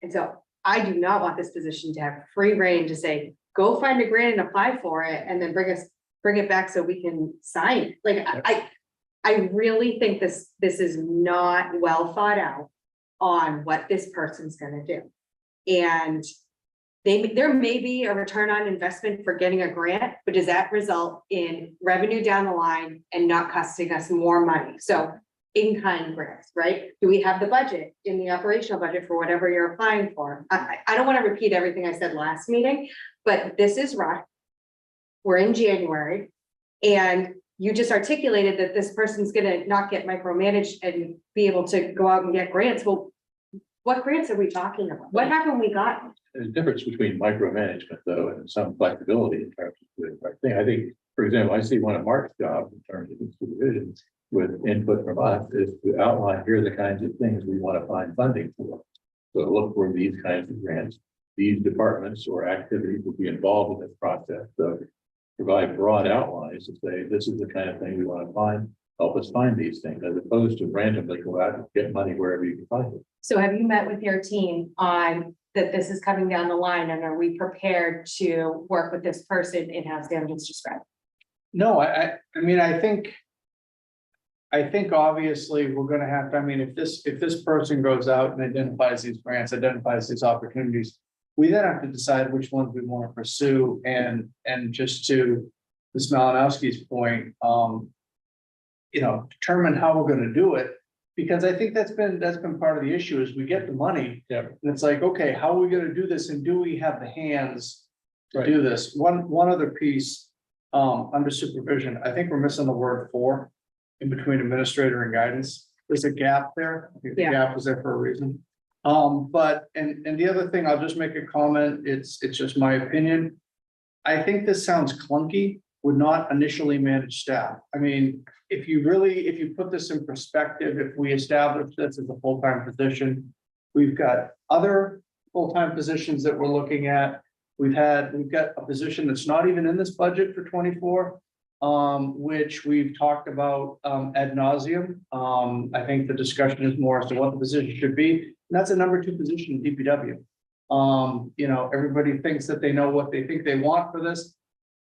And so I do not want this position to have free reign to say, go find a grant and apply for it, and then bring it back so we can sign it. Like, I really think this is not well thought out on what this person's gonna do. And there may be a return on investment for getting a grant, but does that result in revenue down the line and not costing us more money? So in-kind grants, right? Do we have the budget in the operational budget for whatever you're applying for? I don't want to repeat everything I said last meeting, but this is rough. We're in January, and you just articulated that this person's gonna not get micromanaged and be able to go out and get grants. Well, what grants are we talking about? What haven't we gotten? There's a difference between micromanagement, though, and some flexibility in terms of doing the right thing. I think, for example, I see one of Mark's jobs in terms of supervision with input from us is to outline, here are the kinds of things we want to find funding for. So look for these kinds of grants. These departments or activities will be involved in this process. So provide broad outlines to say, this is the kind of thing we want to find. Help us find these things, as opposed to randomly go out and get money wherever you can find it. So have you met with your team on that this is coming down the line, and are we prepared to work with this person in-house Dan just described? No, I mean, I think obviously we're gonna have to, I mean, if this person goes out and identifies these grants, identifies these opportunities, we then have to decide which ones we want to pursue, and just to Ms. Malinowski's point, determine how we're gonna do it. Because I think that's been part of the issue, is we get the money. Yeah. And it's like, okay, how are we gonna do this, and do we have the hands to do this? One other piece, under supervision, I think we're missing the word "for" in between administrator and guidance. There's a gap there. I think the Yeah. gap was there for a reason. But the other thing, I'll just make a comment, it's just my opinion. I think this sounds clunky, would not initially manage staff. I mean, if you put this in perspective, if we establish this as a full-time position, we've got other full-time positions that we're looking at. We've got a position that's not even in this budget for 24, which we've talked about ad nauseum. I think the discussion is more as to what the position should be, and that's a number 2 position in DPW. Everybody thinks that they know what they think they want for this.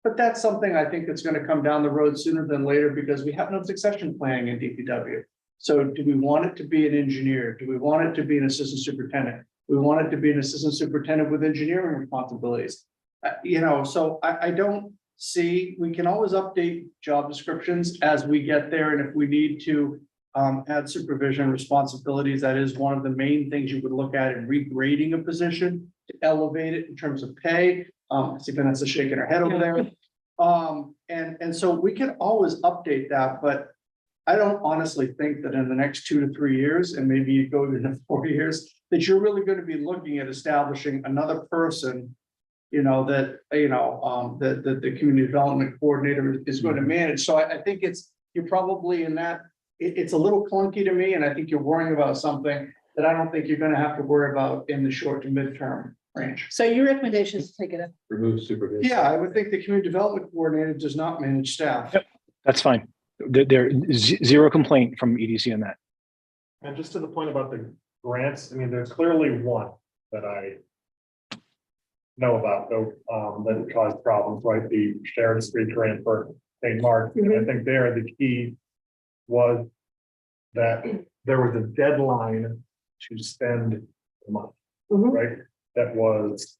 But that's something I think that's gonna come down the road sooner than later, because we have no succession planning in DPW. So do we want it to be an engineer? Do we want it to be an assistant superintendent? We want it to be an assistant superintendent with engineering responsibilities. So I don't, C, we can always update job descriptions as we get there, and if we need to add supervision responsibilities, that is one of the main things you would look at in regrading a position to elevate it in terms of pay. I see Vanessa shaking her head over there. And so we can always update that, but I don't honestly think that in the next 2 to 3 years, and maybe you go to 4 years, that you're really going to be looking at establishing another person, that the community development coordinator is going to manage. So I think you're probably in that, it's a little clunky to me, and I think you're worrying about something that I don't think you're going to have to worry about in the short to midterm range. So your recommendation is to take it up. Remove supervision. Yeah, I would think the community development coordinator does not manage staff. Yep. That's fine. There zero complaint from EDC on that. And just to the point about the grants, I mean, there's clearly one that I know about, though, that caused problems, right? The Sharon Street grant for St. Mark. And I think there, the key was that there was a deadline to spend the money, right? That was,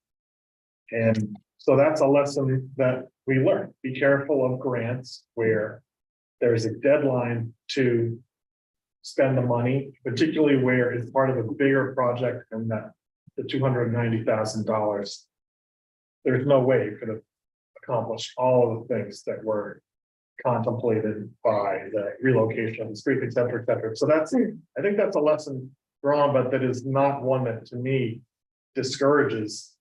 and so that's a lesson that we learned. Be careful of grants where there's a deadline to spend the money, particularly where it's part of a bigger project and that the $290,000. There's no way you could have accomplished all of the things that were contemplated by the relocation of the street, et cetera, et cetera. So that's, I think that's a lesson drawn, but that is not one that to me discourages.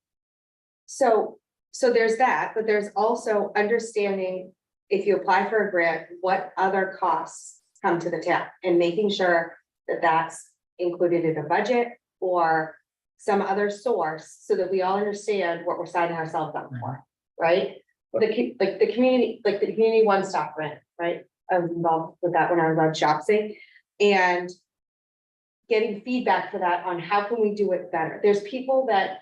So there's that, but there's also understanding, if you apply for a grant, what other costs come to the town, and making sure that that's included in a budget or some other source, so that we all understand what we're signing ourselves up for, right? The community one-stop grant, right? I was involved with that when I was on Shopsy, and getting feedback for that on how can we do it better. There's people that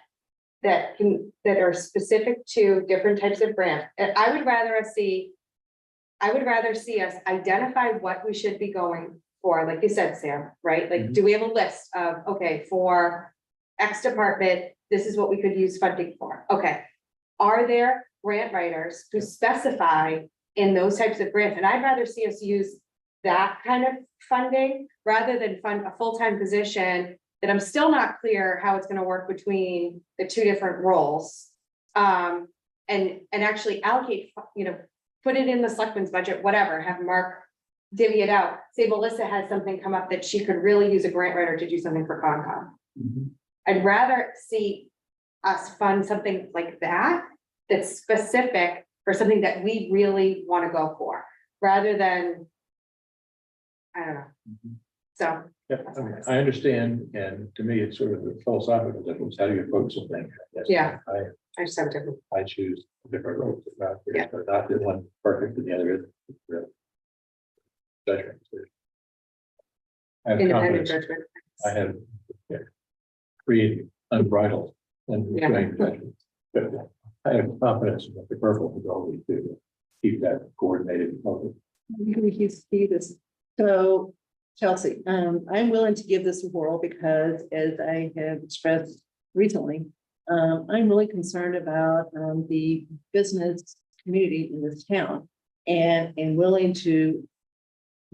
are specific to different types of grants, and I would rather see us identify what we should be going for, like you said, Sam, right? Like, do we have a list of, okay, for X department, this is what we could use funding for? Okay. Are there grant writers who specify in those types of grants? And I'd rather see us use that kind of funding rather than fund a full-time position that I'm still not clear how it's gonna work between the two different roles. And actually allocate, put it in the selectmen's budget, whatever, have Mark divvy it out. Say Melissa has something come up that she could really use a grant writer to do something for Concom. I'd rather see us fund something like that, that's specific for something that we really want to go for, rather than, I don't know. So. Yeah, I mean, I understand, and to me, it's sort of a philosophical difference. How do you approach something? Yes, Yeah. I just have different. I choose different roads, Yeah. but not the one perfect and the other is. Judgment. I have Independent confidence. judgment. I have created unbridled and Yeah. restrained judgment. But I have confidence in the purple ability to keep that coordinated and focused. You see this. So Chelsea, I'm willing to give this a whirl because, as I have expressed recently, I'm really concerned about the business community in this town, and willing to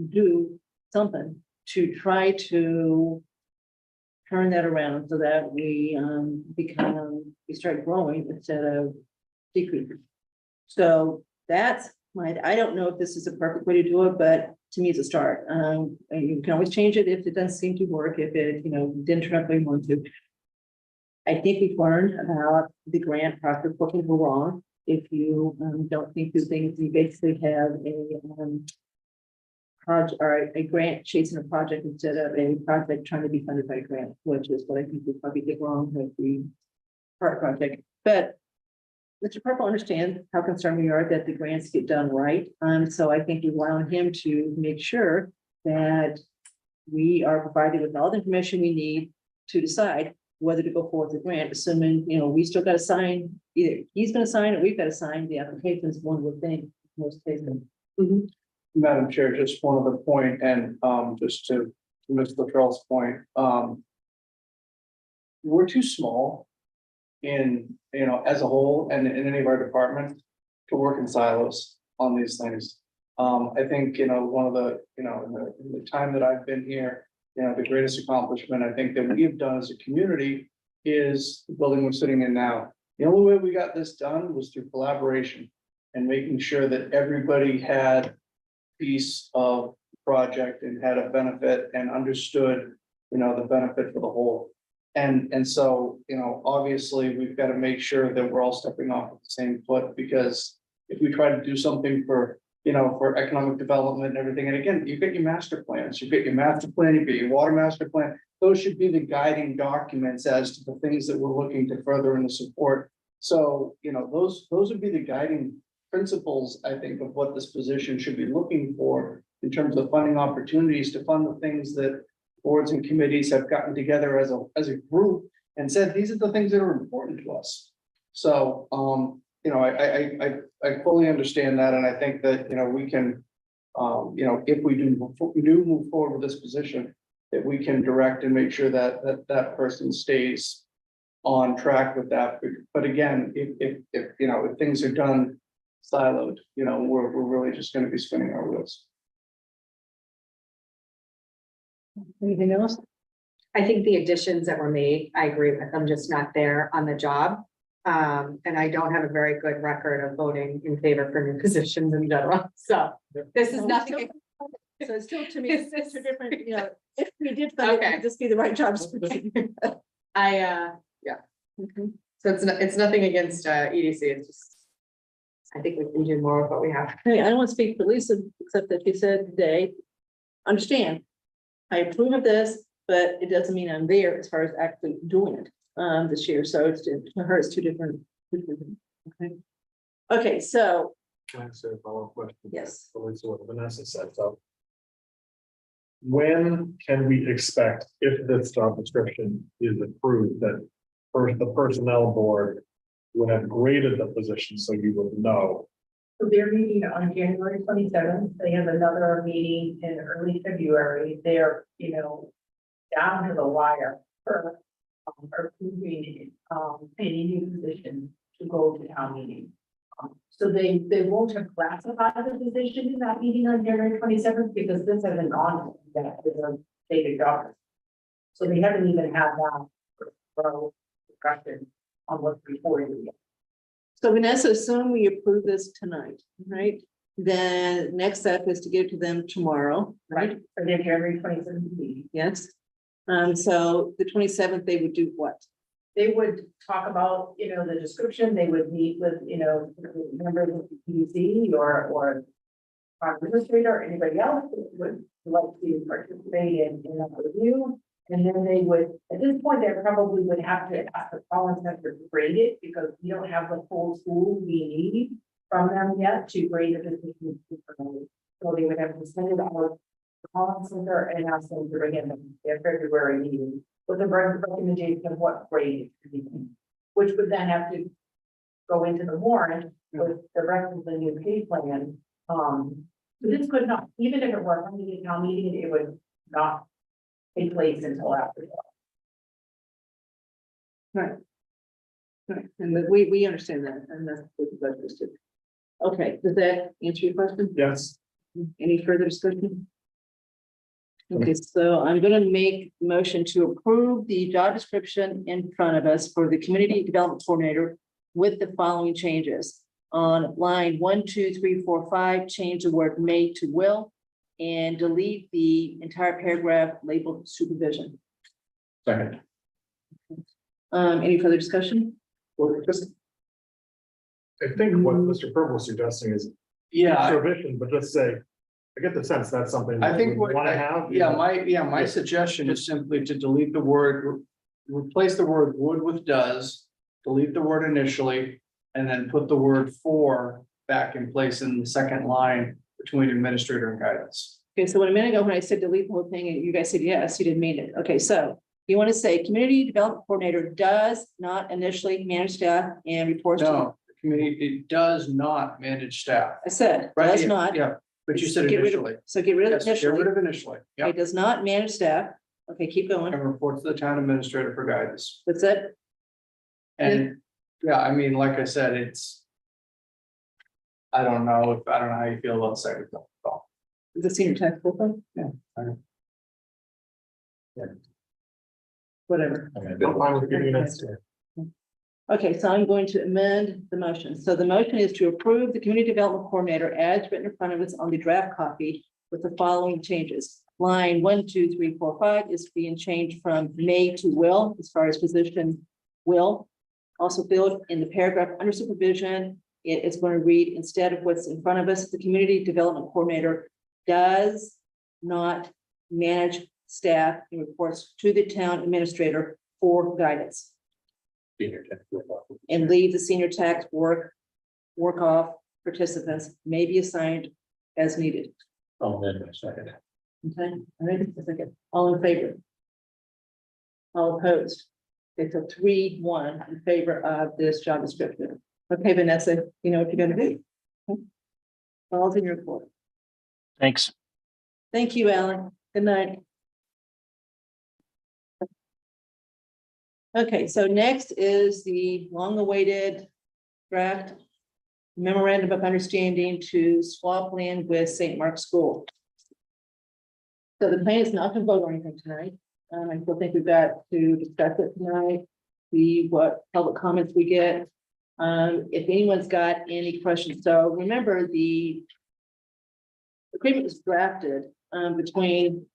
do something to try to turn that around so that we start growing instead of decreasing. So that's I don't know if this is a perfect way to do it, but to me, it's a start. And you can always change it if it doesn't seem to work, if it, didn't turn out the way you want to. I think we've learned about the grant process looking wrong. If you don't think through things, you basically have a project or a grant chasing a project instead of a project trying to be funded by a grant, which is what I think we probably did wrong with the park project. But Mr. Purple understands how concerned we are that the grants get done right. So I think we rely on him to make sure that we are provided with all the information we need to decide whether to go forward with the grant, assuming, we still got to sign, either he's going to sign it, we've got to sign the applications, one would think, most cases. Madam Chair, just one other point, and just to Mr. Latrell's point, we're too small in, as a whole and in any of our departments work in silos on these things. I think, one of the, in the time that I've been here, the greatest accomplishment I think that we've done as a community is the building we're sitting in now. The only way we got this done was through collaboration and making sure that everybody had a piece of the project and had a benefit and understood, the benefit for the whole. And so, obviously, we've got to make sure that we're all stepping off at the same foot, because if we try to do something for, for economic development and everything, and again, you've got your master plans, you've got your master plan, you've got your water master plan. Those should be the guiding documents as to the things that we're looking to further in the support. So, those would be the guiding principles, I think, of what this position should be looking for in terms of funding opportunities to fund the things that boards and committees have gotten together as a group and said, these are the things that are important to us. So, I fully understand that. And I think that, we can, if we do move forward with this position, that we can direct and make sure that person stays on track with that. But again, if things are done siloed, we're really just going to be spinning our wheels. Anything else? I think the additions that were made, I agree with. I'm just not there on the job. And I don't have a very good record of voting in favor for new positions in general. So this is nothing. So it's still, to me, it's two different, if we did, fund it, Okay. it'd just be the right job description. Yeah. So it's nothing against EDC. It's just, I think we can do more of what we have. Hey, I don't want to speak for Lisa, except that she said today, understand, I approve of this, but it doesn't mean I'm there as far as actually doing it this year. So it's to her, it's two different. Okay. Okay, so Can I ask a follow-up question? yes. Relates to what Vanessa said, so. When can we expect, if this job description is approved, that first the personnel board would have graded the position, so you would know? So they're meeting on January 27th. They have another meeting in early February. They're, down to the wire for approving any new position to go to town meeting. So they won't have classified the position in that meeting on January 27th because this hasn't gone yet with the state of government. So they haven't even had that for discussion on what's reported yet. So Vanessa, assume we approve this tonight, right? Then next step is to give it to them tomorrow, right? For their January 27th meeting. Yes. So the 27th, they would do what? They would talk about, the description, they would meet with, members of the PDC or our administrator or anybody else that would like to participate in that review. And then they would, at this point, they probably would have to ask the Collins Center to grade it because we don't have the full tool we need from them yet to grade the position. So they would have to send it out to the Collins Center and ask them to bring in their February meeting with a recommendation of what grade it should be, which would then have to go into the warrant with the rest of the new pay plan. So this could not, even if it were coming to town meeting, it would not take place until after. Right. Right, and we understand that, and that's what the budget is. Okay, does that answer your question? Yes. Any further discussion? Okay, so I'm gonna make the motion to approve the job description in front of us for the community development coordinator with the following changes. On line 1, 2, 3, 4, 5, change the word may to will and delete the entire paragraph labeled supervision. Second. Any further discussion? Well, just. I think what Mr. Purple was suggesting is Yeah, supervision, but just say, I get the sense that's something. I think we what, Want to have. my suggestion is simply to delete the word, replace the word would with does, delete the word initially, and then put the word for back in place in the second line between administrator and guidance. Okay, so a minute ago, when I said delete the whole thing, you guys said yes, you didn't mean it. Okay, so you want to say community development coordinator does not initially manage staff and reports to. No, the committee, it does not manage staff. I said, Right? does Yeah, not. Yeah, but you said Get rid of- initially. So get rid of Yes, get initially. rid of initially. Yeah, Okay, does not manage staff. Okay, keep going. and reports to the town administrator for guidance. That's it. And, yeah, I mean, like I said, it's. I don't know how you feel about second. Call. Is the senior tax full time? Yeah. Whatever. I'm fine with giving it. Okay, so I'm going to amend the motion. So the motion is to approve the community development coordinator as written in front of us on the draft copy with the following changes. Line 1, 2, 3, 4, 5 is being changed from may to will, as far as position will. Also filled in the paragraph under supervision, it is going to read, instead of what's in front of us, the community development coordinator does not manage staff and reports to the town administrator for guidance. And leave the senior tax work off participants may be assigned as needed. Oh, then a second. Okay, all right, a second. All in favor? All opposed? It's a 3-1 in favor of this job description. Okay, Vanessa, you know what you're gonna do. Okay. All's in your court. Thanks. Thank you, Alan. Good night. Okay, so next is the long-awaited draft memorandum of understanding to swap land with St. Mark's School. So the plan is not to vote on anything tonight. I still think we've got to discuss it tonight, see what public comments we get. If anyone's got any questions, so remember the agreement was drafted between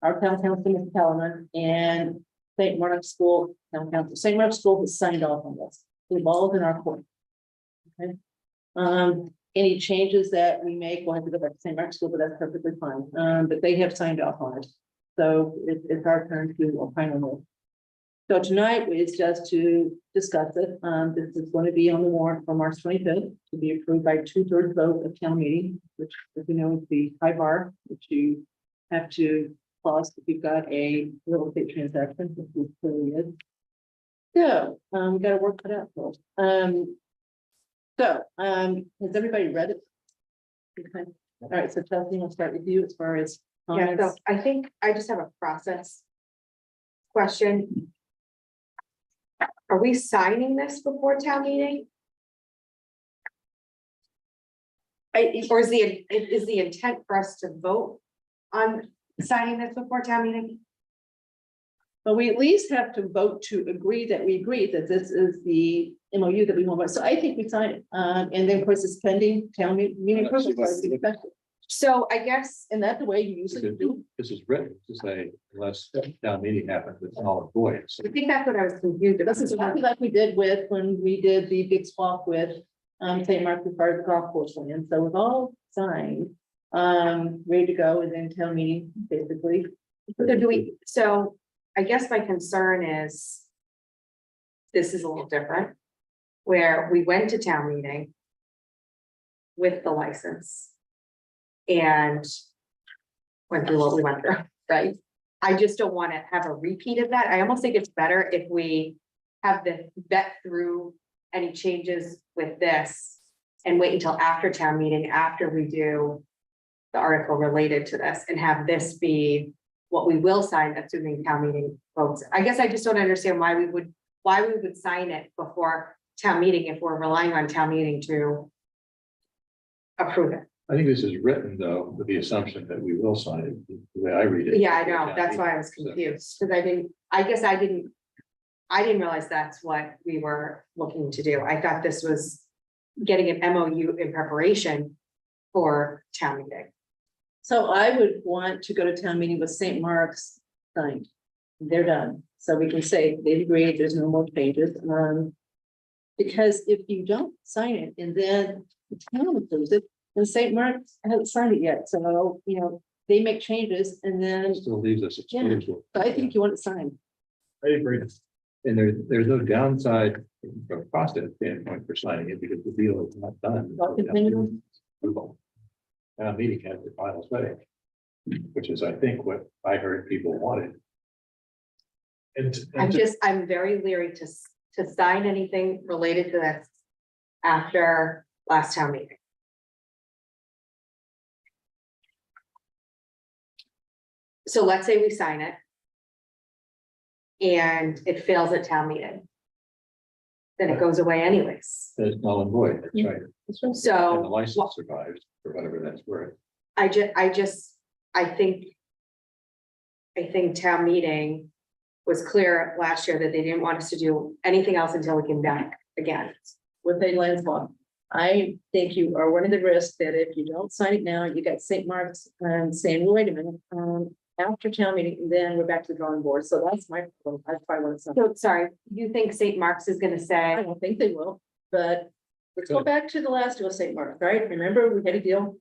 our town council, Mr. Kellerman, and St. Mark's School town council. St. Mark's School has signed off on this. It's all in our court. Okay. Any changes that we make, we'll have to go back to St. Mark's School, but that's perfectly fine. But they have signed off on it. So it's our turn to opine on it. So tonight is just to discuss it. This is going to be on the warrant for March 25th to be approved by 2/3 vote of town meeting, which, as you know, is the high bar, which you have to plus if you've got a real estate transaction, which clearly is. So, we got to work that out. Folks. Has everybody read it? Okay. All right, so Chelsea, I'll start with you as far as Yeah, so comments. I think I just have a process question. Are we signing this before town meeting? Or is the intent for us to vote on signing this before town meeting? But we at least have to vote to agree that we agree that this is the MOU that we want. So I think we sign it. And then of course it's pending town meeting. So I guess, And that's the way you usually do. This is written to say unless town meeting happens, it's all void. So I think that's what I was confused about. This is exactly like we did with when we did the big swap with St. Mark's as far as the golf course land. So it's all signed, ready to go, and then town meeting, basically. So I guess my concern is. This is a little different. Where we went to town meeting. With the license. And. Went through what we went through, right? I just don't want to have a repeat of that. I almost think it's better if we have the vet through any changes with this. And wait until after town meeting, after we do the article related to this and have this be what we will sign, assuming town meeting votes. I guess I just don't understand why we would sign it before town meeting if we're relying on town meeting to approve it. I think this is written though, with the assumption that we will sign it, the way I read it. Yeah, I know. That's why I was confused, because I didn't realize that's what we were looking to do. I thought this was getting an MOU in preparation for town meeting. So I would want to go to town meeting with St. Mark's signed. They're done. So we can say they've agreed, there's no more changes. Because if you don't sign it and then the town approves it, then St. Mark's hasn't signed it yet. So, you know, they make changes and then Still leaves us exposed. to it. so I think you want it signed. I agree. And there's no downside from a process standpoint for signing it because the deal is not done. Well, continue. Town meeting has the final say, which is, I think, what I heard people wanted. I'm very leery to sign anything related to this after last town meeting. So let's say we sign it. And it fails at town meeting. then it goes away anyways. There's null and void, that's right. And the So license survives for whatever that's worth. I think town meeting was clear last year that they didn't want us to do anything else until we came back again. With a land swap. I think you are running the risk that if you don't sign it now, you got St. Mark's saying, well, wait a minute, after town meeting, then we're back to the drawing board. So that's my, that's probably what it's. So, sorry, you think St. Mark's is gonna I say, don't think they will, but let's go back to the last deal with St. Mark's, right? Remember, we had a deal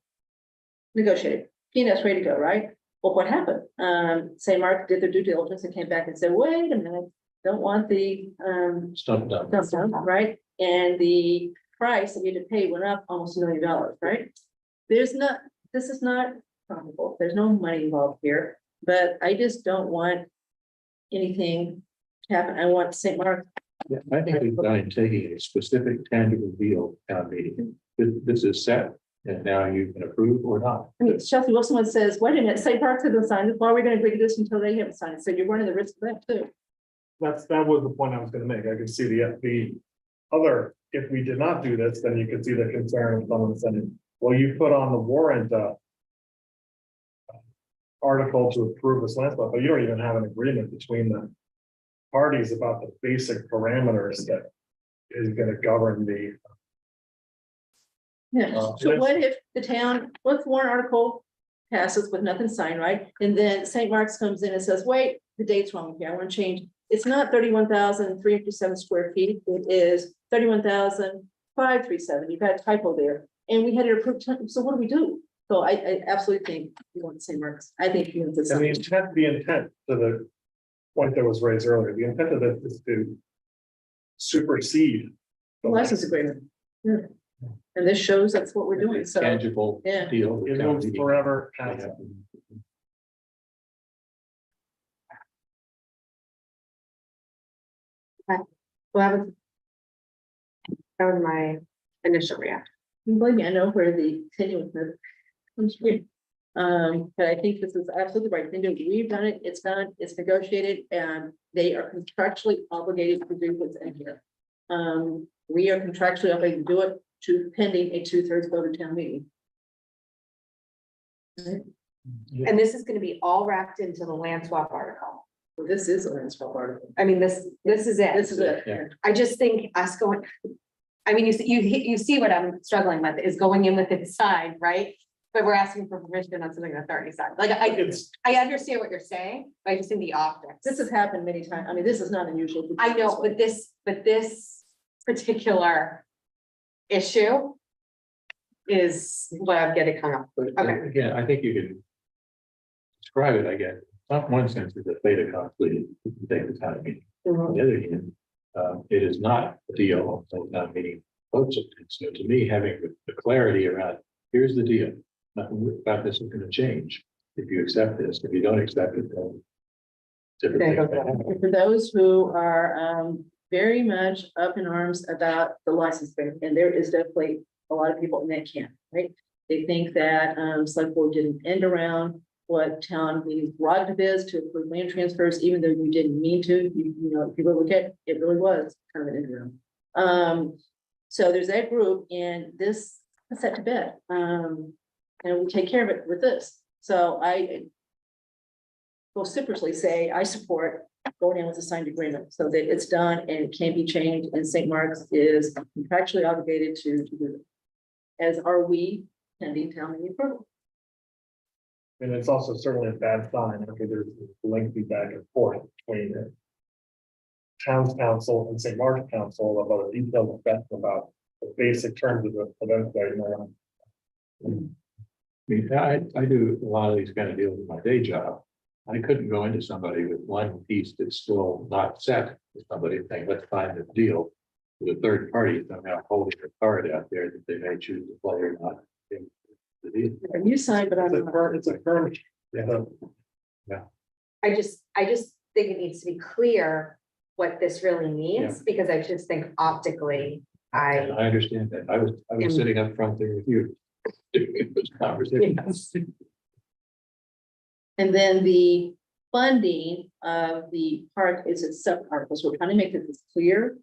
negotiated, P&S ready to go, right? Well, what happened? St. Mark did their due diligence and came back and said, wait a minute, don't want the, Stuff done. dump down, right? And the price that we had to pay went up almost $1 million, right? This is not probable. There's no money involved here, but I just don't want anything to happen. I want St. Mark. Yeah, I think we've done taking a specific tangible deal town meeting. This is set and now you can approve or not. I mean, Chelsea Wilson says, wait a minute, St. Mark hasn't signed it. Why are we gonna agree to this until they haven't signed? So you're running the risk of that too. That was the point I was gonna make. I could see the other, if we did not do this, then you could see the concern of someone saying, well, you put on the warrant, article to approve this land swap, but you don't even have an agreement between the parties about the basic parameters that is gonna govern the. Yeah, so what if the town, what warrant article passes with nothing signed, right? And then St. Mark's comes in and says, wait, the date's wrong here, I want to change. It's not 31,307 square feet, it is 31,537. You've got a typo there. And we had it approved, so what do we do? So I absolutely think you want St. Mark's. I think you want to. And the intent to the point that was raised earlier, the intent of this is to supersede. The license agreement. Yeah. And this shows that's what we're doing, so. Tangible Yeah. deal. with It town moves meeting. forever. Yeah. well, that was my initial reaction. Believe me, I know where the tenuousness comes from. But I think this is absolutely the right thing to do. We've done it, it's done, it's negotiated, and they are contractually obligated to do what's in here. We are contractually obligated to do it to pending a 2/3 vote of town meeting. Right? And this is gonna be all wrapped into the land swap article. Well, this is a land swap article. I mean, this is it. This is it. Yeah. I just think us going, I mean, you see what I'm struggling with is going in with it signed, right? But we're asking for permission on something that's already signed. Like, I understand what you're saying, but I just think the optics. This has happened many times. I mean, this is not unusual. I know, but this particular issue is what I'm getting hung up. But Okay. again, I think you can describe it, I guess, not one sense is a fait accompli, you can take the town meeting. On the other hand, it is not a deal until town meeting votes it. And so to me, having the clarity around, here's the deal, nothing about this is gonna change. If you accept this, if you don't accept it, then. different Okay, things go may for it. happen. For those who are very much up in arms about the license thing, and there is definitely a lot of people in that camp, right? They think that select board didn't end around what town meeting's prerogative is to approve land transfers, even though you didn't mean to. You know, if you really look at it, really was kind of an end around. So there's that group, and this is set to bed. And we take care of it with this. So I vociferously say I support going in with a signed agreement so that it's done and it can't be changed, and St. Mark's is contractually obligated to do it. As are we pending town meeting approval. And it's also certainly a bad sign after there's lengthy back and forth between the town's council and St. Mark's council about a detailed discussion about the basic terms of the event going on. I mean, I do a lot of these kind of deals with my day job. I couldn't go into somebody with one piece that's still not set with somebody saying, let's find a deal. With a third party somehow holding a card out there that they may choose to play or not. The deal. And you signed, but I'm. It's a firm. Yeah. I just think it needs to be clear what this really means, because I just think optically, And I understand that. I was sitting up front there with you. During this conversation. And then the funding of the park is a separate article, so we're trying to make this as clear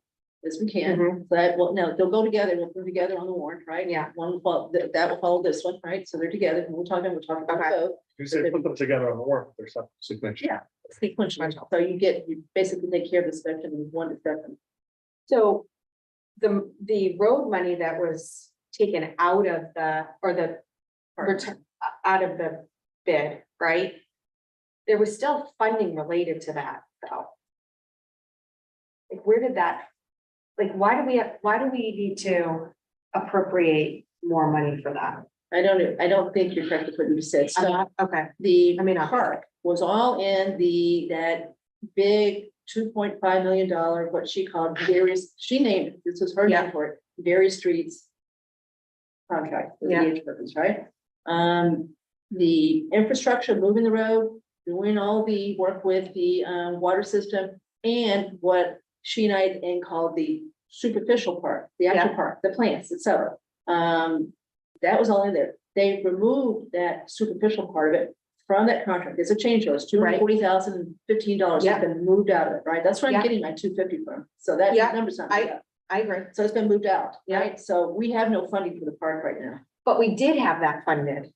as we can. Mhm. But, well, no, they'll go together, we'll put together on the warrant, right? Yeah. One will follow, that will follow this one, right? So they're together, and we'll talk about Okay. both. You said put them together on the warrant, there's some sequential. Yeah, sequentially. So you basically take care of the discussion in one discussion. So the road money that was taken out of out of the bid, right? There was still funding related to that, though. Like, where did that, like, why do we need to appropriate more money for that? I don't think you're correct with what you said. I'm So not- Okay, the I mean, I'm- park was all in that big $2.5 million, what she called various, she named, it, this was her name for it, various streets contract, for the Yeah. age purpose, right? The infrastructure, moving the road, doing all the work with the water system, and what she and I called the superficial part, the actual Yeah. part, the plants, etc. That was all in there. They removed that superficial part of it from that contract. It's a change order. It's $240,015 Yeah. has been moved out of it, right? That's where Yeah. I'm getting my 250 from. So that Yeah, number's not. I agree, So it's been moved out, Yeah. right? So we have no funding for the park right now. but we did have that funded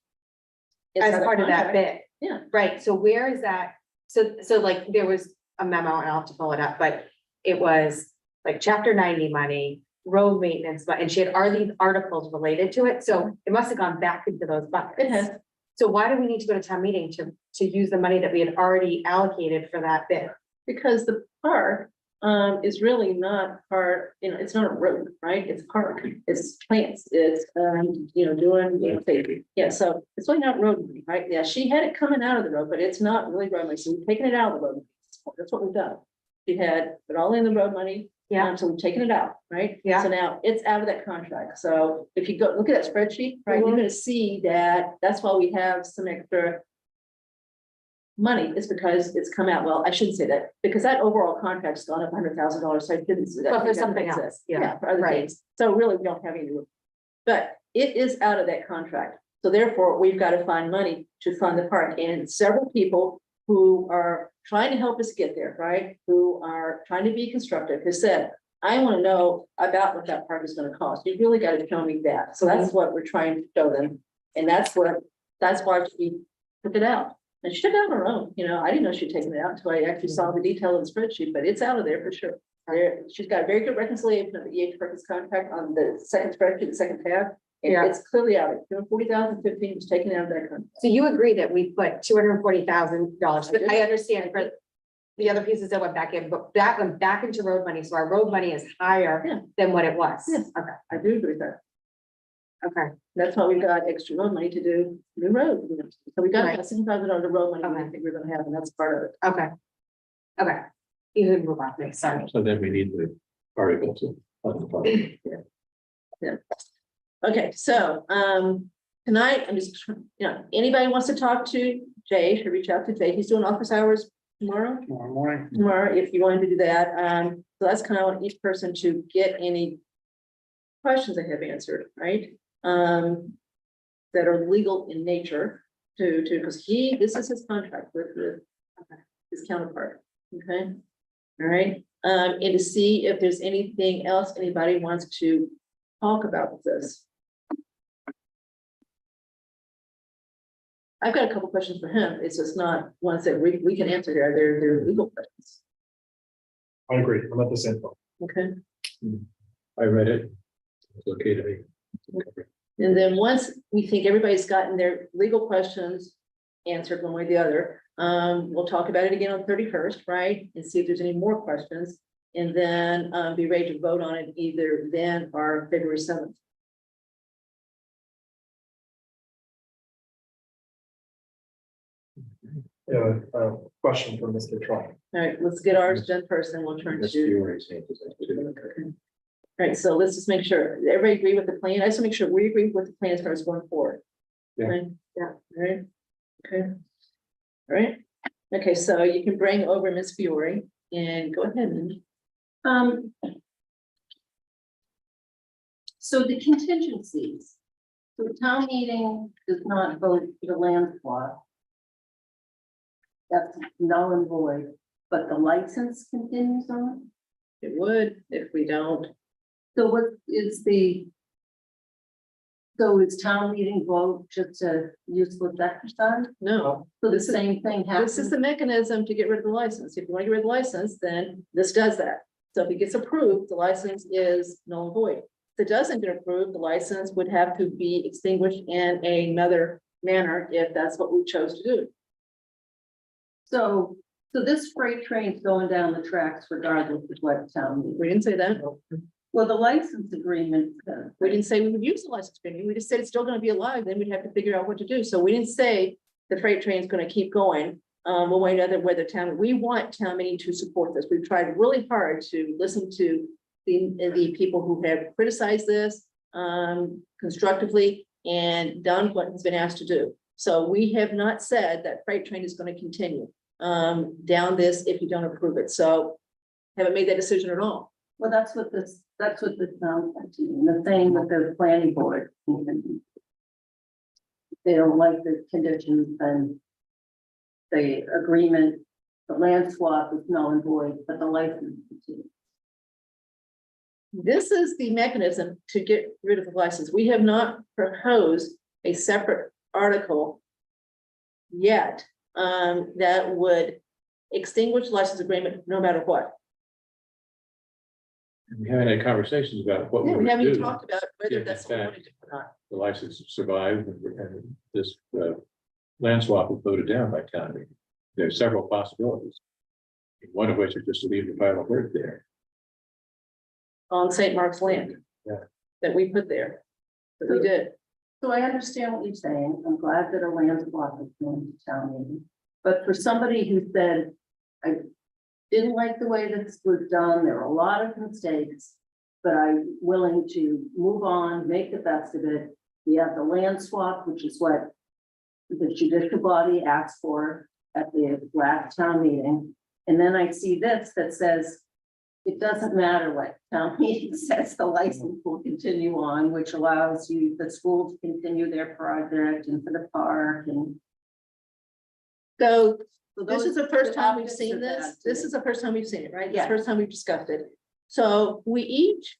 It's as not a part of that contract. bid. Yeah. Right, so where is that? So like, there was a memo, and I'll have to pull it up, but it was like chapter 90 money, road maintenance, but, and she had these articles related to it, so it must have gone back into those buckets. It has. So why do we need to go to town meeting to use the money that we had already allocated for that bid? Because the park is really not part, it's not a road, right? It's a park, it's plants, it's doing, safety. Yeah, so it's really not road money, right? Yeah, she had it coming out of the road, but it's not really road money, so we've taken it out of the road. That's what we've done. She had it all in the road money. Yeah. So we've taken it out, right? Yeah. So now it's out of that contract. So if you go, look at that spreadsheet, right, you're Mhm. gonna see that that's why we have some extra money. It's because it's come out. Well, I shouldn't say that, because that overall contract's gone up $100,000, so I didn't see that. But for That something makes else, sense. yeah, For other right. things. So really, we don't have any room. But it is out of that contract. So therefore, we've got to find money to fund the park, and several people who are trying to help us get there, right? Who are trying to be constructive, has said, I want to know about what that park is going to cost. You really got to show me that. So that's what we're trying to show them. And that's why she took it out. And she took it out on her own, I didn't know she'd taken it out until I actually saw the detail of the spreadsheet, but it's out of there for sure. She's got a very good reconciliation of the EH purpose contract on the second spreadsheet, the second tab. And Yeah. it's clearly out. $40,015 was taken out of that contract. So you agree that we put $240,000, I but do. I understand for the other pieces that went back in, but that went back into road money, so our road money is higher Yeah. than what it was. Yes. Okay, I do agree with that. okay, That's why we got extra road money to do new road. So we got Right. about $6,000 of road money we Okay. didn't think we were gonna have, and that's part of it. okay. Okay. You can move on, please, sorry. So then we need the article to. Okay, so, tonight, I'm just, anybody wants to talk to Jay, should reach out to Jay. He's doing office hours tomorrow. Tomorrow morning. Tomorrow, if you wanted to do that. So that's kind of want each person to get any questions they have answered, right? That are legal in nature because this is his contract with his counterpart, okay? All right, and to see if there's anything else anybody wants to talk about with this. I've got a couple questions for him. It's just not ones that we can answer here. They're legal questions, I agree, I'm at the same point. okay? I read it. It's okay to me. And then once we think everybody's gotten their legal questions answered one way or the other, we'll talk about it again on 31st, right? And see if there's any more questions. And then be ready to vote on it either then or February 7th. Yeah, question for Mr. Trump. All right, let's get ours done first, and we'll turn That's to. your example. All right, so let's just make sure, everybody agree with the plan? I just want to make sure we agree with the plan as far as going forward. Yeah. Okay, yeah, all right, okay. All right, okay, so you can bring over Ms. Fiore and go ahead, Mindy. So the contingencies, so the town meeting does not vote for the land plot. That's null and void, but the license continues on. it would. If we don't, So what is the? So is town meeting vote just a useless exercise? no. So the This is- same thing This happens? is the mechanism to get rid of the license. If you want to get rid of the license, then this does that. So if it gets approved, the license is null and void. If it doesn't get approved, the license would have to be extinguished in another manner if that's what we chose to do. So this freight train's going down the tracks regardless of what town meeting. We didn't say that. Well, the license agreement, We didn't say we would use the license agreement. We just said it's still gonna be alive, then we'd have to figure out what to do. So we didn't say the freight train's gonna keep going. We'll wait other whether town, we want town meeting to support this. We've tried really hard to listen to the people who have criticized this constructively and done what has been asked to do. So we have not said that freight train is gonna continue down this if you don't approve it. So haven't made that decision at all. well, that's what this sounds like to me. The same with the planning board. They don't like the conditions and the agreement, the land swap is null and void, but the license. continues. This is the mechanism to get rid of the license. We have not proposed a separate article yet that would extinguish the license agreement no matter what. And we haven't had conversations about what we Yeah, we would haven't even do. talked about whether if, that's in what we want fact, to do or not. The license survived and this land swap was voted down by town meeting. There's several possibilities. One of which is just to leave the final word there. On St. Mark's land. Yeah. That we put there. That we did. So I understand what you're saying. I'm glad that a land swap is going to town meeting. But for somebody who said, I didn't like the way this was done, there were a lot of mistakes, but I'm willing to move on, make the best of it. We have the land swap, which is what the judicial body asked for at the last town meeting. And then I see this that says, it doesn't matter what town meeting says, the license will continue on, which allows you, the school to continue their project and for the park and. So So this is those- the first time we've optics seen are this. bad to This me. is the first time we've seen it, right? It's the Yeah. first time we've discussed it. So we each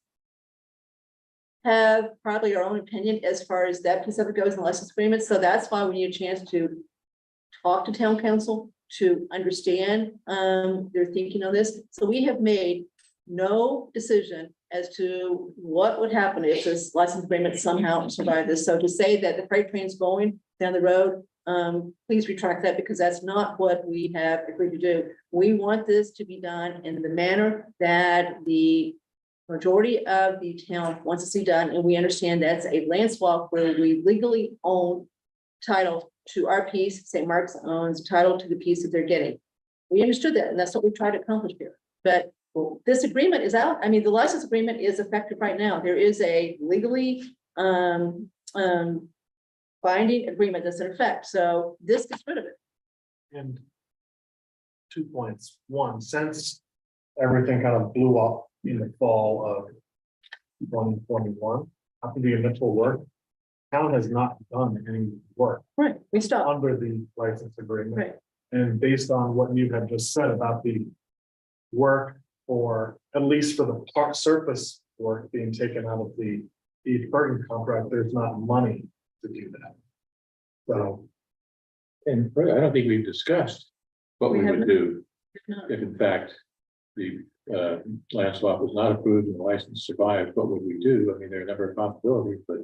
have probably our own opinion as far as that piece of it goes in the license agreement. So that's why we need a chance to talk to town council to understand their thinking on this. So we have made no decision as to what would happen if this license agreement somehow survived this. So to say that the freight train's going down the road, please retract that because that's not what we have agreed to do. We want this to be done in the manner that the majority of the town wants to see done, and we understand that's a land swap where we legally own title to our piece. St. Mark's owns title to the piece that they're getting. We understood that, and that's what we tried to accomplish here. But this agreement is out. I mean, the license agreement is effective right now. There is a legally binding agreement that's in effect. So this gets rid of it. And 2 points. One, since everything kind of blew up in the fall of 2021, after the initial work, town has not done any work Right. We stopped. under the license agreement. Right. And based on what you have just said about the work, or at least for the part surface work being taken out of the Burton contract, there's not money to do that. So, And I don't think we've discussed what We we would haven't. do No. if in fact the land swap was not approved and the license survived. What would we do? I mean, there are a number of possibilities, but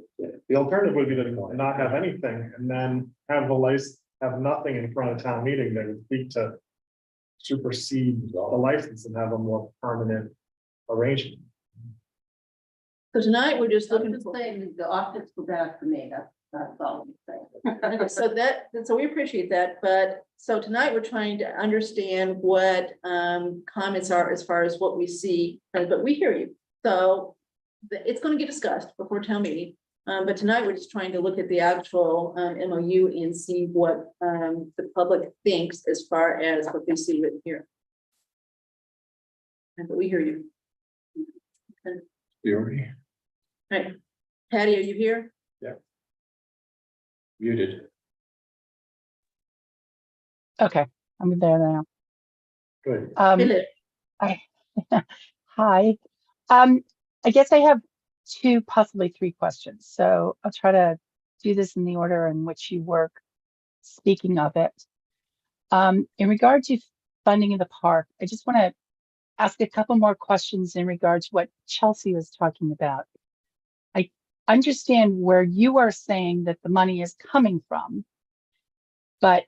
the alternative would be to not have anything and then have the license, have nothing in front of town meeting that would speak to supersede the license and have a more permanent arrangement. So tonight, we're just I'm looking just for. saying, the optics were bad for me, that's all I'm saying. Okay, so so we appreciate that, but so tonight we're trying to understand what comments are as far as what we see, but we hear you. So it's gonna get discussed before town meeting, but tonight we're just trying to look at the actual MOU and see what the public thinks as far as what they see written here. And but we hear you. we already Right, Patty, are you here? muted. Okay, I'm there now. Good. Philip? Hi. I guess I have two, possibly three questions. So I'll try to do this in the order in which you work. Speaking of it, in regard to funding in the park, I just want to ask a couple more questions in regard to what Chelsea was talking about. I understand where you are saying that the money is coming from, but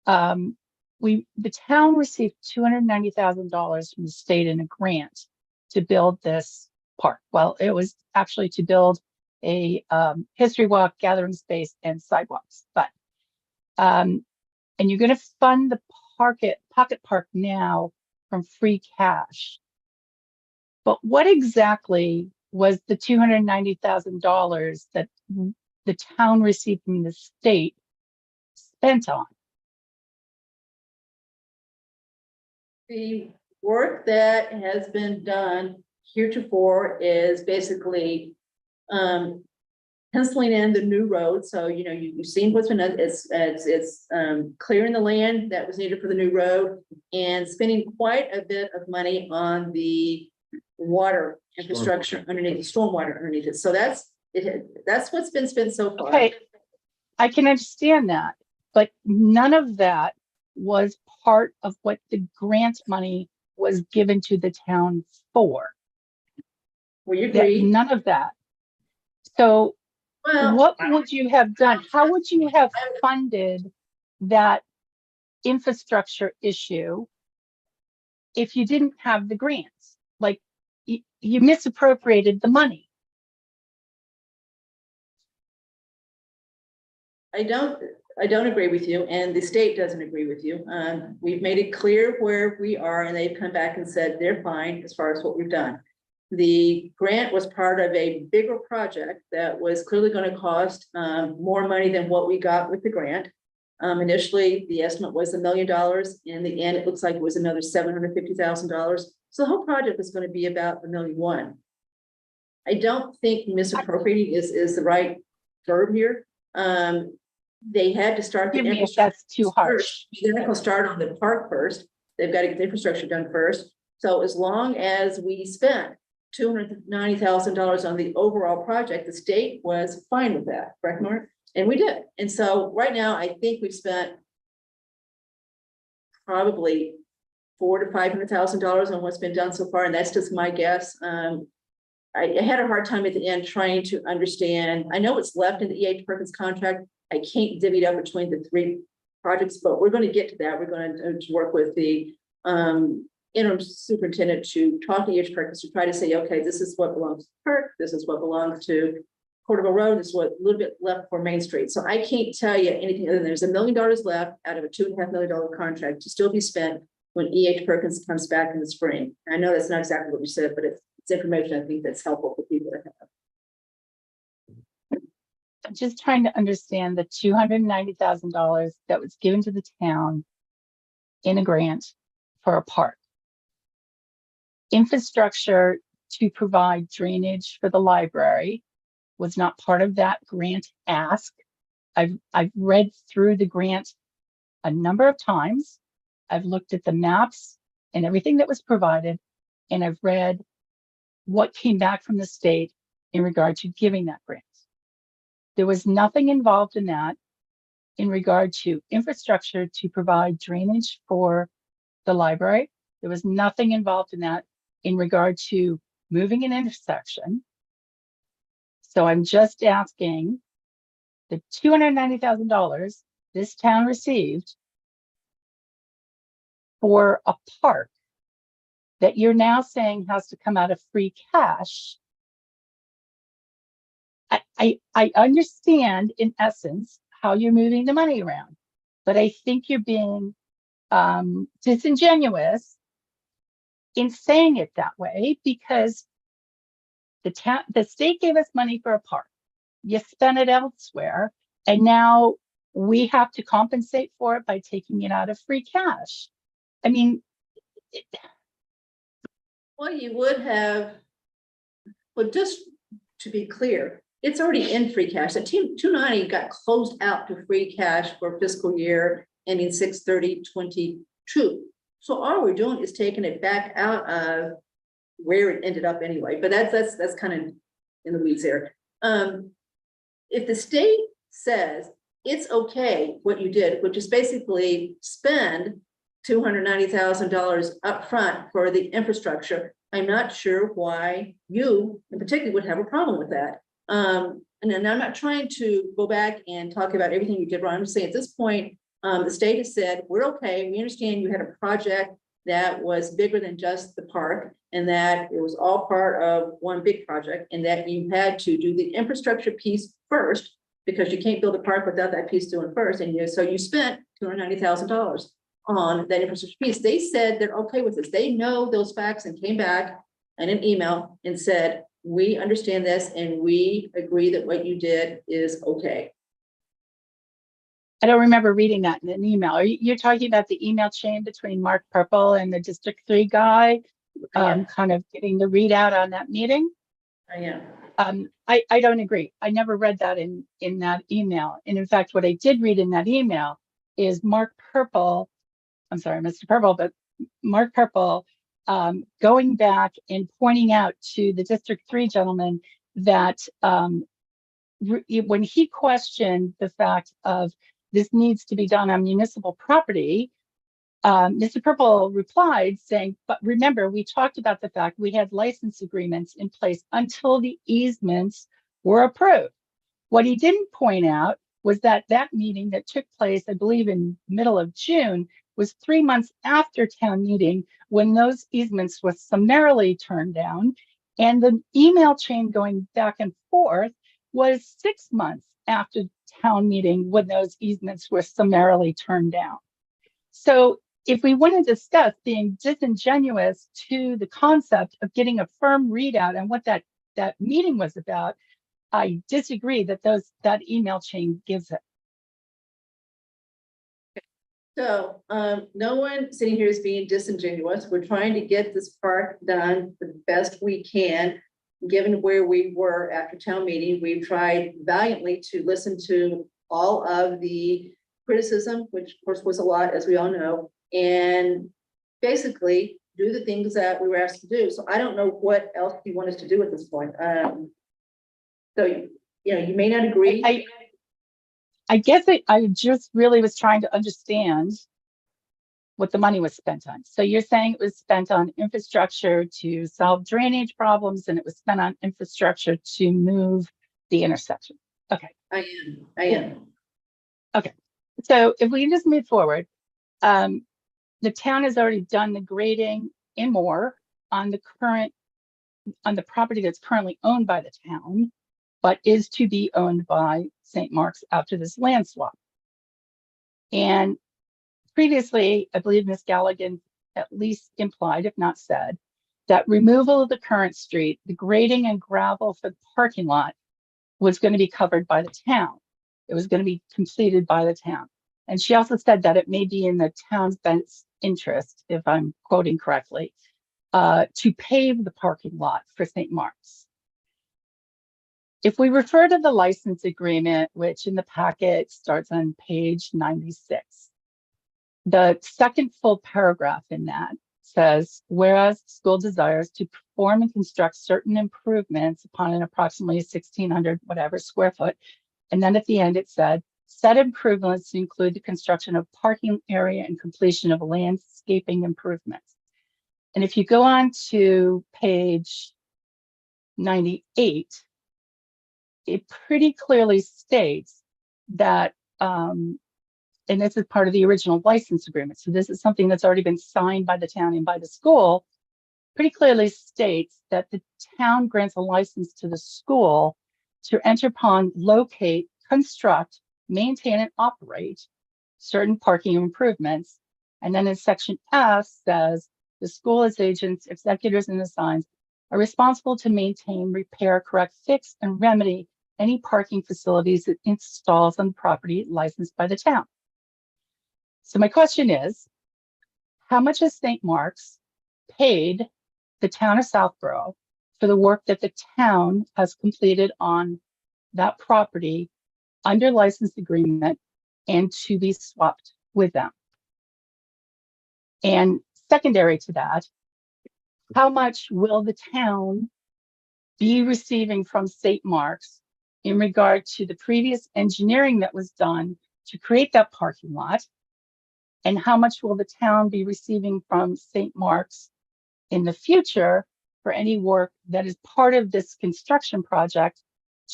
the town received $290,000 from the state in a grant to build this park. Well, it was actually to build a history walk, gathering space, and sidewalks. But and you're going to fund the Pocket Park now from free cash. But what exactly was the $290,000 that the town received from the state spent on? The work that has been done heretofore is basically penciling in the new road. So, you know, you've seen what's been done. It's clearing the land that was needed for the new road and spending quite a bit of money on the water infrastructure underneath, the stormwater underneath it. So that's it. That's what's been spent so far. Okay, I can understand that, but none of that was part of what the grant money was given to the town for. We agree. None of that. So Well, what would you have done? How would you have funded that infrastructure issue if you didn't have the grants? Like you misappropriated the money. I don't agree with you, and the state doesn't agree with you. We've made it clear where we are, and they've come back and said they're fine as far as what we've done. The grant was part of a bigger project that was clearly going to cost more money than what we got with the grant. Initially, the estimate was $1 million. In the end, it looks like it was another $750,000. So the whole project was going to be about $1.1 million. I don't think misappropriating is the right verb here. They had to start the infrastructure. That's too harsh. They're not going to start on the park first. They've got to get the infrastructure done first. So as long as we spent $290,000 on the overall project, the state was fine with that, correct, Mark? And we did. And so right now, I think we've spent probably $400,000 to $500,000 on what's been done so far, and that's just my guess. I had a hard time at the end trying to understand. I know it's left in the E.H. Perkins contract. I can't divvy it up between the three projects, but we're going to get to that. We're going to work with the interim superintendent to talk to E.H. Perkins to try to say, okay, this is what belongs to Perk. This is what belongs to Portable Road. This is what a little bit left for Main Street. So I can't tell you anything other than there's $1 million left out of a $2.5 million contract to still be spent when E.H. Perkins comes back in the spring. I know that's not exactly what you said, but it's information I think that's helpful for people to have. I'm just trying to understand the $290,000 that was given to the town in a grant for a park. Infrastructure to provide drainage for the library was not part of that grant ask. I've read through the grant a number of times. I've looked at the maps and everything that was provided, and I've read what came back from the state in regard to giving that grant. There was nothing involved in that in regard to infrastructure to provide drainage for the library. There was nothing involved in that in regard to moving an intersection. So I'm just asking, the $290,000 this town received for a park that you're now saying has to come out of free cash. I understand in essence how you're moving the money around, but I think you're being disingenuous in saying it that way, because the state gave us money for a park. You spent it elsewhere, and now we have to compensate for it by taking it out of free cash. I mean, Well, you would have, well, just to be clear, it's already in free cash. The 290 got closed out to free cash for fiscal year ending 6/30/22. So all we're doing is taking it back out of where it ended up anyway, but that's kind of in the weeds there. If the state says it's okay what you did, which is basically spend $290,000 upfront for the infrastructure, I'm not sure why you in particular would have a problem with that. And then I'm not trying to go back and talk about everything you did wrong. I'm just saying at this point, the state has said, we're okay. We understand you had a project that was bigger than just the park and that it was all part of one big project and that you had to do the infrastructure piece first because you can't build a park without that piece doing first. And so you spent $290,000 on that infrastructure piece. They said they're okay with this. They know those facts and came back in an email and said, we understand this and we agree that what you did is okay. I don't remember reading that in an email. You're talking about the email chain between Mark Purple and the District 3 guy, kind of getting the readout on that meeting? I am. I don't agree. I never read that in that email. And in fact, what I did read in that email is Mark Purple, I'm sorry, Mr. Purple, but Mark Purple going back and pointing out to the District 3 gentleman that when he questioned the fact of this needs to be done on municipal property, Mr. Purple replied saying, but remember, we talked about the fact we had license agreements in place until the easements were approved. What he didn't point out was that that meeting that took place, I believe in middle of June, was 3 months after town meeting when those easements were summarily turned down. And the email chain going back and forth was 6 months after town meeting when those easements were summarily turned down. So if we want to discuss being disingenuous to the concept of getting a firm readout on what that meeting was about, I disagree that that email chain gives it. So no one sitting here is being disingenuous. We're trying to get this park done the best we can, given where we were after town meeting. We've tried valiantly to listen to all of the criticism, which of course was a lot, as we all know, and basically do the things that we were asked to do. So I don't know what else you want us to do at this point. So, you know, you may not agree. I guess I just really was trying to understand what the money was spent on. So you're saying it was spent on infrastructure to solve drainage problems and it was spent on infrastructure to move the intersection. Okay. I am. Okay. So if we can just move forward, the town has already done the grading and more on the property that's currently owned by the town, but is to be owned by St. Mark's after this land swap. And previously, I believe Ms. Galligan at least implied, if not said, that removal of the current street, the grading and gravel for the parking lot was going to be covered by the town. It was going to be completed by the town. And she also said that it may be in the town's best interest, if I'm quoting correctly, to pave the parking lot for St. Mark's. If we refer to the license agreement, which in the packet starts on page 96, the second full paragraph in that says, whereas the school desires to perform and construct certain improvements upon an approximately 1,600 whatever square foot. And then at the end it said, said improvements include the construction of parking area and completion of landscaping improvements. And if you go on to page 98, it pretty clearly states that, and this is part of the original license agreement, so this is something that's already been signed by the town and by the school, pretty clearly states that the town grants a license to the school to enter upon, locate, construct, maintain, and operate certain parking improvements. And then in section F says, the school, its agents, executors, and assigns are responsible to maintain, repair, correct, fix, and remedy any parking facilities it installs on property licensed by the town. So my question is, how much has St. Mark's paid the town of Southborough for the work that the town has completed on that property under license agreement and to be swapped with them? And secondary to that, how much will the town be receiving from St. Mark's in regard to the previous engineering that was done to create that parking lot? And how much will the town be receiving from St. Mark's in the future for any work that is part of this construction project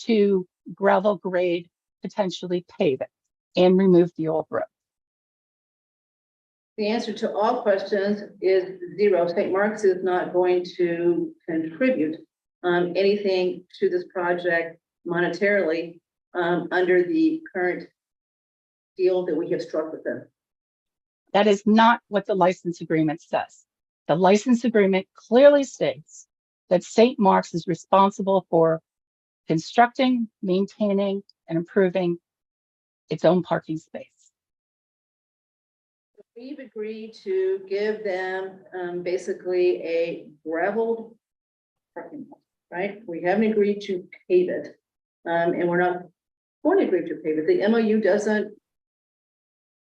to gravel grade, potentially pave it and remove the old road? The answer to all questions is zero. St. Mark's is not going to contribute anything to this project monetarily under the current deal that we have struck with them. That is not what the license agreement says. The license agreement clearly states that St. Mark's is responsible for constructing, maintaining, and improving its own parking space. We've agreed to give them basically a gravelled parking lot, right? We haven't agreed to pave it. And we're not going to agree to pave it. The MOU doesn't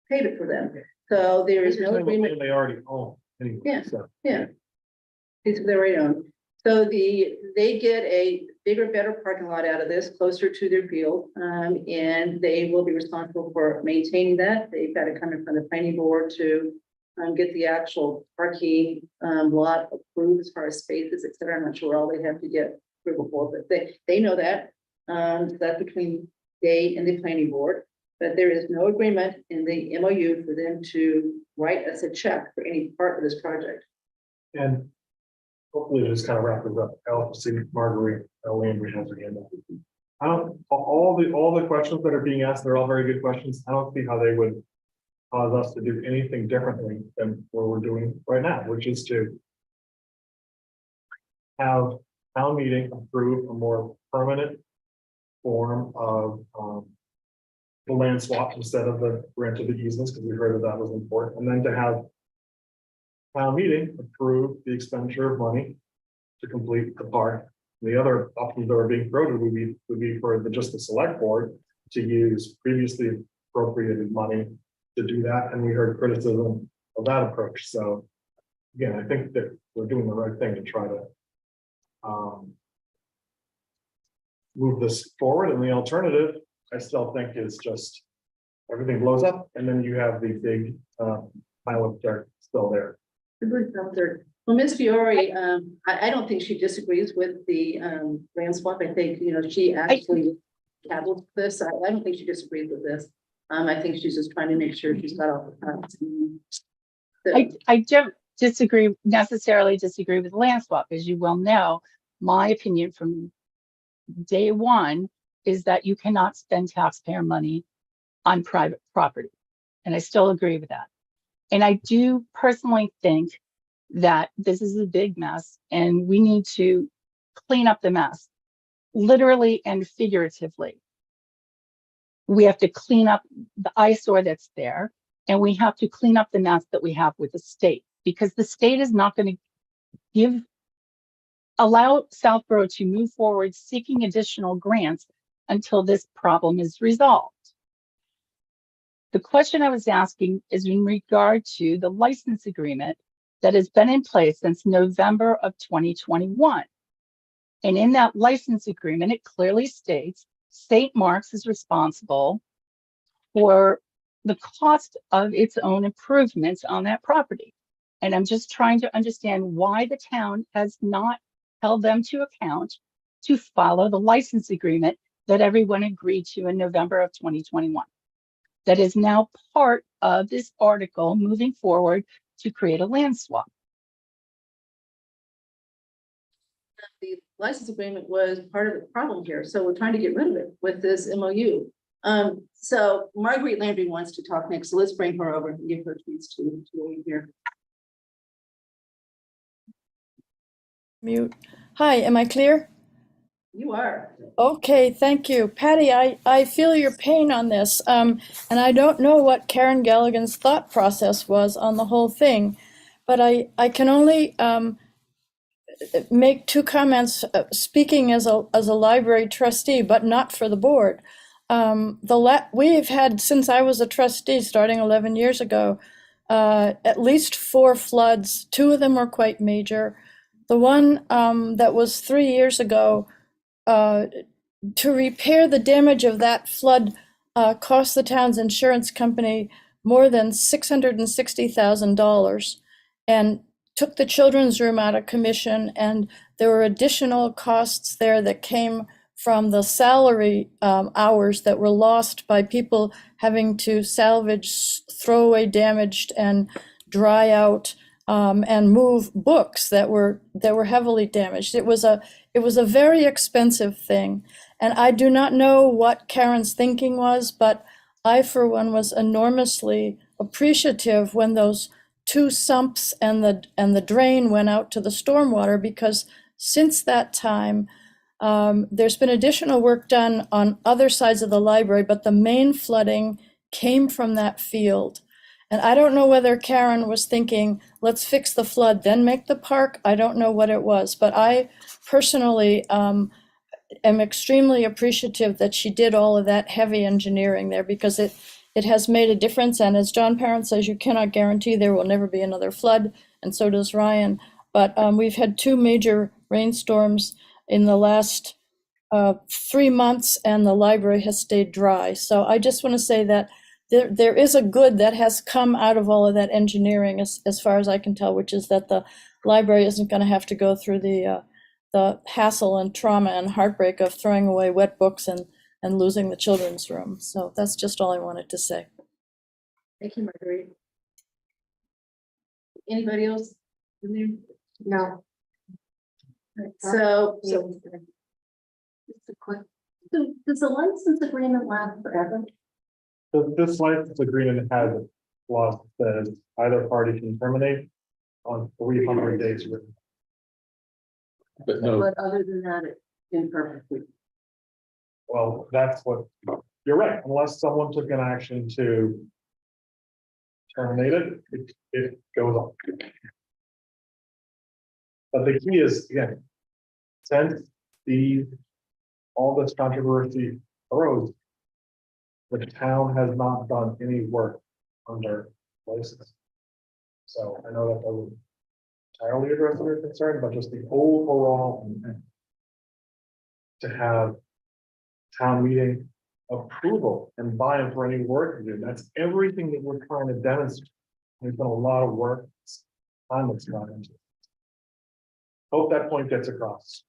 pave it for them. So there is no agreement. They already own. Anyway, Yeah. so. Yeah. It's their own. So they get a bigger, better parking lot out of this, closer to their field. And they will be responsible for maintaining that. They've got to come in front of the planning board to get the actual parking lot approved as far as spaces, et cetera. I'm not sure all they have to get approval for, but they know that. So that's between they and the planning board. But there is no agreement in the MOU for them to write us a check for any part of this project. And hopefully just kind of wrap this up. I'll see Marguerite, Landry has her hand up. I don't, all the questions that are being asked, they're all very good questions. I don't see how they would cause us to do anything differently than what we're doing right now, which is to have town meeting approve a more permanent form of the land swap instead of the grant of the easements, because we heard that was important, and then to have town meeting approve the expenditure of money to complete the park. The other options that are being floated would be for just the select board to use previously appropriated money to do that, and we heard criticism of that approach. So again, I think that we're doing the right thing to try to move this forward, and the alternative, I still think, is just everything blows up, and then you have the big pile of dirt still there. Well, Ms. Fiore, I don't think she disagrees with the land swap. I think, she actually tattled this. I don't think she disagrees with this. I think she's just trying to make sure she's got all the facts. I don't necessarily disagree with the land swap. As you well know, my opinion from day one is that you cannot spend taxpayer money on private property. And I still agree with that. And I do personally think that this is a big mess and we need to clean up the mess, literally and figuratively. We have to clean up the eyesore that's there, and we have to clean up the mess that we have with the state, because the state is not going to allow Southborough to move forward seeking additional grants until this problem is resolved. The question I was asking is in regard to the license agreement that has been in place since November of 2021. And in that license agreement, it clearly states St. Mark's is responsible for the cost of its own improvements on that property. And I'm just trying to understand why the town has not held them to account to follow the license agreement that everyone agreed to in November of 2021. That is now part of this article moving forward to create a land swap. The license agreement was part of the problem here, so we're trying to get rid of it with this MOU. So Marguerite Landry wants to talk next, so let's bring her over and give her a chance to weigh here. Mute. Hi, am I clear? You are. Okay, thank you. Patty, I feel your pain on this. And I don't know what Karen Galligan's thought process was on the whole thing, but I can only make two comments, speaking as a library trustee, but not for the board. We've had, since I was a trustee starting 11 years ago, at least 4 floods. 2 of them were quite major. the one that was 3 years ago, to repair the damage of that flood cost the town's insurance company more than $660,000 and took the children's room out of commission. And there were additional costs there that came from the salary hours that were lost by people having to salvage, throw away damaged and dry out and move books that were heavily damaged. It was a very expensive thing. And I do not know what Karen's thinking was, but I, for one, was enormously appreciative when those two sumps and the drain went out to the stormwater, because since that time, there's been additional work done on other sides of the library, but the main flooding came from that field. And I don't know whether Karen was thinking, let's fix the flood, then make the park. I don't know what it was, but I personally am extremely appreciative that she did all of that heavy engineering there, because it has made a difference. And as John Parent says, you cannot guarantee there will never be another flood, and so does Ryan. But we've had 2 major rainstorms in the last 3 months, and the library has stayed dry. So I just want to say that there is a good that has come out of all of that engineering, as far as I can tell, which is that the library isn't going to have to go through the hassle and trauma and heartbreak of throwing away wet books and losing the children's room. So that's just all I wanted to say. Thank you, Marguerite. Anybody else? No. So, Just a quick, so does the license agreement last forever? So this license agreement has a clause that says either party can terminate on 300 days. written. But no, but other than that, it's imperfectly. Well, that's what, you're right, unless someone took an action to terminate it, it goes on. But the key is, again, since all this controversy arose, the town has not done any work under license. So I know that doesn't entirely address your concern, but just the overall intent to have town meeting approval and buy-in for any work to do. That's everything that we're trying to demonstrate. There's been a lot of work, time that's gone into it. Hope that point gets across.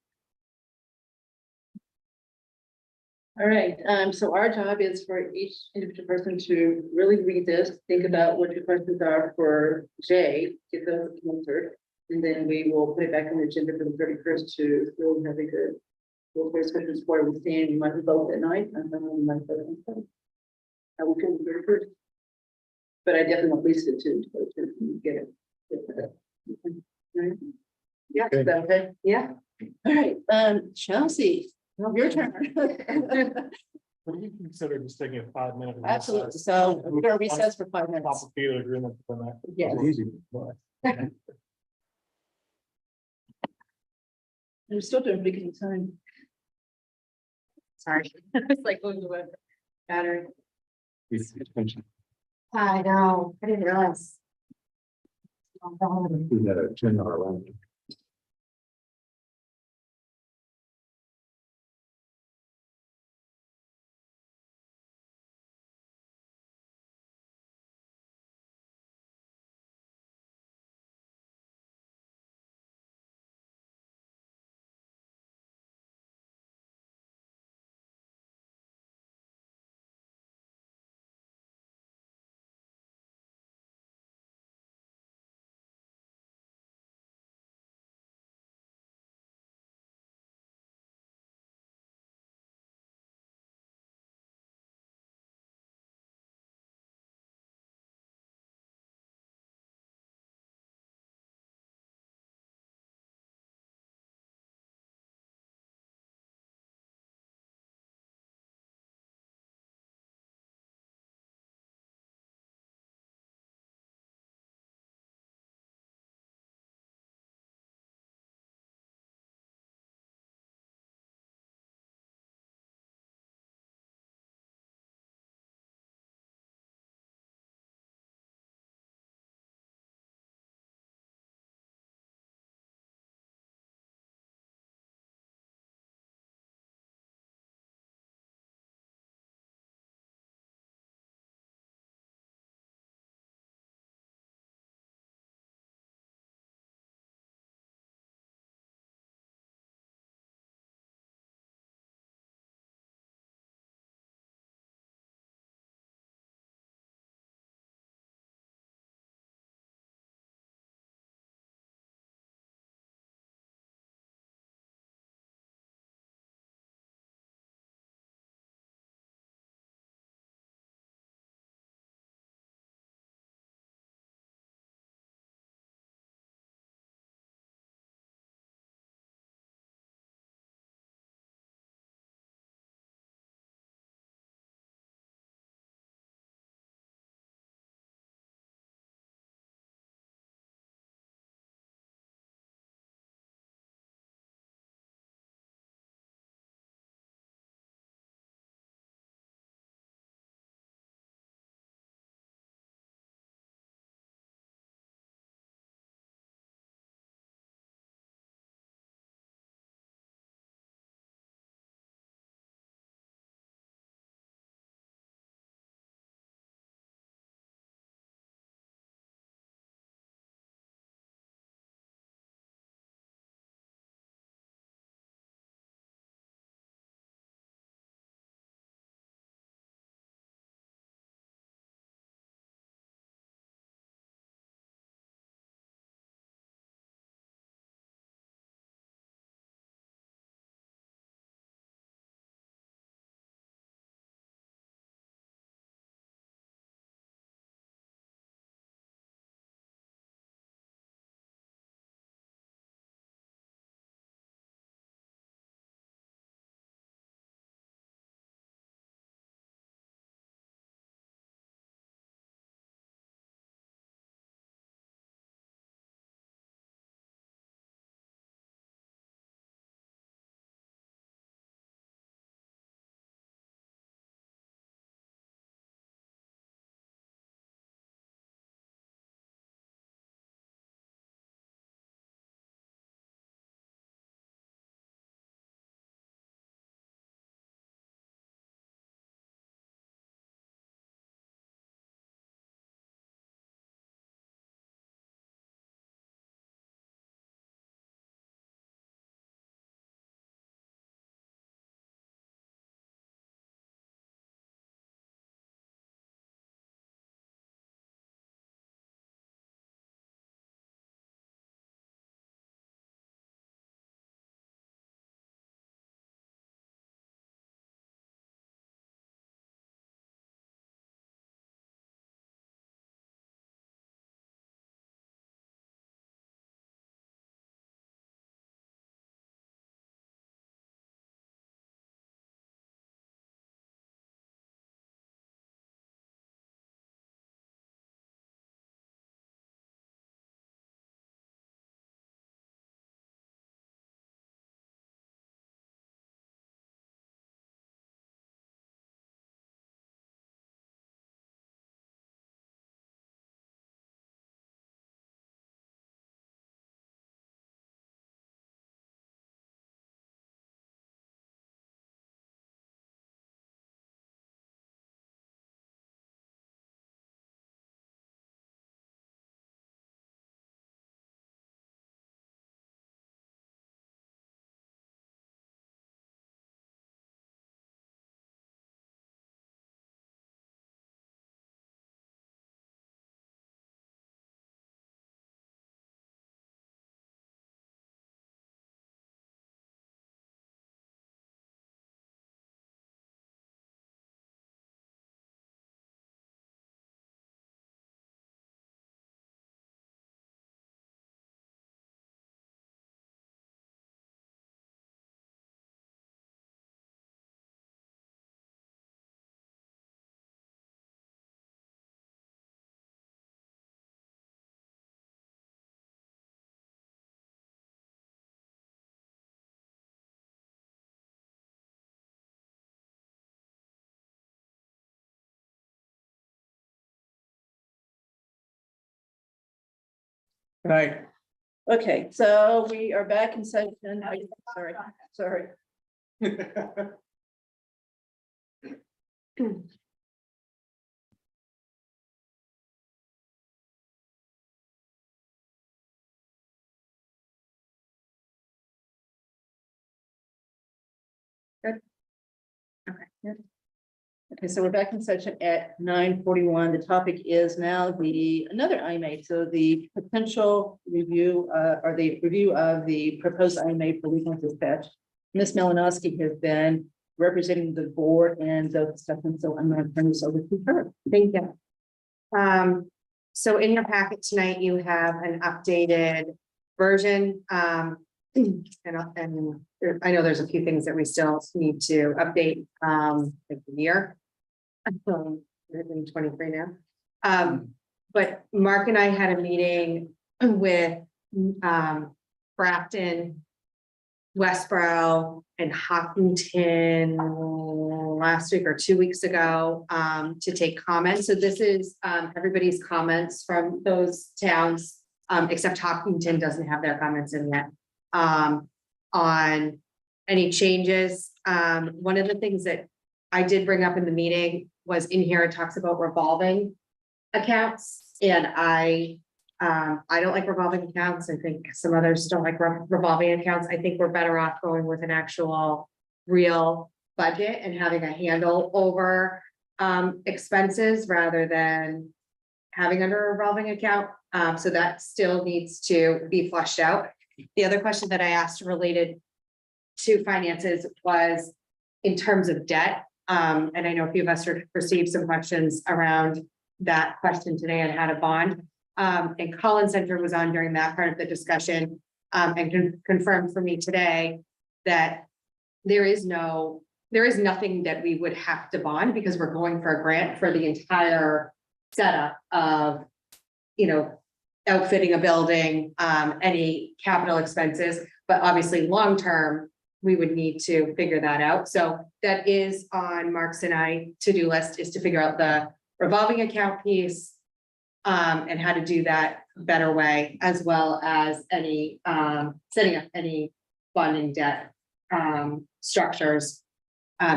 All right, so our job is for each individual person to really read this, think about what your questions are for Jay, get those answered. And then we will put it back on the agenda for the 31st to really have a good. Well, first questions where we stand, we might vote at night, and then we might vote on Sunday. I will come the 31st. But I definitely want Lisa to get it. Right? Yeah, is that okay? Yeah. All right, Chelsea, your turn. What do you consider just taking a 5-minute? Absolutely, so we're gonna recess for 5 minutes. Complicated agreement for that. Yes. Easy. but- We're still doing pretty good time. Sorry. It's like, oh, the battery. I know, I didn't realize. we had a 10-hour round. Right. Okay, so we are back in session. Sorry. Okay, so we're back in session at 9:41. The topic is now another IMA. So the potential review, or the review of the proposed IMA for regional dispatch. Ms. Malinowski has been representing the board and those discussions, so I'm going to turn this over to her. Thank you. So in your packet tonight, you have an updated version. And I know there's a few things that we still need to update, like the year. We're in 23 now. But Mark and I had a meeting with, Grafton, Westboro, and Hopkinton last week or 2 weeks ago, to take comments. So this is, everybody's comments from those towns, except Hopkinton doesn't have their comments in yet. On any changes. One of the things that I did bring up in the meeting was in here, it talks about revolving accounts. And I don't like revolving accounts. I think some others don't like revolving accounts. I think we're better off going with an actual real budget and having a handle over expenses rather than having under a revolving account. So that still needs to be flushed out. The other question that I asked related to finances was in terms of debt. And I know a few of us received some questions around that question today on how to bond. And Collins Center was on during that part of the discussion, and confirmed for me today that there is nothing that we would have to bond because we're going for a grant for the entire setup of, outfitting a building, any capital expenses, but obviously long-term, we would need to figure that out. So that is on Mark's and I to-do list, is to figure out the revolving account piece, and how to do that better way, as well as any, setting up any bonding debt, structures,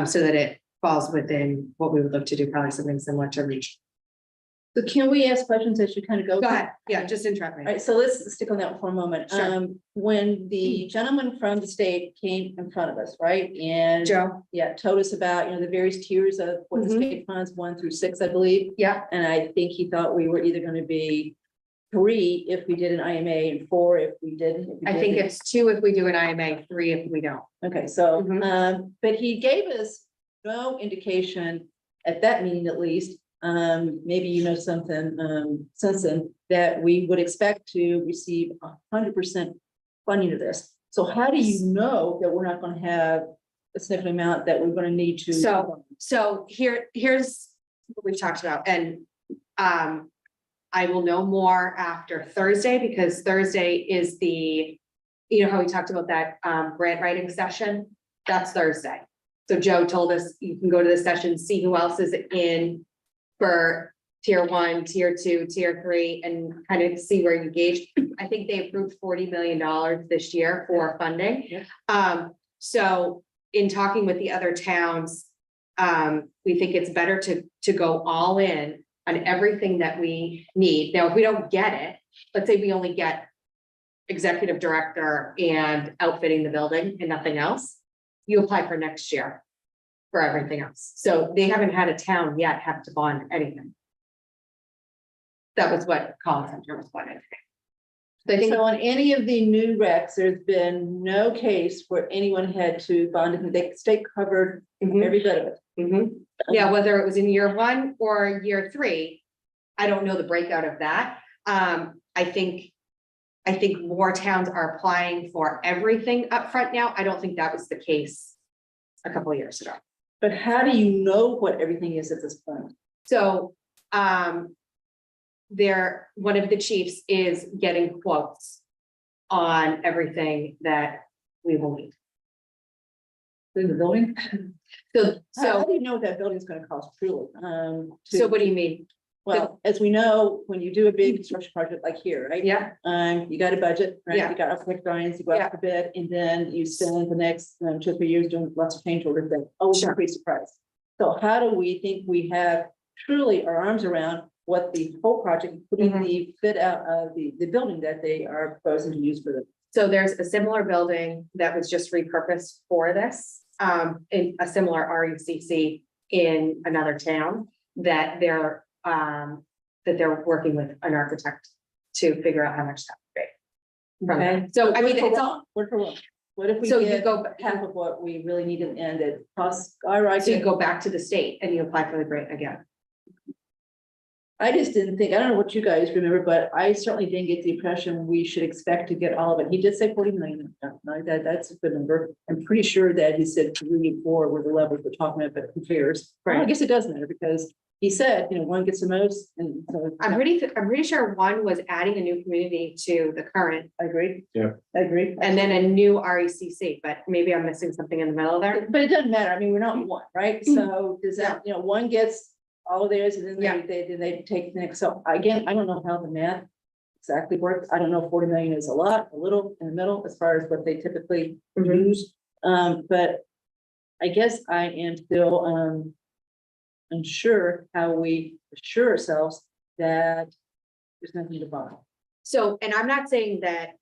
so that it falls within what we would look to do, probably something similar to REACH. So can we ask questions as you kind of go? Go ahead. Yeah, just interrupt me. All right, so let's stick on that for a moment. Sure. When the gentleman from the state came in front of us, right? And Joe? yeah, told us about, the various tiers of what the Mhm. state funds, 1 through 6, I believe. Yeah. And I think he thought we were either going to be 3 if we did an IMA and 4 if we didn't. I think it's 2 if we do an IMA, 3 if we don't. Okay, so, Mhm. but he gave us no indication at that meeting, at least, maybe something, since then, that we would expect to receive 100% funding of this. So how do you know that we're not going to have a significant amount that we're going to need to? So here's what we've talked about, and I will know more after Thursday, because Thursday is how we talked about that grant writing session, that's Thursday. So Joe told us you can go to the session, see who else is in for tier 1, tier 2, tier 3, and kind of see where you gauge. I think they approved $40 million this year for funding. Yeah. So in talking with the other towns, we think it's better to go all in on everything that we need. Now, if we don't get it, let's say we only get executive director and outfitting the building and nothing else, you apply for next year for everything else. So they haven't had a town yet have to bond anything. That was what Collins Center was bonding. So I think So on any of the new recs, there's been no case where anyone had to bond it. The state covered Mhm. every bit of it. Mhm. Yeah, whether it was in year 1 or year 3, I don't know the breakout of that. I think more towns are applying for everything up front now. I don't think that was the case a couple of years ago. But how do you know what everything is at this point? So, one of the chiefs is getting quotes on everything that we will need. In the building? So How do you know what that building's gonna cost truly? so what do you mean? Well, as we know, when you do a big construction project like here, right? Yeah, You got a budget, right? Yeah. You got architect drawings, you go out for bid, and then you spend the next 2 or 3 years doing lots of change orders that always Sure. increase the price. So how do we think we have truly our arms around what the whole project, including Mhm. the fit out of the building that they are proposing to use for the. so there's a similar building that was just repurposed for this, in a similar RUCC in another town that they're working with an architect to figure out how much that would be. From Okay. that. So I mean, it's all, What for what? What if we So you get go- half of what we really need and it costs, all right. so you go back to the state and you apply for the grant again. I just didn't think, I don't know what you guys remember, but I certainly didn't get the impression we should expect to get all of it. He did say 40 million. That's a good number. I'm pretty sure that he said 3 and 4 were the levels we're talking about, but who cares? Well, I Right. guess it does matter because he said, one gets the most and so. I'm pretty sure one was adding a new community to the current, I agree. Yeah. I agree. and then a new RECC, but maybe I'm missing something in the middle there. But it doesn't matter. I mean, we're not one, right? So does that, one gets all of theirs and then Yeah. they take the next. So again, I don't know how the math exactly works. I don't know if 40 million is a lot, a little in the middle as far as what they typically Mhm. use. But I guess I am still unsure how we assure ourselves that there's nothing to buy. So, and I'm not saying that,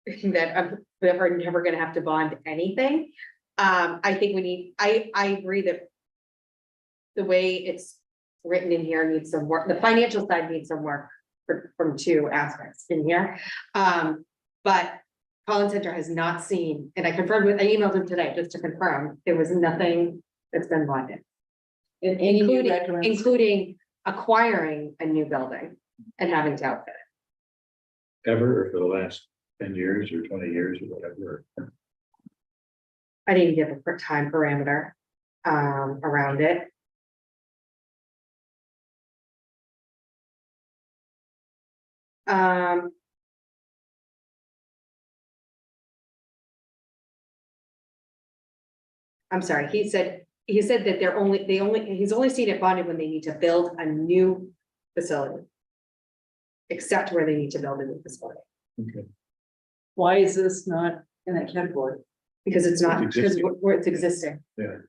that we're never gonna have to bond anything. I think we need, I agree that the way it's written in here needs some work, the financial side needs some work from 2 aspects in here. But Collins Center has not seen, and I emailed him today just to confirm, there was nothing that's been bonded. In any new Including, recommendations. including acquiring a new building and having to outfit it. Ever, or for the last 10 years or 20 years or whatever. I didn't give a time parameter around it. I'm sorry, he said that he's only seen it bonded when they need to build a new facility. Except where they need to build a new facility, Okay. Why is this not in that category? because it's not, It's because existing. where it's existing,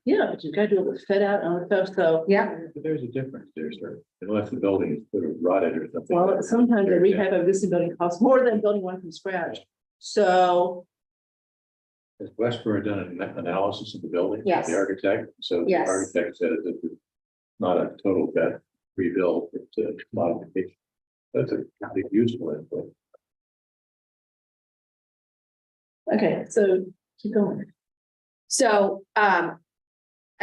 Yeah, but you gotta do it fit out on the stuff, so. yeah. But there's a difference there, sir. Unless the building is sort of rotted or something. Well, sometimes a rehab of this building costs more than building one from scratch. So, Has Westboro done an analysis of the building? Yes. The architect, so the Yes. architect says that it's not a total gut rebuild, it's a modification. That's a big useful input. okay, so keep going. So, I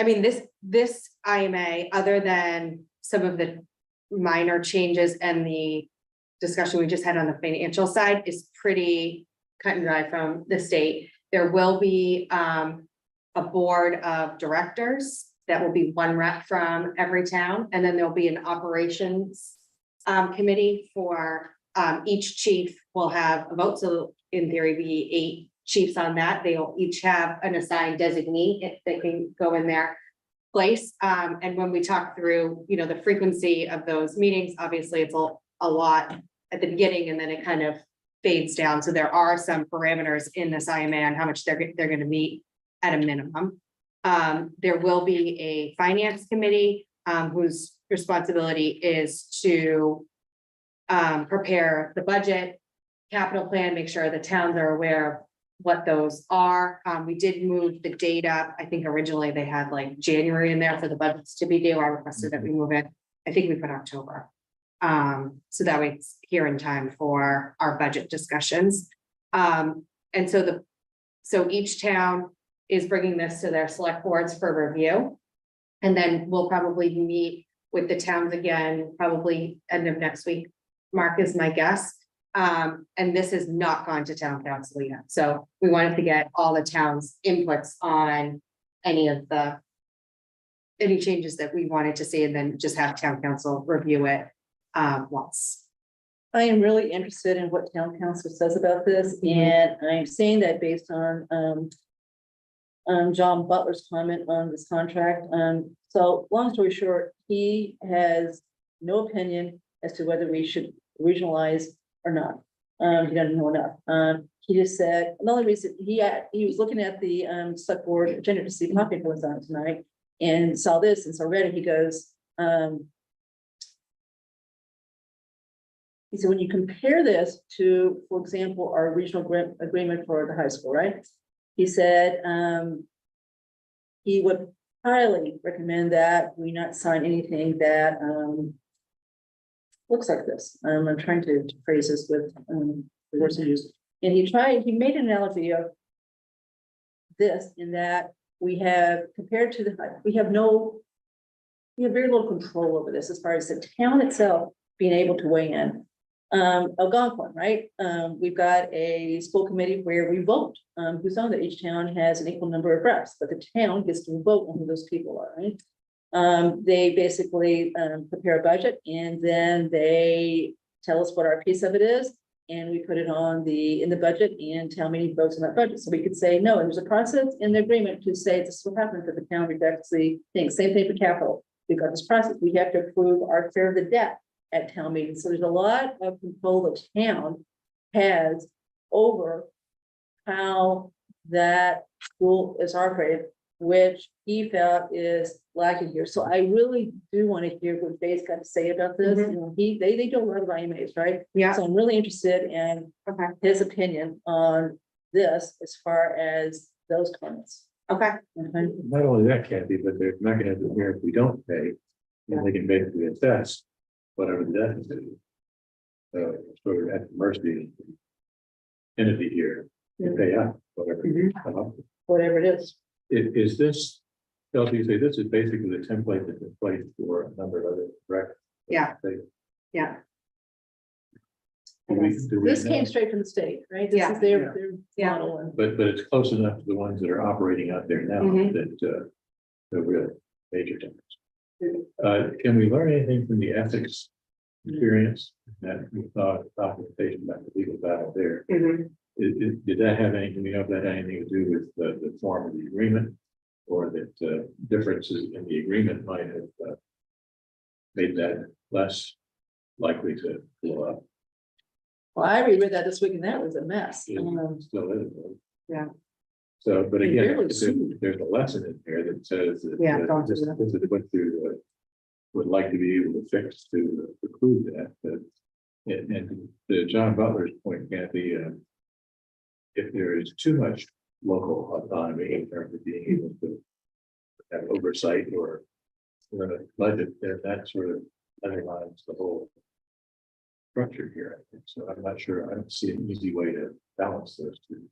mean, this IMA, other than some of the minor changes and the discussion we just had on the financial side is pretty cut and dry from the state. There will be, a board of directors that will be 1 rep from every town, and then there'll be an operations committee for, each chief will have a vote, so in theory, be 8 chiefs on that. They'll each have an assigned designee if they can go in their place. And when we talk through, the frequency of those meetings, obviously it's a lot at the beginning and then it kind of fades down. So there are some parameters in this IMA on how much they're going to meet at a minimum. There will be a finance committee, whose responsibility is to prepare the budget, capital plan, make sure the towns are aware of what those are. We did move the date up. I think originally they had like January in there for the budgets to be due. I requested that we move it. I think we put October. So that way it's here in time for our budget discussions. And so each town is bringing this to their select boards for review. And then we'll probably meet with the towns again, probably end of next week. Mark is my guess. And this has not gone to town council yet. So we wanted to get all the towns' inputs on any changes that we wanted to see and then just have town council review it once. I am really interested in what town council says about this, and I'm saying that based on John Butler's comment on this contract. So long story short, he has no opinion as to whether we should regionalize or not. He doesn't know enough. He just said, the only reason he was looking at the select board agenda to see if nothing was on tonight and saw this and so read it, he goes, he said, when you compare this to, for example, our regional agreement for the high school, right? He said, he would highly recommend that we not sign anything that, looks like this. I'm trying to phrase this with, the words I use. And he made an analogy of this in that we have compared to we have very little control over this as far as the town itself being able to weigh in. Algonquin, right? We've got a school committee where we vote, who's on that each town has an equal number of reps, but the town gets to vote on who those people are, right? They basically prepare a budget and then they tell us what our piece of it is. And we put it on in the budget and town meeting votes on that budget. So we could say, no, and there's a process in the agreement to say this is what happens if the town rejects the thing. Same thing for capital. We've got this process. We have to approve our share of the debt at town meeting. So there's a lot of control the town has over how that school is operated, which he felt is lacking here. So I really do want to hear what Jay's got to say about this. Mhm. You know, they do a lot of IMAs, right? Yeah, So I'm really interested in okay, his opinion on this as far as those comments. okay, Okay. Not only that, Kathy, but there's mechanism here if we don't pay, and they can basically assess whatever the deficit is. So sort of at the mercy of the entity here to pay out whatever. Mhm. come up with. Whatever it is. Is this, Kelsey, say this is basically the template that's in place for a number of other direct. Yeah. yeah. This came straight from the state, right? This Yeah. is their Yeah. model. And But it's close enough to the ones that are operating out there now Mhm. that they're really major difference. Can we learn anything from the ethics experience that we saw documentation about the legal battle there? Mhm. Did that have anything, you know, if that had anything to do with the form of the agreement? Or that differences in the agreement might have made that less likely to blow up? well, I reread that this week and that was a mess. It still is. Yeah. So, but They again, barely there's sued. a lesson in there that says that. Yeah, don't do this that. is what you would like to be able to fix to preclude that, and to John Butler's point, Kathy, if there is too much local autonomy in terms of being able to have oversight or budget, then that sort of underlines the whole structure here, I think. So I'm not sure, I don't see an easy way to balance those two.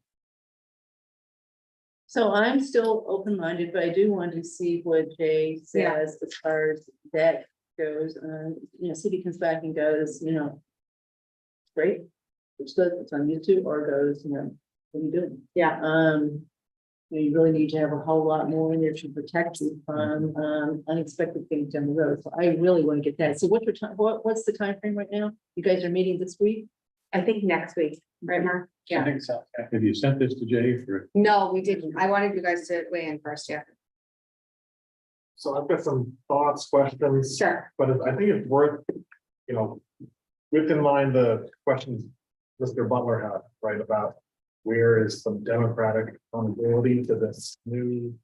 So I'm still open-minded, but I do want to see what Jay Yeah. says as far as that goes. You know, CD comes back and goes, you know, great, it's good, it's on YouTube, or goes, you know, what are you doing? Yeah. You really need to have a whole lot more in there to protect you from unexpected things down the road. So I really want to get that. So what's your time, what's the time frame right now? You guys are meeting this week? I think next week, right, Mark? I Yeah. think so. Yeah. Have you sent this to Jay for? No, we didn't. I wanted you guys to weigh in first, yeah. So I've got some thoughts, questions. Sure. But I think it's worth, with in mind the questions Mr. Butler had, right, about where is some democratic accountability to this new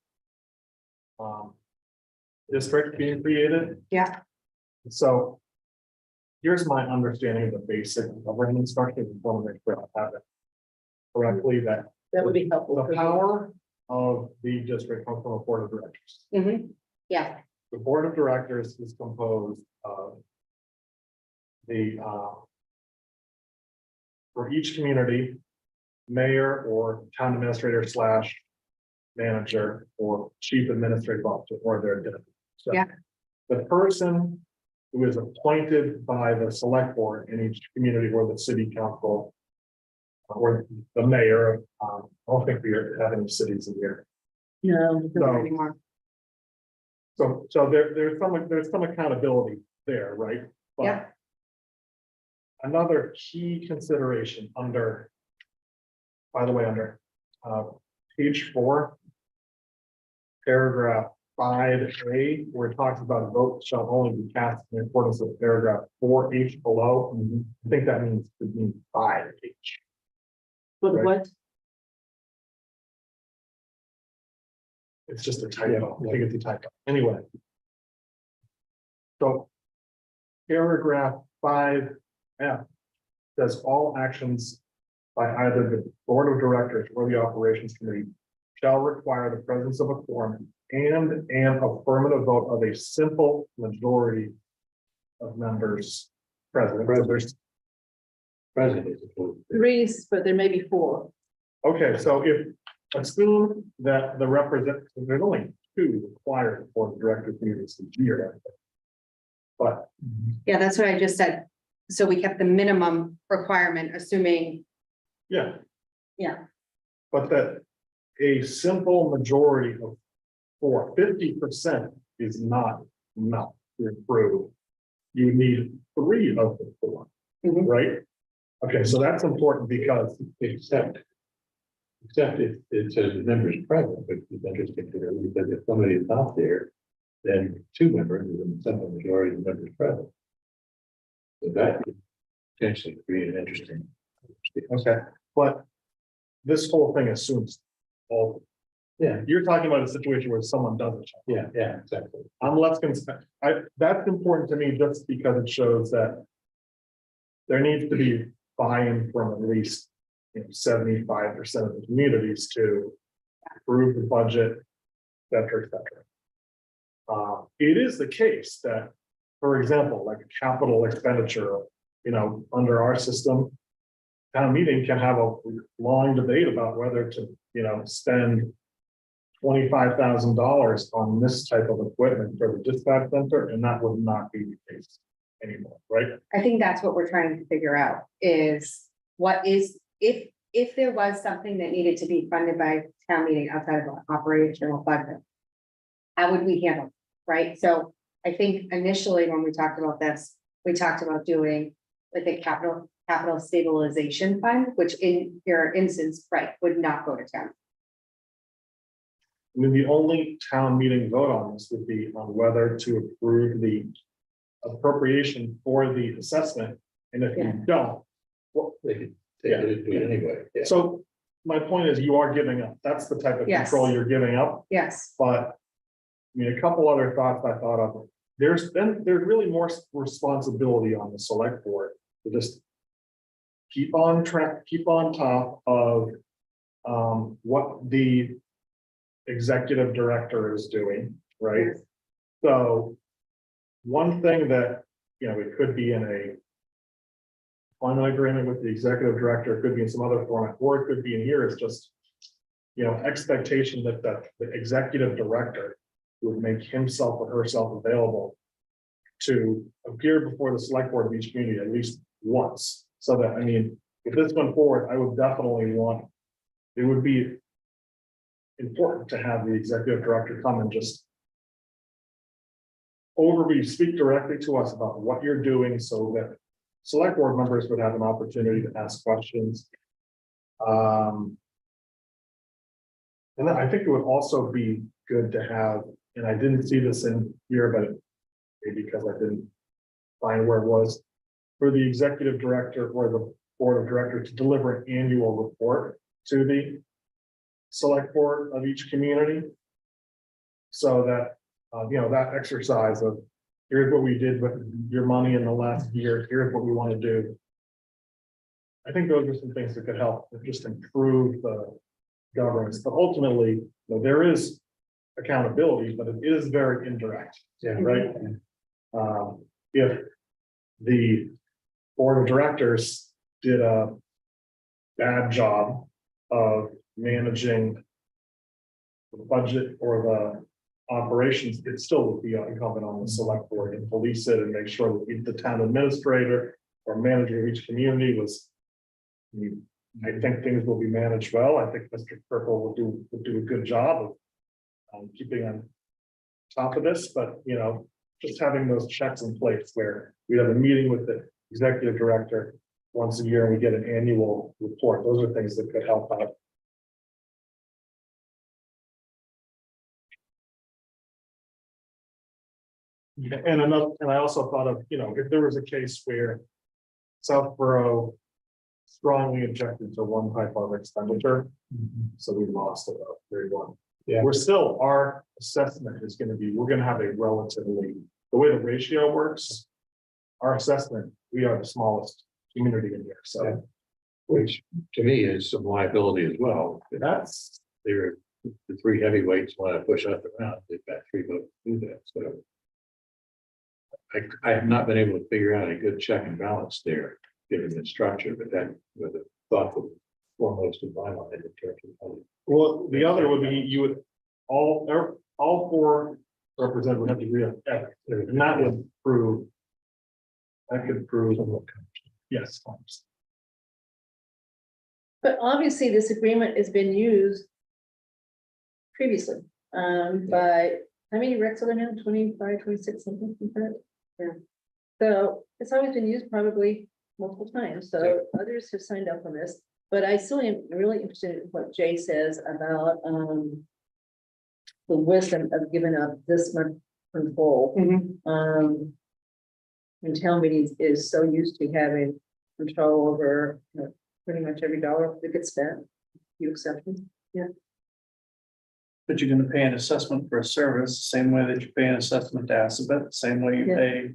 district being created? Yeah. So here's my understanding of the basic governance structure, and want to make sure I have it correctly, that That would be helpful. the power of the district comes from a board of directors. Mm-hmm. Yeah, The board of directors is composed of the, for each community, mayor or town administrator slash manager or chief administrative officer or their deputy. So Yeah. the person who is appointed by the select board in each community or the city council or the mayor, I don't think we have any cities in here. No. No. anymore. So there's some accountability there, right? But Yeah. another key consideration under, by the way, under page 4, paragraph 5A, where it talks about votes shall only be cast in accordance with paragraph 4H below. I think that means it means 5H. But Right. what, It's just a typo. I think it's a typo. Anyway. So paragraph 5F says all actions by either the board of directors or the operations committee shall require the presence of a quorum and an affirmative vote of a simple majority of members present. President. three, but there may be four. Okay, so if, assume that the there's only two required for the director committees to year. But Yeah, that's what I just said. So we kept the minimum requirement, assuming, yeah, yeah, but that a simple majority of 50% is not enough to approve. You need 3 of the 4, Mhm. right? Okay, so that's important because Except it says the members present, which is interesting to me, because if somebody is not there, then 2 members, and simple majority of the members present. So that could potentially create an interesting. okay, but this whole thing assumes all. Yeah, You're talking about a situation where someone doesn't show up. yeah, exactly. I'm less concerned. That's important to me just because it shows that there needs to be buy-in from at least 75% of the communities to approve the budget, et cetera, et cetera. It is the case that, for example, like a capital expenditure, under our system, town meeting can have a long debate about whether to, spend $25,000 on this type of equipment for the dispatch center, and that would not be the case anymore, right? I think that's what we're trying to figure out is what is, if there was something that needed to be funded by town meeting outside of an operational budget. How would we handle, it, right? So I think initially when we talked about this, we talked about doing like a capital stabilization fund, which in your instance, right, would not go to town. I mean, the only town meeting vote on this would be on whether to approve the appropriation for the assessment, and if you don't, well, They could take it anyway. Yeah. so my point is you are giving up. That's the type of Yes. control you're giving up, Yes, but I mean, a couple other thoughts I thought of. There's really more responsibility on the select board to just keep on track, keep on top of what the executive director is doing, right? So one thing that, it could be in a final agreement with the executive director, it could be in some other format, or it could be in here is just, expectation that the executive director would make himself or herself available to appear before the select board of each community at least once. So that, if this went forward, I would definitely want, it would be important to have the executive director come and just speak directly to us about what you're doing so that select board members would have an opportunity to ask questions. And then I think it would also be good to have, and I didn't see this in here, but maybe because I didn't find where it was, for the executive director or the board of directors to deliver an annual report to the select board of each community. So that, that exercise of, here's what we did with your money in the last year, here's what we want to do. I think those are some things that could help just improve the governance, but ultimately, there is accountability, but it is very indirect. Yeah. Right. If the board of directors did a bad job of managing the budget or the operations, it still would be incumbent on the select board and police it and make sure that the town administrator or manager of each community was. I think things will be managed well. I think Mr. Purple will do a good job of keeping on top of this, but just having those checks in place where we have a meeting with the executive director once a year and we get an annual report. Those are things that could help out. And another, and I also thought of, if there was a case where Southborough strongly objected to one type of expenditure, so we lost about 31. Yeah. We're still, our assessment is gonna be, we're gonna have a relatively, the way the ratio works, our assessment, we are the smallest community in here, so Which to me is some liability as well. that's, They're the three heavyweights want to push us around. They've got three votes to do that, so. I have not been able to figure out a good check and balance there, given the structure, but that was a thoughtful foremost in my mind in terms of. well, the other would be, you would, all four representatives would have to agree on ethics, and that would prove. That could prove, yes. But obviously, this agreement has been used previously, by, how many recs are there now? 25, 26, something like that? Yeah. So it's always been used probably multiple times, so others have signed up on this, but I still am really interested in what Jay says about, the wisdom of giving up this much control. And town meetings is so used to having control over, pretty much every dollar that gets spent, few exceptions. But you're gonna pay an assessment for a service, same way that you pay an assessment to Assabet, same way you Yeah. pay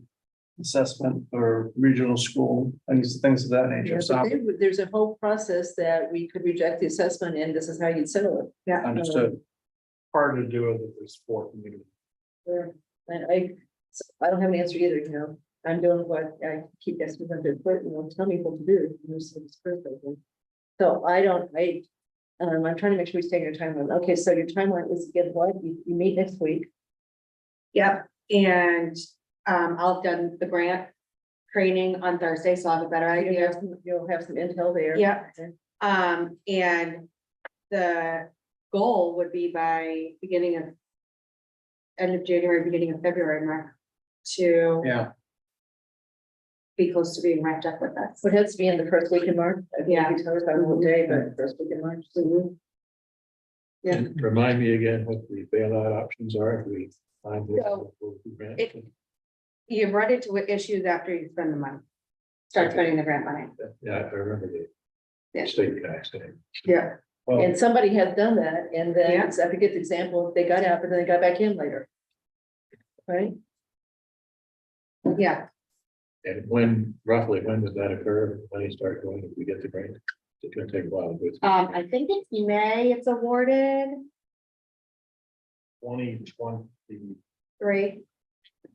assessment for regional school, things of that Yeah, nature, but so there's a whole process that we could reject the assessment and this is how you'd settle it. Yeah. understood. Hard to do it if there's four communities. And I don't have an answer either. I'm doing what I keep asking them to put, tell me what to do. and this is perfect. So I'm trying to make sure we stay in your timeline. Okay, so your timeline is get what? You meet next week. Yep, and I'll have done the grant training on Thursday, so I'll have a better idea. You'll have some intel there. Yeah. Okay. And the goal would be by end of January, beginning of February, Mark, to Yeah, be close to being wrapped up with us. So it has to be in the first week in March. Yeah. You tell us on what day, but first week in March. Yeah. And remind me again what the bailout options are if we find. this. So, You run into issues after you spend the money. Start spending the grant money. Yeah, I remember Yeah. the state tax thing. Yeah. well, And somebody has done that, and then, Yeah. I forget the example, they got out, but then they got back in later. Right? Yeah, And roughly, when does that occur? When you start going, if we get the grant? It's gonna take a while. to go I think it's May, it's awarded 2020. 3,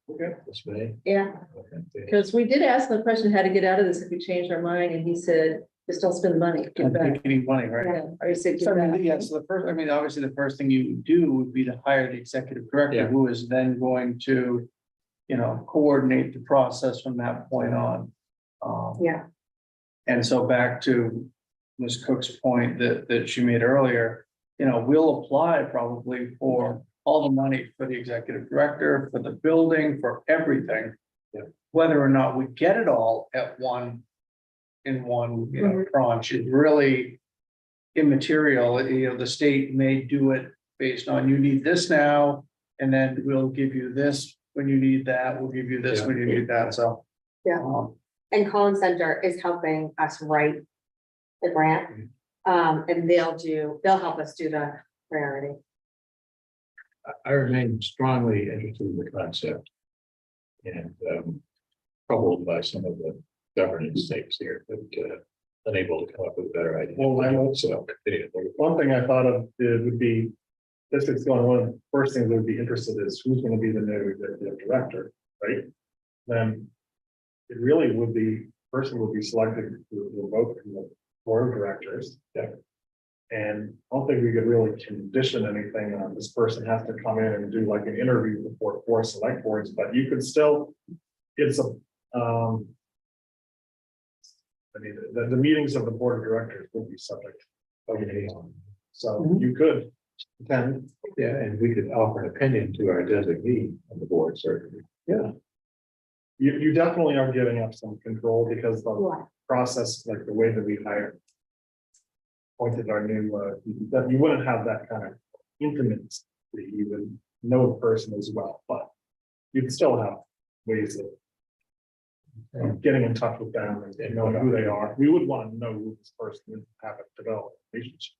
through this May. yeah. Okay. Because we did ask him the question, how to get out of this if we changed our mind, and he said, just don't spend the money. Get don't back. take any money, right? Yeah, or he said, So get I mean, back. yeah, so obviously the first thing you would do would be to hire the executive director, Yeah. who is then going to, coordinate the process from that point on. Yeah. And so back to Ms. Cook's point that she made earlier, we'll apply probably for all the money for the executive director, for the building, for everything. Yeah. Whether or not we get it all in one tranche is really immaterial. The state may do it based on you need this now, and then we'll give you this when you need that, we'll give you this when you need that, so. Yeah. And Collins Center is helping us write the grant. And they'll help us do the priority. I remain strongly interested in the concept. And troubled by some of the governance things here, but unable to come up with a better idea. Well, I know. So, anyway, One thing I thought of would be, this is going, one of the first things I would be interested is who's gonna be the new executive director, right? Then it really would be, person would be selected to vote from the board of directors. Yeah. And I don't think we could really condition anything on this person has to come in and do like an interview before 4 select boards, but you could still, it's a, I mean, the meetings of the board of directors would be subject. So you could attend. yeah, and we could offer an opinion to our designee on the board, certainly. Yeah. You definitely are giving up some control because the process, like the way that we hired. Appointed our new, that you wouldn't have that kind of intimacy, you would know the person as well, but. you'd still have ways of getting in touch with them and knowing who they are. We would want to know who this person is, have a developed relationship.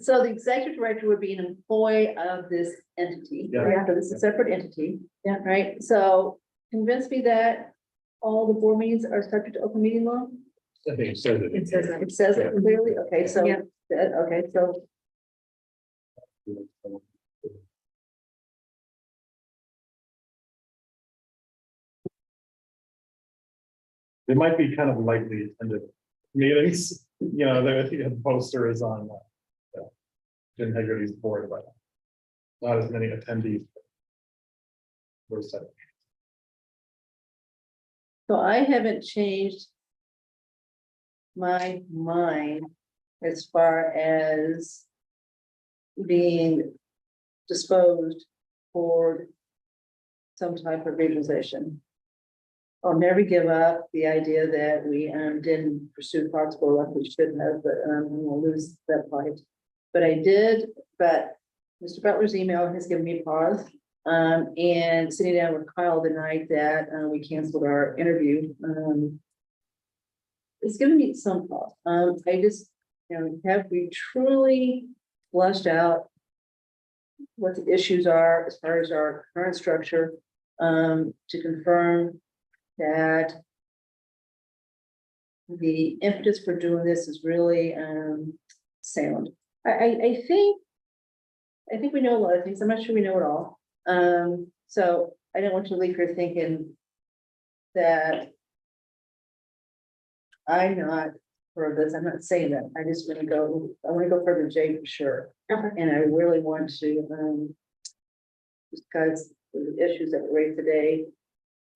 So the executive director would be an employee of this entity. Yeah. So this is a separate entity. Yeah. Right, so convince me that all the board meetings are subject to open meeting law? I think it says it. It says that. It says it clearly, okay, so, Yeah. okay, so They might be kind of lightly attended meetings, you know, the poster is on Integrity's board, but not as many attendees. Those type of- So I haven't changed my mind as far as being disposed toward some type of regionalization. I'll never give up the idea that we didn't pursue Foxborough like we should have, but we'll lose that fight. But I did, but Mr. Butler's email has given me pause. And sitting down with Kyle the night that we canceled our interview, it's given me some thought. I just, have we truly flushed out what the issues are as far as our current structure, to confirm that the impetus for doing this is really sound. I think we know a lot of things. I'm not sure we know it all. So I don't want you to leave here thinking that I'm not for this. I'm not saying that. I just want to go, I want to go further J for sure. Okay. And I really want to discuss the issues that were raised today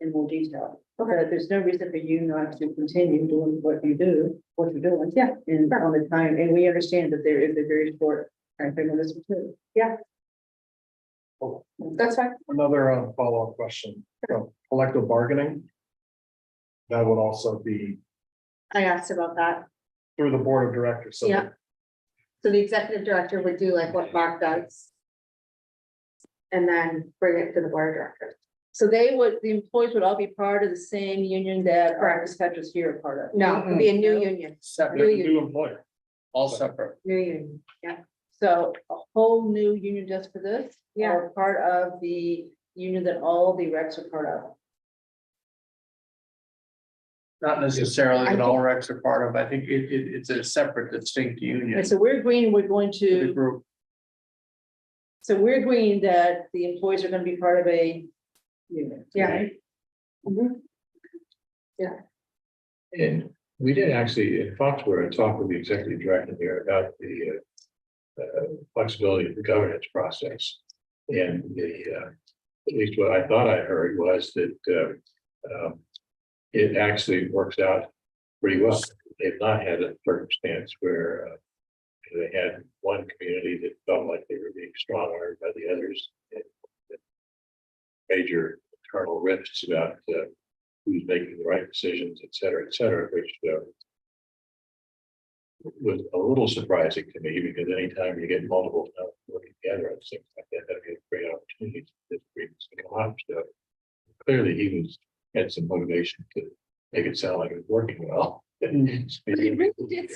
in more detail. But there's no reason for you not to continue doing what you do, what you're doing. Yeah. And on the time, and we understand that there is a very short time frame on this one too. Yeah. That's fine. Another follow-up question, collective bargaining. That would also be I asked about that. through the board of directors, so. Yeah. So the executive director would do like what Mark does. And then bring it to the board of directors. So the employees would all be part of the same union that our dispatchers here are part of? No, it'd be a new union, Separate, New employer. all separate. new union, yeah. So a whole new union just for this? Yeah. Or part of the union that all the recs are part of? Not necessarily I that all recs are part of. I think it's a separate distinct union. Okay, so we're agreeing, we're going for the to, group. so we're agreeing that the employees are gonna be part of a union. Yeah. right? Mhm. And we did actually in Foxborough talk with the executive director here about the flexibility of the governance process. And at least what I thought I heard was that it actually works out pretty well. They've not had a circumstance where they had one community that felt like they were being strong-armed by the others. And major internal rifts about who's making the right decisions, et cetera, which was a little surprising to me, because anytime you get multiple working together, it seems like that'd be a great opportunity for this agreements to come up. So clearly he had some motivation to make it sound like it was working well. We really did,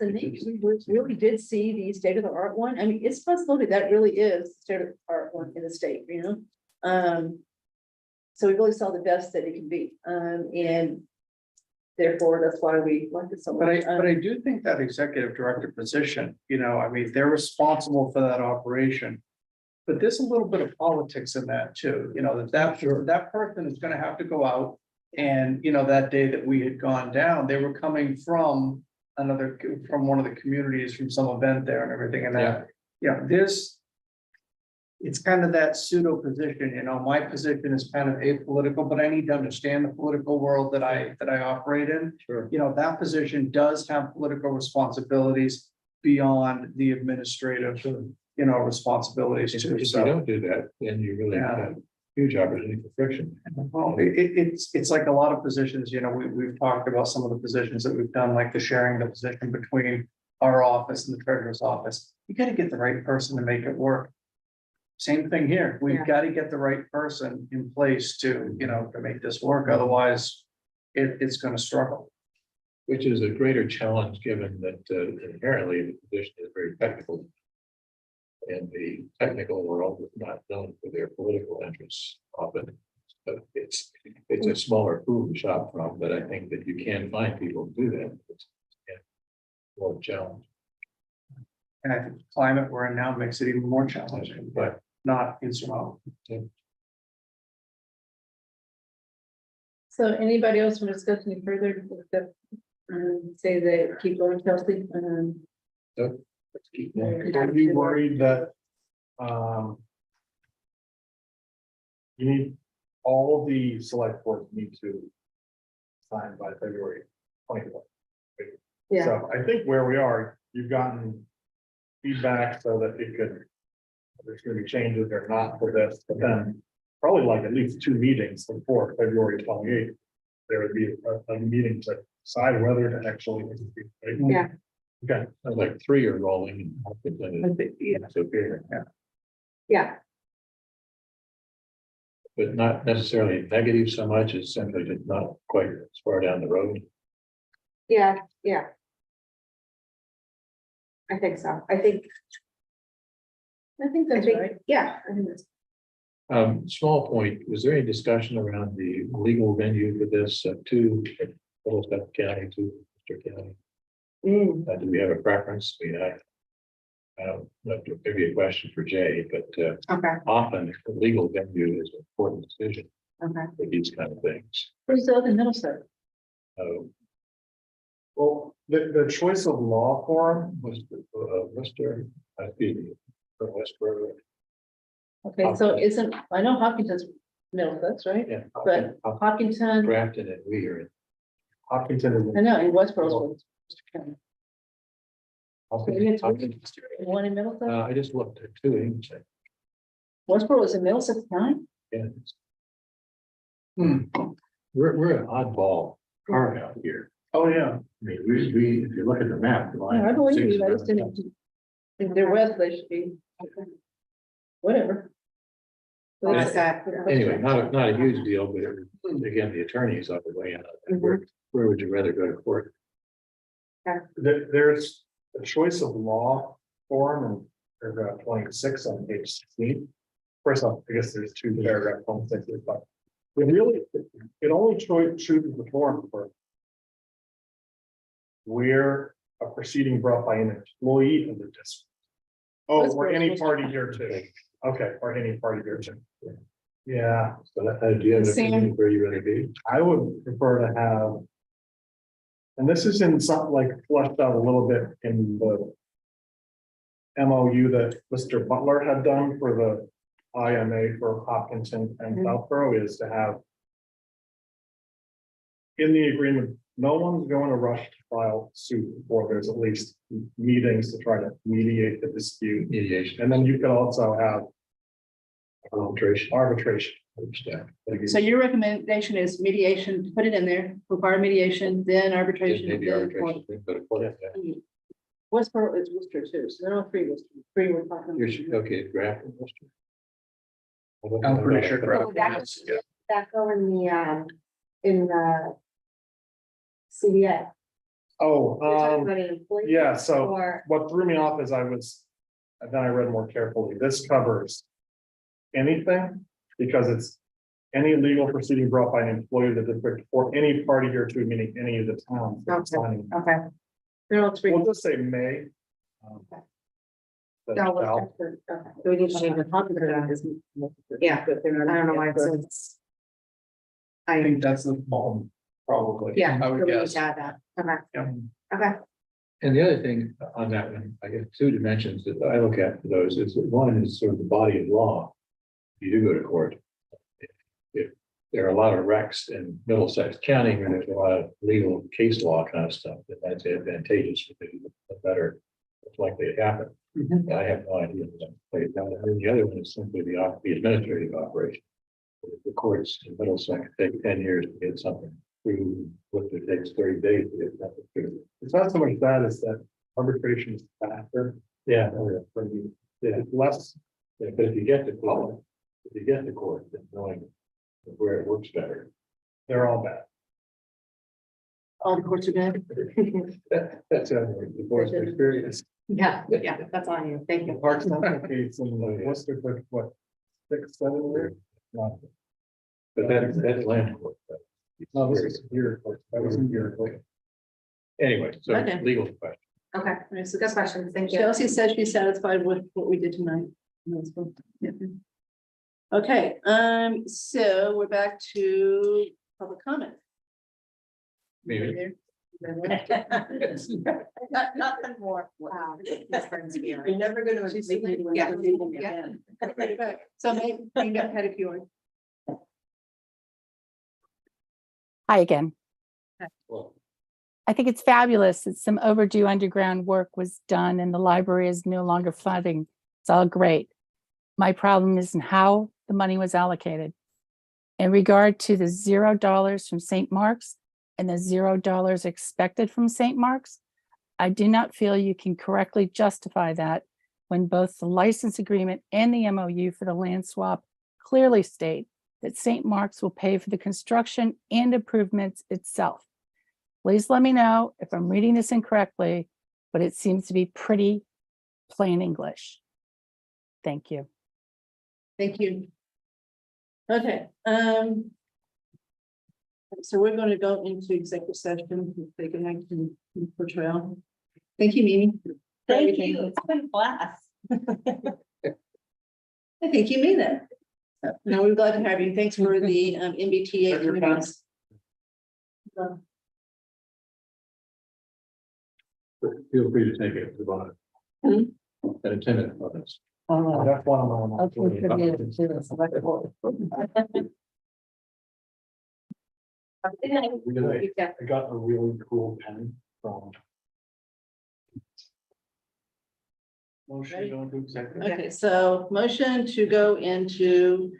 we really did see the state of the art one. I mean, it's possibility that really is state of the art one in the state, So we really saw the best that it can be, and therefore, that's why we like it so much. But I do think that executive director position, I mean, they're responsible for that operation. But there's a little bit of politics in that too, that person is gonna have to go out. And, that day that we had gone down, they were coming from one of the communities, from some event there and everything, and that, it's kind of that pseudo position, my position is kind of apolitical, but I need to understand the political world that I operate in. Sure. That position does have political responsibilities beyond the administrative, responsibilities If too. you So, don't do that, then you really have huge opportunity for friction. well, it's like a lot of positions, we've talked about some of the positions that we've done, like the sharing the position between our office and the treasurer's office. You got to get the right person to make it work. Same thing here. Yeah. We've got to get the right person in place to, to make this work. Otherwise, it's going to struggle. Which is a greater challenge, given that inherently the position is very technical. And the technical world is not known for their political interests often. But it's a smaller pool to shop from, but I think that you can find people to do that. It's more of a challenge, And I think the climate we're in now makes it even more challenging, but not insurmountable. So anybody else want to discuss any further, except, say that keep going, Kelsey? So, let's keep going. Are you worried that, you need, all the select boards need to sign by February 24th? Yeah. So I think where we are, you've gotten feedback so that it could, there's gonna be changes or not for this, but then probably like at least 2 meetings before February 28th. There would be a meeting to decide whether to actually. Yeah. Okay, Sounds like 3 are rolling. It's okay, Yeah, but not necessarily negative so much as simply just not quite as far down the road. yeah. I think so. I think that's right. yeah. I think that's Small point, was there any discussion around the legal venue for this to Middlesex County, to Worcester County? Do we have a preference? I don't know, maybe a question for Jay, but Okay, often the legal venue is an important decision okay. for these kind of things. pretty south in Middlesex. well, the choice of law forum, Worcester, excuse me, Westboro. Okay, so isn't, I know Hopkinton's Middlesex, right? Yeah. But Hopkinton, Grafton and we are in. Hopkinton is. I know, in Westboro's Hopkins. one in Middlesex, I just looked at 2 English. Westboro is in Middlesex County? Yeah. Hmm. We're an oddball carve out here. Oh, yeah. I mean, we, if you look at the map. the line Yeah, I believe six you, I just around- didn't. If they're west, they should be. Whatever. What is that? Anyway, not a huge deal, but again, the attorneys are the way out. Where would you rather go to court? There's a choice of law forum and paragraph 26 on page 16. First off, I guess there's 2 paragraph 26, but it really, it only chooses the forum for where a proceeding brought by an employee of the district. Oh, or any party here too. Okay, or any party here too. Yeah, So do you have an Sam. opinion where you rather be? I would prefer to have. And this is in something like fleshed out a little bit in the MOU that Mr. Butler had done for the IMA for Hopkinton and Southborough, is to have. In the agreement, no one's going to rush to file suit before there's at least meetings to try to mediate the dispute. Mediation. And then you could also have Arbitration. arbitration. So your recommendation is mediation, put it in there, require mediation, then arbitration. Maybe then arbitration. But of course, Westboro is Worcester too, so there are 3 Worcester, 3 we're talking about. you're okay, Grafton, Worcester? I'm pretty sure. So that go in the CBA. Oh, You're talking about an employee yeah, so or- what threw me off is and then I read more carefully, this covers anything, because it's any legal proceeding brought by an employee of the district or any party here to, meaning any of the towns. that are signing. Okay. They're all 3. We'll just say may. Okay. But No, we'll shall. check for- okay. So we need to change the Hopkinton is. Yeah, But they're not. I don't know why it says. I think that's the problem, probably. Yeah. I we would need guess. to add that. Okay, Yeah. okay. And the other thing on that one, I guess 2 dimensions that I look at for those is that one is sort of the body of law. You do go to court. If there are a lot of wrecks in Middlesex County, where there's a lot of legal case law kind of stuff, that's advantageous for the better. It's likely to happen. I have no idea. How that plays out. And then the other one is simply the administrative operation. The courts in Middlesex take 10 years to get something through, what it takes 30 days to get something through. It's not so much that, is that arbitration is faster. Yeah. It's less Yeah, but if you get the court, then knowing where it works better. They're all bad. All the courts are bad. That's the divorce experience. Yeah, that's on you. Thank you. Parks and Recreation, like, what's their, what, 6, 7 years? No, But that's land court. no, this is your, that wasn't your. Anyway, so Okay. legal question. Okay, so good questions. Thank you. Chelsea says she's satisfied with what we did tonight. That's fine. Yeah. Okay, so we're back to public comment. Maybe. Nothing more. Wow, this brings me You're on. never gonna. Yeah. Again. So maybe, you got ahead of yours. Hi again. Well, I think it's fabulous that some overdue underground work was done and the library is no longer flooding. It's all great. My problem is in how the money was allocated. In regard to the $0 from St. Mark's and the $0 expected from St. Mark's, I do not feel you can correctly justify that when both the license agreement and the MOU for the land swap clearly state that St. Mark's will pay for the construction and improvements itself. Please let me know if I'm reading this incorrectly, but it seems to be pretty plain English. Thank you. Thank you. Okay, so we're going to go into executive session, take an action portrayal. Thank you, Mimi. for everything. It's been a class. I think you mean that. No, we're glad to have you. Thanks for the MBTA. committees. feel free to take it to the bottom. An attendant of this. That's one of them. Okay, for the- for the select board. I got a really cool pen from. Motion to go into executive. Okay, so motion to go into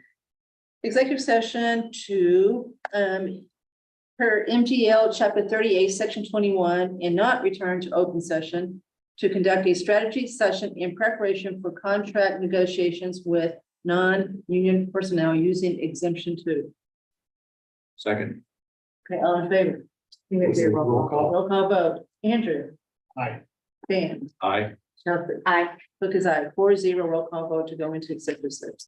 executive session to, per MGL chapter 38, section 21, and not return to open session to conduct a strategy session in preparation for contract negotiations with non-union personnel using exemption 2. Second. Okay, all in favor? Roll call. Roll call vote. Andrew, Aye. Dan, Aye. Chelsea, Aye. Book is aye, 4-0 roll call vote to go into executive session.